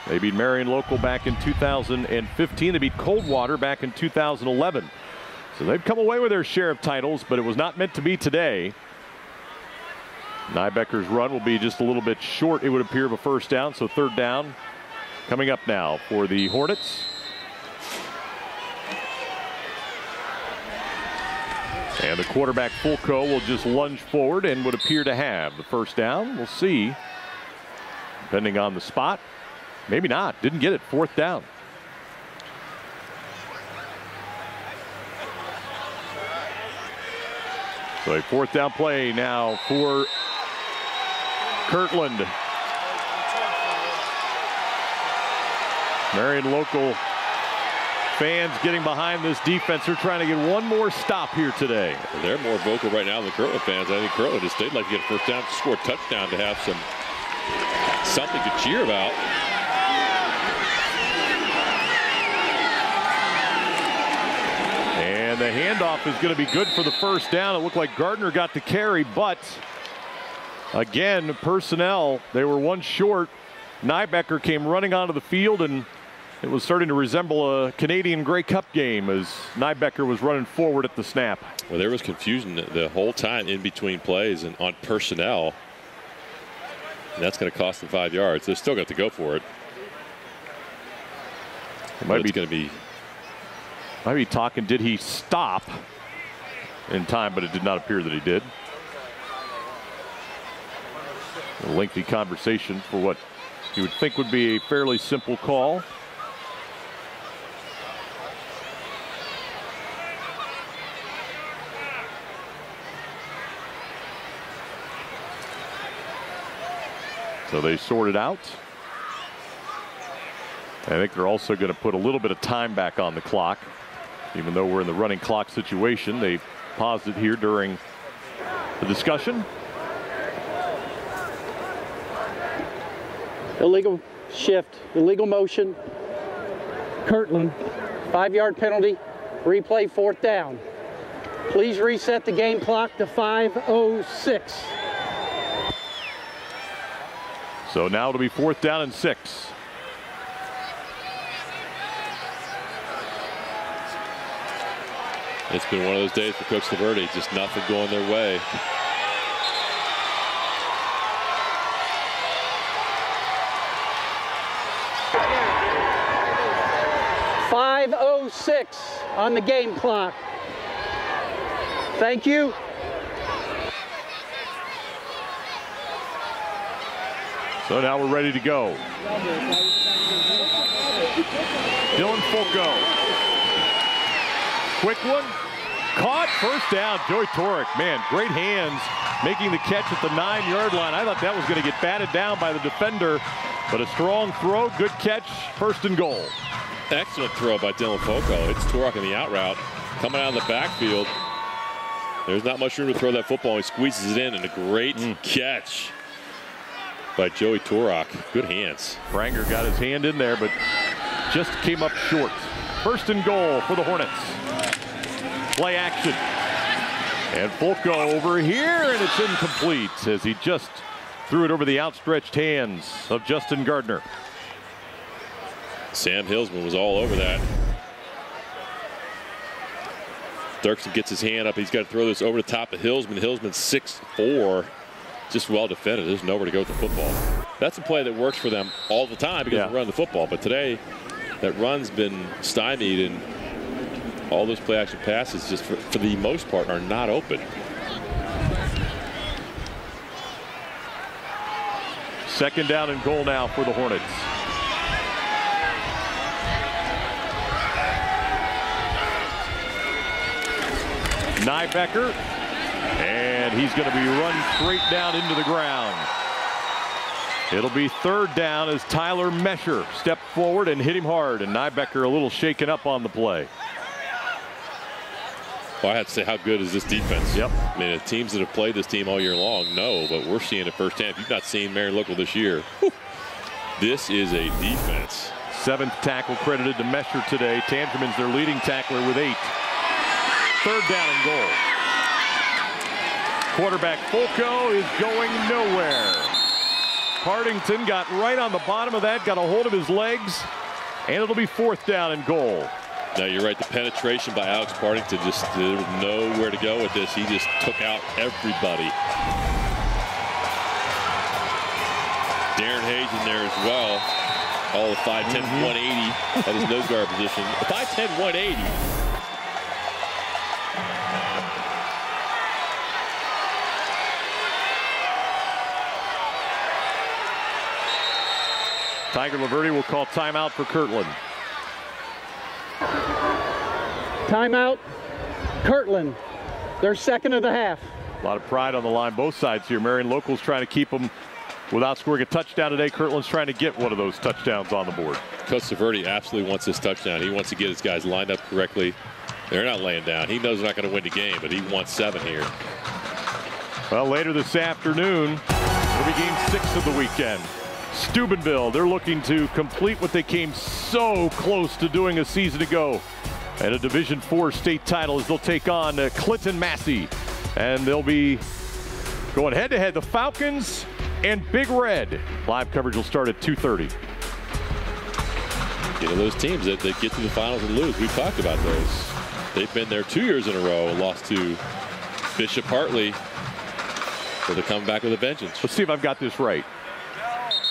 They beat Marion Local back in 2015. They beat Coldwater back in 2011. So they've come away with their share of titles, but it was not meant to be today. Nybecker's run will be just a little bit short, it would appear, of a first down. So 3rd down coming up now for the Hornets. And the quarterback, Fulco, will just lunge forward and would appear to have the first down. We'll see, depending on the spot. Maybe not. Didn't get it. 4th down. So a 4th down play now for Kirtland. Marion Local fans getting behind this defense. They're trying to get one more stop here today. Well, they're more vocal right now than the Kirtland fans. I think Kirtland just they'd like to get a first down, to score a touchdown, to have something to cheer about. And the handoff is going to be good for the first down. It looked like Gardner got the carry, but again, personnel, they were one short. Nybecker came running onto the field, and it was starting to resemble a Canadian Grey Cup game as Nybecker was running forward at the snap. Well, there was confusion the whole time in between plays and on personnel. And that's going to cost them 5 yards. They're still going to have to go for it. Might be talking, did he stop in time, but it did not appear that he did. A lengthy conversation for what you would think would be a fairly simple call. So they sort it out. I think they're also going to put a little bit of time back on the clock. Even though we're in the running clock situation, they paused it here during the discussion. Illegal shift, illegal motion. Kirtland, 5-yard penalty, replay 4th down. Please reset the game clock to 5:06. So now it'll be 4th down and 6. It's been one of those days for Coach Laverty, just nothing going their way. .506 on the game clock. Thank you. So now we're ready to go. Dylan Fulco. Quick one. Caught. First down. Joey Torek. Man, great hands making the catch at the 9-yard line. I thought that was going to get batted down by the defender, but a strong throw. Good catch. 1st and goal. Excellent throw by Dylan Fulco. It's Torek in the out route. Coming out of the backfield. There's not much room to throw that football. He squeezes it in, and a great catch by Joey Torek. Good hands. Pranger got his hand in there, but just came up short. 1st and goal for the Hornets. Play action. And Fulco over here, and it's incomplete as he just threw it over the outstretched hands of Justin Gardner. Sam Hillsman was all over that. Dirksen gets his hand up. He's got to throw this over the top of Hillsman. Hillsman's 6'4", just well defended. There's nowhere to go with the football. That's a play that works for them all the time because they run the football. But today, that run's been stymied, and all those play action passes, just for the most part, are not open. Second down and goal now for the Hornets. Nybecker, and he's going to be run straight down into the ground. It'll be 3rd down as Tyler Mesher stepped forward and hit him hard, and Nybecker a little shaken up on the play. Well, I have to say, how good is this defense? Yep. I mean, the teams that have played this team all year long know, but we're seeing it firsthand. If you've not seen Marion Local this year, this is a defense. 7th tackle credited to Mesher today. Tangerman's their leading tackler with 8. third down and goal. Quarterback Folco is going nowhere. Partington got right on the bottom of that, got a hold of his legs, and it'll be fourth down and goal. Now you're right, the penetration by Alex Partington, just there was nowhere to go with this. He just took out everybody. Darren Hayes in there as well. All the 5'10", 180 at his nose guard position. 5'10", 180. Tiger Laverty will call timeout for Kirtland. Timeout, Kirtland. Their second of the half. A lot of pride on the line, both sides here. Marion Local's trying to keep them without scoring a touchdown today. Kirtland's trying to get one of those touchdowns on the board. Coach Laverty absolutely wants this touchdown. He wants to get his guys lined up correctly. They're not laying down. He knows they're not going to win the game, but he wants 7 here. Well, later this afternoon, it'll be game 6 of the weekend. Steubenville, they're looking to complete what they came so close to doing a season ago. And a Division IV state title as they'll take on Clinton Massey. And they'll be going head-to-head, the Falcons and Big Red. Live coverage will start at 2:30. You know, those teams that get to the finals and lose, we've talked about those. They've been there 2 years in a row and lost to Bishop Hartley. So they're coming back with a vengeance. Let's see if I've got this right.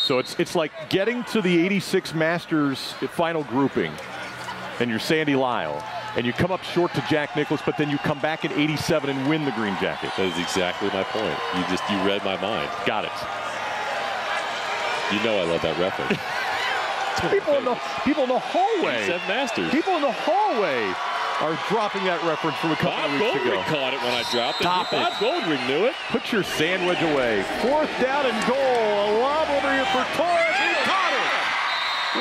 So it's like getting to the 86 Masters final grouping, and you're Sandy Lyle, and you come up short to Jack Nicklaus, but then you come back in 87 and win the green jacket. That is exactly my point. You read my mind. Got it. You know I love that reference. people in the hallway. 87 Masters. People in the hallway are dropping that reference from a couple of weeks ago. Bob Goldring caught it when I dropped it. Stop Bob Goldring knew it. Put your sandwich away. Fourth down and goal. A lob over here for Torres. He caught it.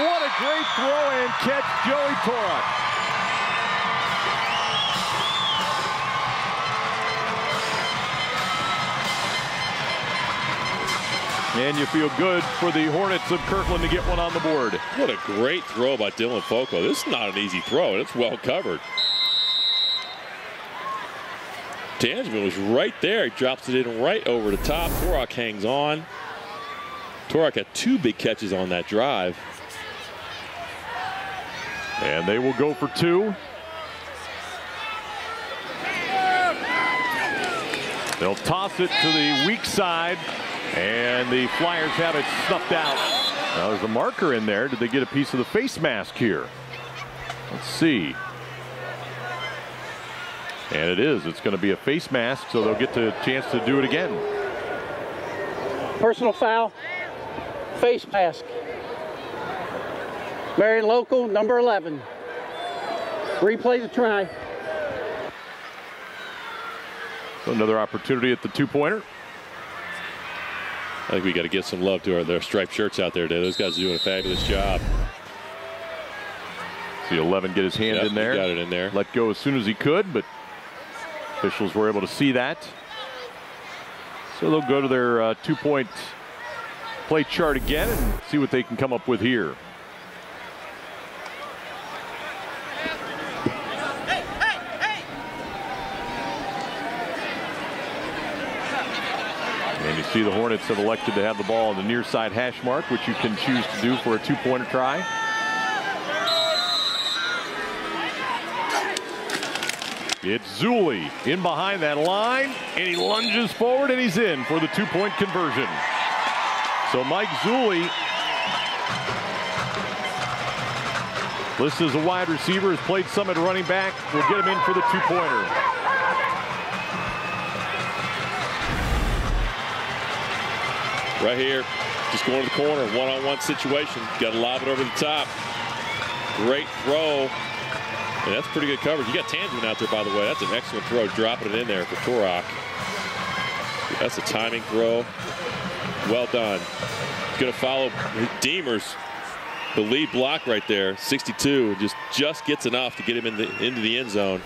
What a great throw and catch, Joey Torres. And you feel good for the Hornets of Kirtland to get one on the board. What a great throw by Dylan Folco. This is not an easy throw. It's well covered. Tangeman was right there. He drops it in right over the top. Torok hangs on. Torok had 2 big catches on that drive. And they will go for 2. They'll toss it to the weak side. And the Flyers have it snuffed out. Now there's a marker in there. Did they get a piece of the face mask here? Let's see. And it is. It's going to be a face mask, so they'll get the chance to do it again. Personal foul. Face mask. Marion Local, number 11. Replay the try. So another opportunity at the 2-pointer. I think we got to give some love to their striped shirts out there today. Those guys are doing a fabulous job. See 11 get his hand in there. Got it in there. Let go as soon as he could, but officials were able to see that. So they'll go to their 2-point play chart again and see what they can come up with here. And you see the Hornets have elected to have the ball on the near side hash mark, which you can choose to do for a 2-pointer try. It's Zulli in behind that line, and he lunges forward, and he's in for the 2-point conversion. So Mike Zulli, listed as a wide receiver, has played some at running back. We'll get him in for the 2-pointer. Right here, just going to the corner, one-on-one situation. Got to lob it over the top. Great throw. And that's pretty good coverage. You got Tangeman out there, by the way. That's an excellent throw, dropping it in there for Torok. That's a timing throw. Well done. Going to follow Demers, the lead block right there, 62. Just gets enough to get him into the end zone.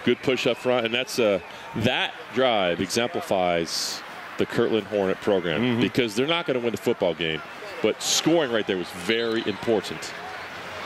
Good push up front, and that's that drive exemplifies the Kirtland Hornet program, because they're not going to win the football game, but scoring right there was very important.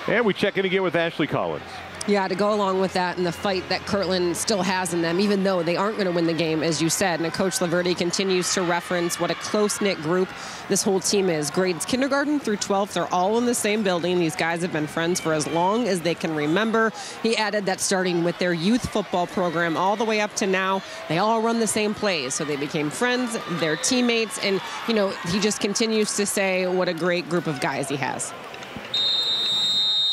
And we check in again with Ashley Collins. Yeah, to go along with that and the fight that Kirtland still has in them, even though they aren't going to win the game, as you said. And Coach Laverty continues to reference what a close-knit group this whole team is. Grades kindergarten through 12th, they're all in the same building. These guys have been friends for as long as they can remember. He added that starting with their youth football program all the way up to now, they all run the same plays. So they became friends, they're teammates, and, you know, he just continues to say what a great group of guys he has.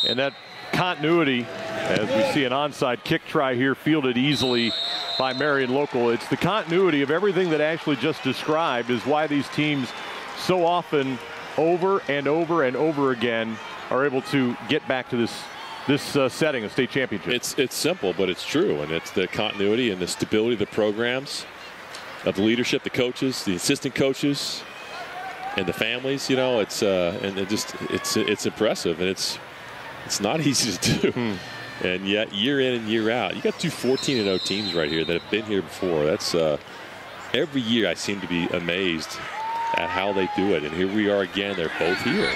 And that continuity, as we see an onside kick try here fielded easily by Marion Local. It's the continuity of everything that Ashley just described is why these teams so often over and over and over again are able to get back to this setting of state championship. It's simple, but it's true, and it's the continuity and the stability of the programs, of the leadership, the coaches, the assistant coaches, and the families. You know, it's it's impressive, and it's not easy to do. And yet, year in and year out, you got two 14-0 teams right here that have been here before. That's every year I seem to be amazed at how they do it. And here we are again. They're both here.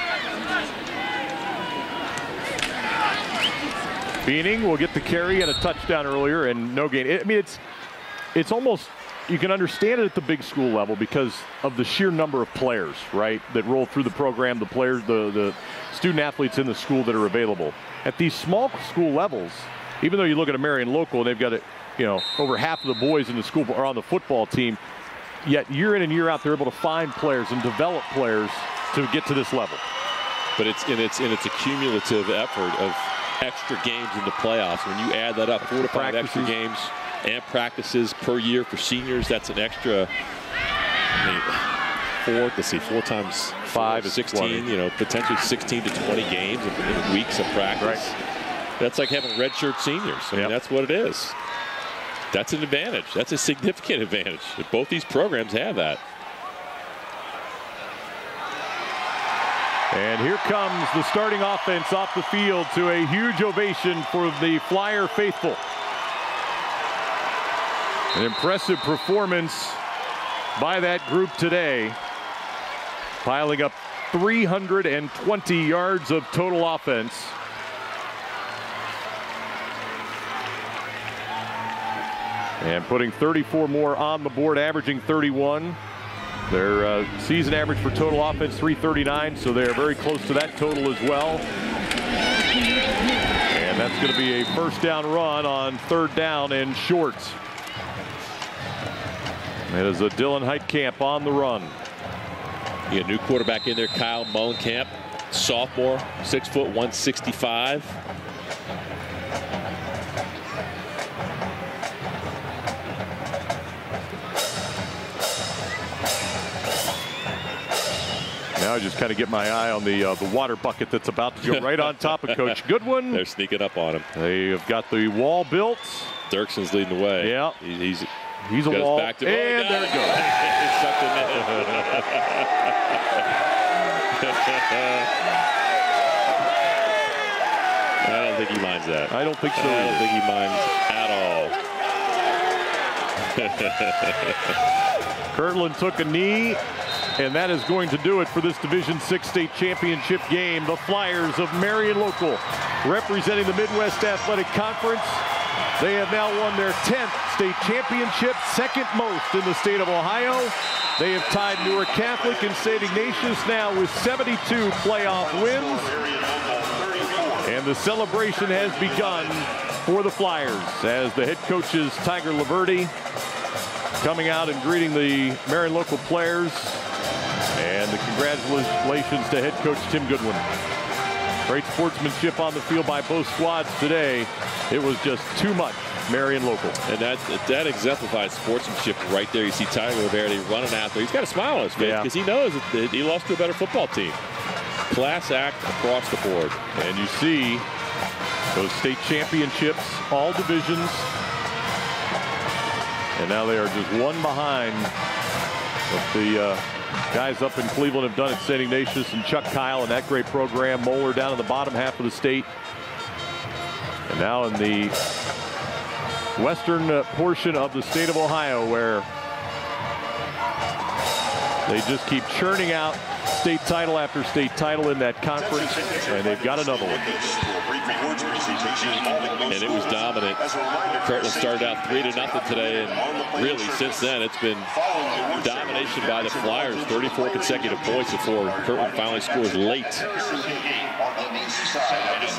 Beaning will get the carry and a touchdown earlier and no gain. I mean, it's almost, you can understand it at the big school level because of the sheer number of players, right, that roll through the program, the players, the student athletes in the school that are available. At these small school levels, even though you look at a Marion Local and they've got over half of the boys in the school are on the football team, yet year in and year out they're able to find players and develop players to get to this level. But it's a cumulative effort of extra games in the playoffs. When you add that up, 4 to 5 extra games and practices per year for seniors, that's an extra. Four times 5 is 16, potentially 16 to 20 games in weeks of practice. Right. That's like having redshirt seniors. I mean, that's what it is. That's an advantage. That's a significant advantage. Both these programs have that. And here comes the starting offense off the field to a huge ovation for the Flyer faithful. An impressive performance by that group today, piling up 320 yards of total offense. And putting 34 more on the board, averaging 31. Their season average for total offense, 339, so they're very close to that total as well. And that's going to be a first down run on 3rd down and short. It is a Dylan Heitkamp on the run. You got a new quarterback in there, Kyle Mullenkamp, sophomore, 6 foot 165. Now I just kind of get my eye on the water bucket that's about to go right on top of Coach Goodwin. They're sneaking up on him. They have got the wall built. Dirkson's leading the way. Yeah, he's a wall. Back to and there it goes. I don't think he minds that. I don't think so. I don't think he minds at all. Kirtland took a knee, and that is going to do it for this Division VI state championship game. The Flyers of Marion Local representing the Midwest Athletic Conference. They have now won their 10th state championship, second most in the state of Ohio. They have tied Newark Catholic and St. Ignatius now with 72 playoff wins. And the celebration has begun for the Flyers as the head coaches Tiger Laverty coming out and greeting the Marion Local players. And the congratulations to head coach Tim Goodwin. Great sportsmanship on the field by both squads today. It was just too much Marion Local. And that exemplifies sportsmanship right there. You see Tiger Laverty running out there. He's got a smile on his face because he knows that he lost to a better football team. Class act across the board. And you see those state championships, all divisions. And now they are just one behind what the guys up in Cleveland have done at St. Ignatius and Chuck Kyle and that great program. Moeller down in the bottom half of the state. And now in the western portion of the state of Ohio, where They just keep churning out state title after state title in that conference, and they've got another one. And it was dominant. Kirtland started out 3-0 today, and really since then it's been domination by the Flyers. 34 consecutive points before Kirtland finally scores late.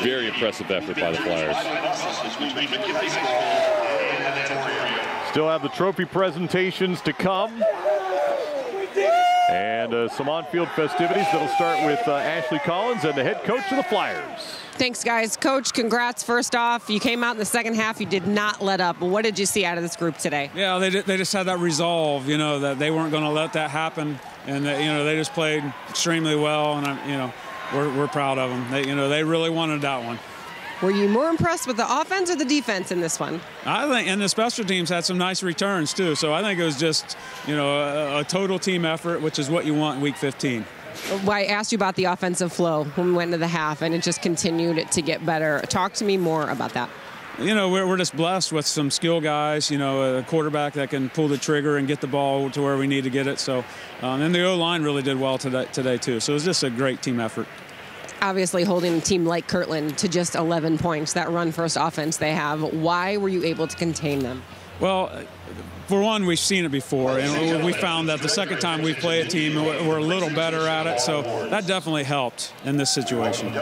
Very impressive effort by the Flyers. Still have the trophy presentations to come. And some on-field festivities that'll start with Ashley Collins and the head coach of the Flyers. Thanks, guys. Coach, congrats. First off, you came out in the second half. You did not let up. What did you see out of this group today? Yeah, they just had that resolve, you know, that they weren't going to let that happen. And, that, you know, they just played extremely well. And, you know, we're proud of them. They really wanted that one. Were you more impressed with the offense or the defense in this one? I think, and the special teams had some nice returns too. So I think it was just, you know, a total team effort, which is what you want in Week 15. Well, I asked you about the offensive flow when we went into the half, and it just continued to get better. Talk to me more about that. You know, we're just blessed with some skill guys, you know, a quarterback that can pull the trigger and get the ball to where we need to get it. So, and the O-line really did well today too. So it was just a great team effort. Obviously holding a team like Kirtland to just 11 points, that run-first offense they have. Why were you able to contain them? Well, for one, we've seen it before, and we found that the second time we play a team, we're a little better at it, so that definitely helped in this situation.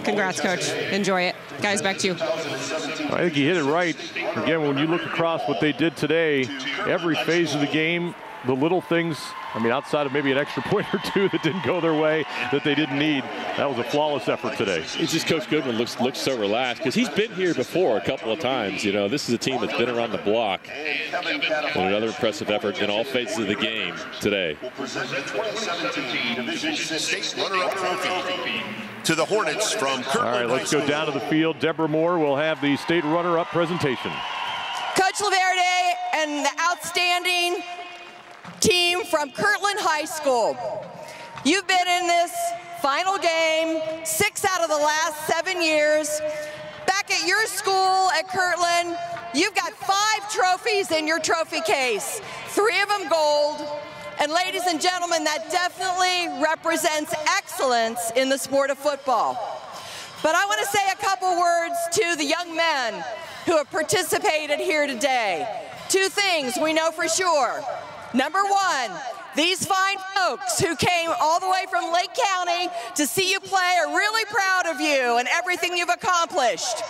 Congrats, Coach. Enjoy it. Guys, back to you. I think you hit it right. Again, when you look across what they did today, every phase of the game, the little things, I mean, outside of maybe an extra point or two that didn't go their way, that they didn't need, that was a flawless effort today. It's just Coach Goodwin looks so relaxed because he's been here before a couple of times. You know, this is a team that's been around the block. And another impressive effort in all phases of the game today. State runner-up trophy to the Hornets from Kirtland. All right, let's go down to the field. Deborah Moore will have the state runner-up presentation. Coach Laverde and the outstanding team from Kirtland High School. You've been in this final game 6 out of the last 7 years. Back at your school at Kirtland, you've got 5 trophies in your trophy case, 3 of them gold. And ladies and gentlemen, that definitely represents excellence in the sport of football. But I want to say a couple words to the young men who have participated here today. 2 things we know for sure. Number 1, these fine folks who came all the way from Lake County to see you play are really proud of you and everything you've accomplished.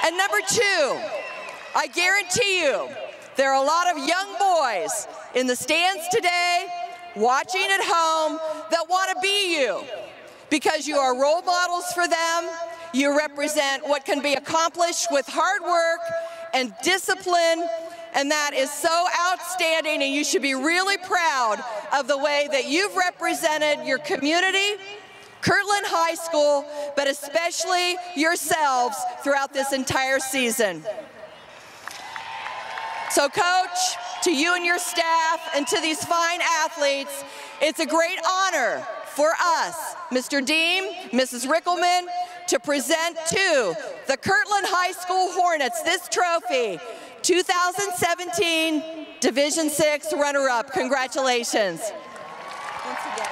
And number 2, I guarantee you there are a lot of young boys in the stands today, watching at home, that want to be you because you are role models for them. You represent what can be accomplished with hard work and discipline, and that is so outstanding, and you should be really proud of the way that you've represented your community, Kirtland High School, but especially yourselves throughout this entire season. So Coach, to you and your staff and to these fine athletes, it's a great honor for us, Mr. Deem, Mrs. Rickelman, to present to the Kirtland High School Hornets this trophy, 2017 Division VI runner-up. Congratulations. Once again.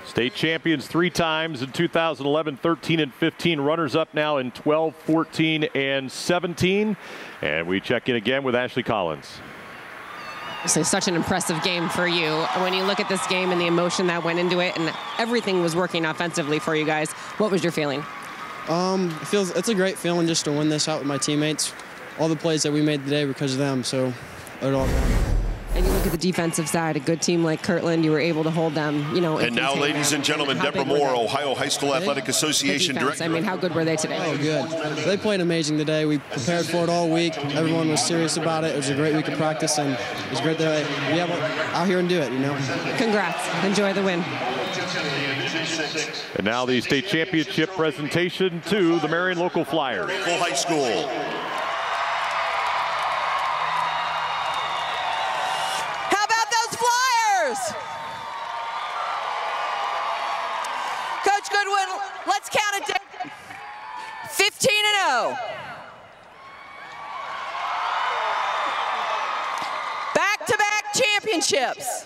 State champions 3 times in 2011, 13, and 15. Runners up now in 12, 14, and 17. And we check in again with Ashley Collins. It's such an impressive game for you. When you look at this game and the emotion that went into it and everything was working offensively for you guys, what was your feeling? It's a great feeling just to win this out with my teammates. All the plays that we made today were because of them, so it all won. And you look at the defensive side, a good team like Kirtland, you were able to hold them, you know. And now, ladies and gentlemen, Deborah Moore, Ohio High School Athletic Association Director. I mean, how good were they today? Oh, good. They played amazing today. We prepared for it all week. Everyone was serious about it. It was a great week of practice, and it was great that we have out here and do it, you know. Congrats. Enjoy the win. And now the state championship presentation to the Marion Local Flyers. Local High School. championships.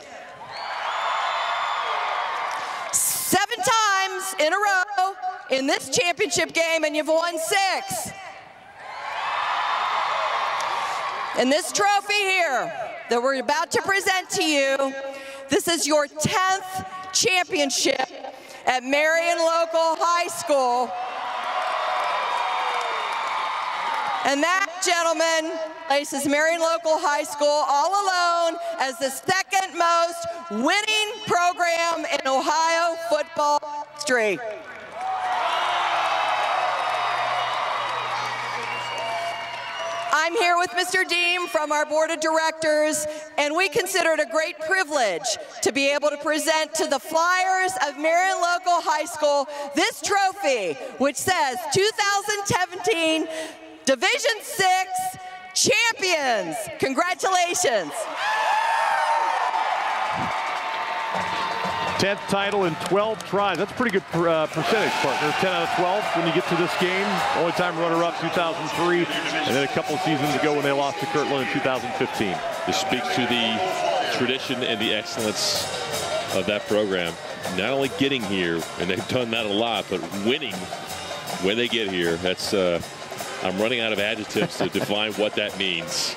7 times in a row in this championship game, and you've won 6. And this trophy here that we're about to present to you, this is your 10th championship at Marion Local High School. And that, gentlemen, places Marion Local High School all alone as the 2nd most winning program in Ohio football history. I'm here with Mr. Deem from our board of directors, and we consider it a great privilege to be able to present to the Flyers of Marion Local High School this trophy, which says 2017 Division 6 champions. Congratulations. 10th title in 12 tries. That's a pretty good percentage, partner. 10 out of 12 when you get to this game. Only time runner-up 2003, and then a couple of seasons ago when they lost to Kirtland in 2015. This speaks to the tradition and the excellence of that program. Not only getting here, and they've done that a lot, but winning when they get here. That's I'm running out of adjectives to define what that means.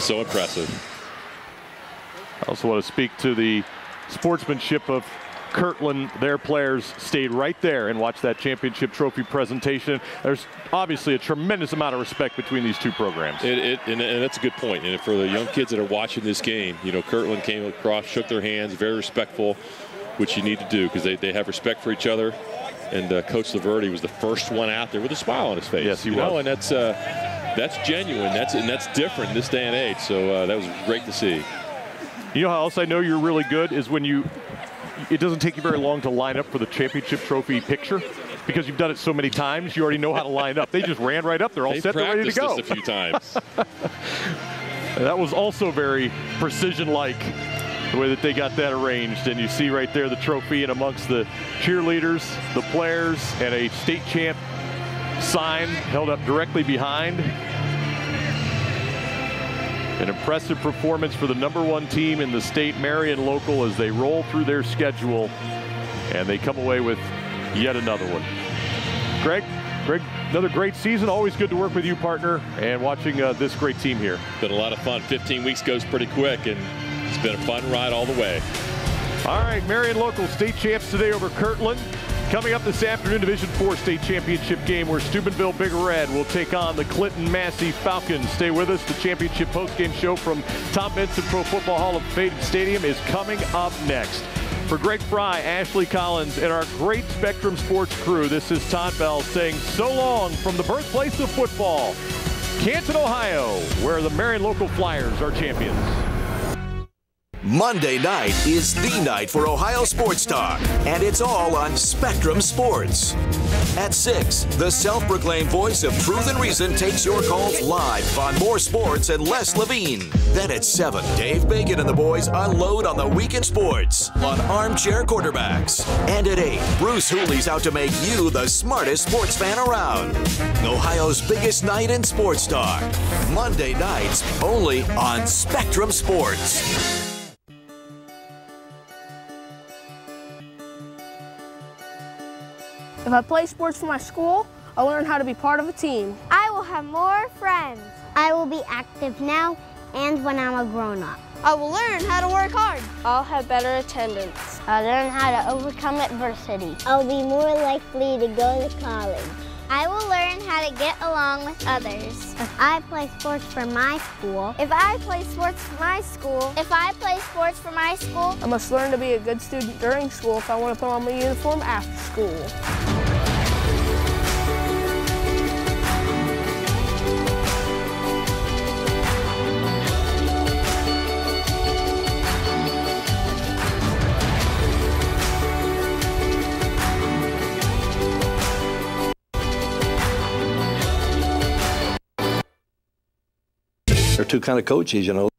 So impressive. I also want to speak to the sportsmanship of Kirtland. Their players stayed right there and watched that championship trophy presentation. There's obviously a tremendous amount of respect between these two programs. And that's a good point. And for the young kids that are watching this game, you know, Kirtland came across, shook their hands, very respectful, which you need to do because they have respect for each other. And Coach Laverty was the first one out there with a smile on his face. Yes, he was. And that's genuine. That's different in this day and age. So that was great to see. You know how else I know you're really good is when it doesn't take you very long to line up for the championship trophy picture because you've done it so many times. You already know how to line up. They just ran right up. They're all set. They're ready to go. This a few times. That was also very precision-like, the way that they got that arranged. And you see right there the trophy, and amongst the cheerleaders, the players, and a state champ sign held up directly behind. An impressive performance for the #1 team in the state, Marion Local, as they roll through their schedule and they come away with yet another one. Greg, another great season. Always good to work with you, partner, and watching this great team here. Been a lot of fun. 15 weeks goes pretty quick, and it's been a fun ride all the way. All right, Marion Local state champs today over Kirtland. Coming up this afternoon, Division 4 state championship game where Steubenville Big Red will take on the Clinton Massey Falcons. Stay with us. The championship postgame show from Tom Benson Pro Football Hall of Fame Stadium is coming up next. For Greg Fry, Ashley Collins, and our great Spectrum Sports crew, this is Todd Bell saying so long from the birthplace of football, Canton, Ohio, where the Marion Local Flyers are champions. Monday night is the night for Ohio Sports Talk, and it's all on Spectrum Sports. At 6, the self-proclaimed voice of truth and reason takes your calls live on More Sports and Les Levine. Then at 7, Dave Bacon and the boys unload on the weekend sports on Armchair Quarterbacks. And at 8, Bruce Hooley's out to make you the smartest sports fan around. Ohio's biggest night in sports talk. Monday nights only on Spectrum Sports. If I play sports for my school, I'll learn how to be part of a team. I will have more friends. I will be active now and when I'm a grown-up. I will learn how to work hard. I'll have better attendance. I'll learn how to overcome adversity. I'll be more likely to go to college. I will learn how to get along with others. If I play sports for my school. If I play sports for my school. If I play sports for my school. I must learn to be a good student during school if I want to put on my uniform after school. There are two kind of coaches, you know.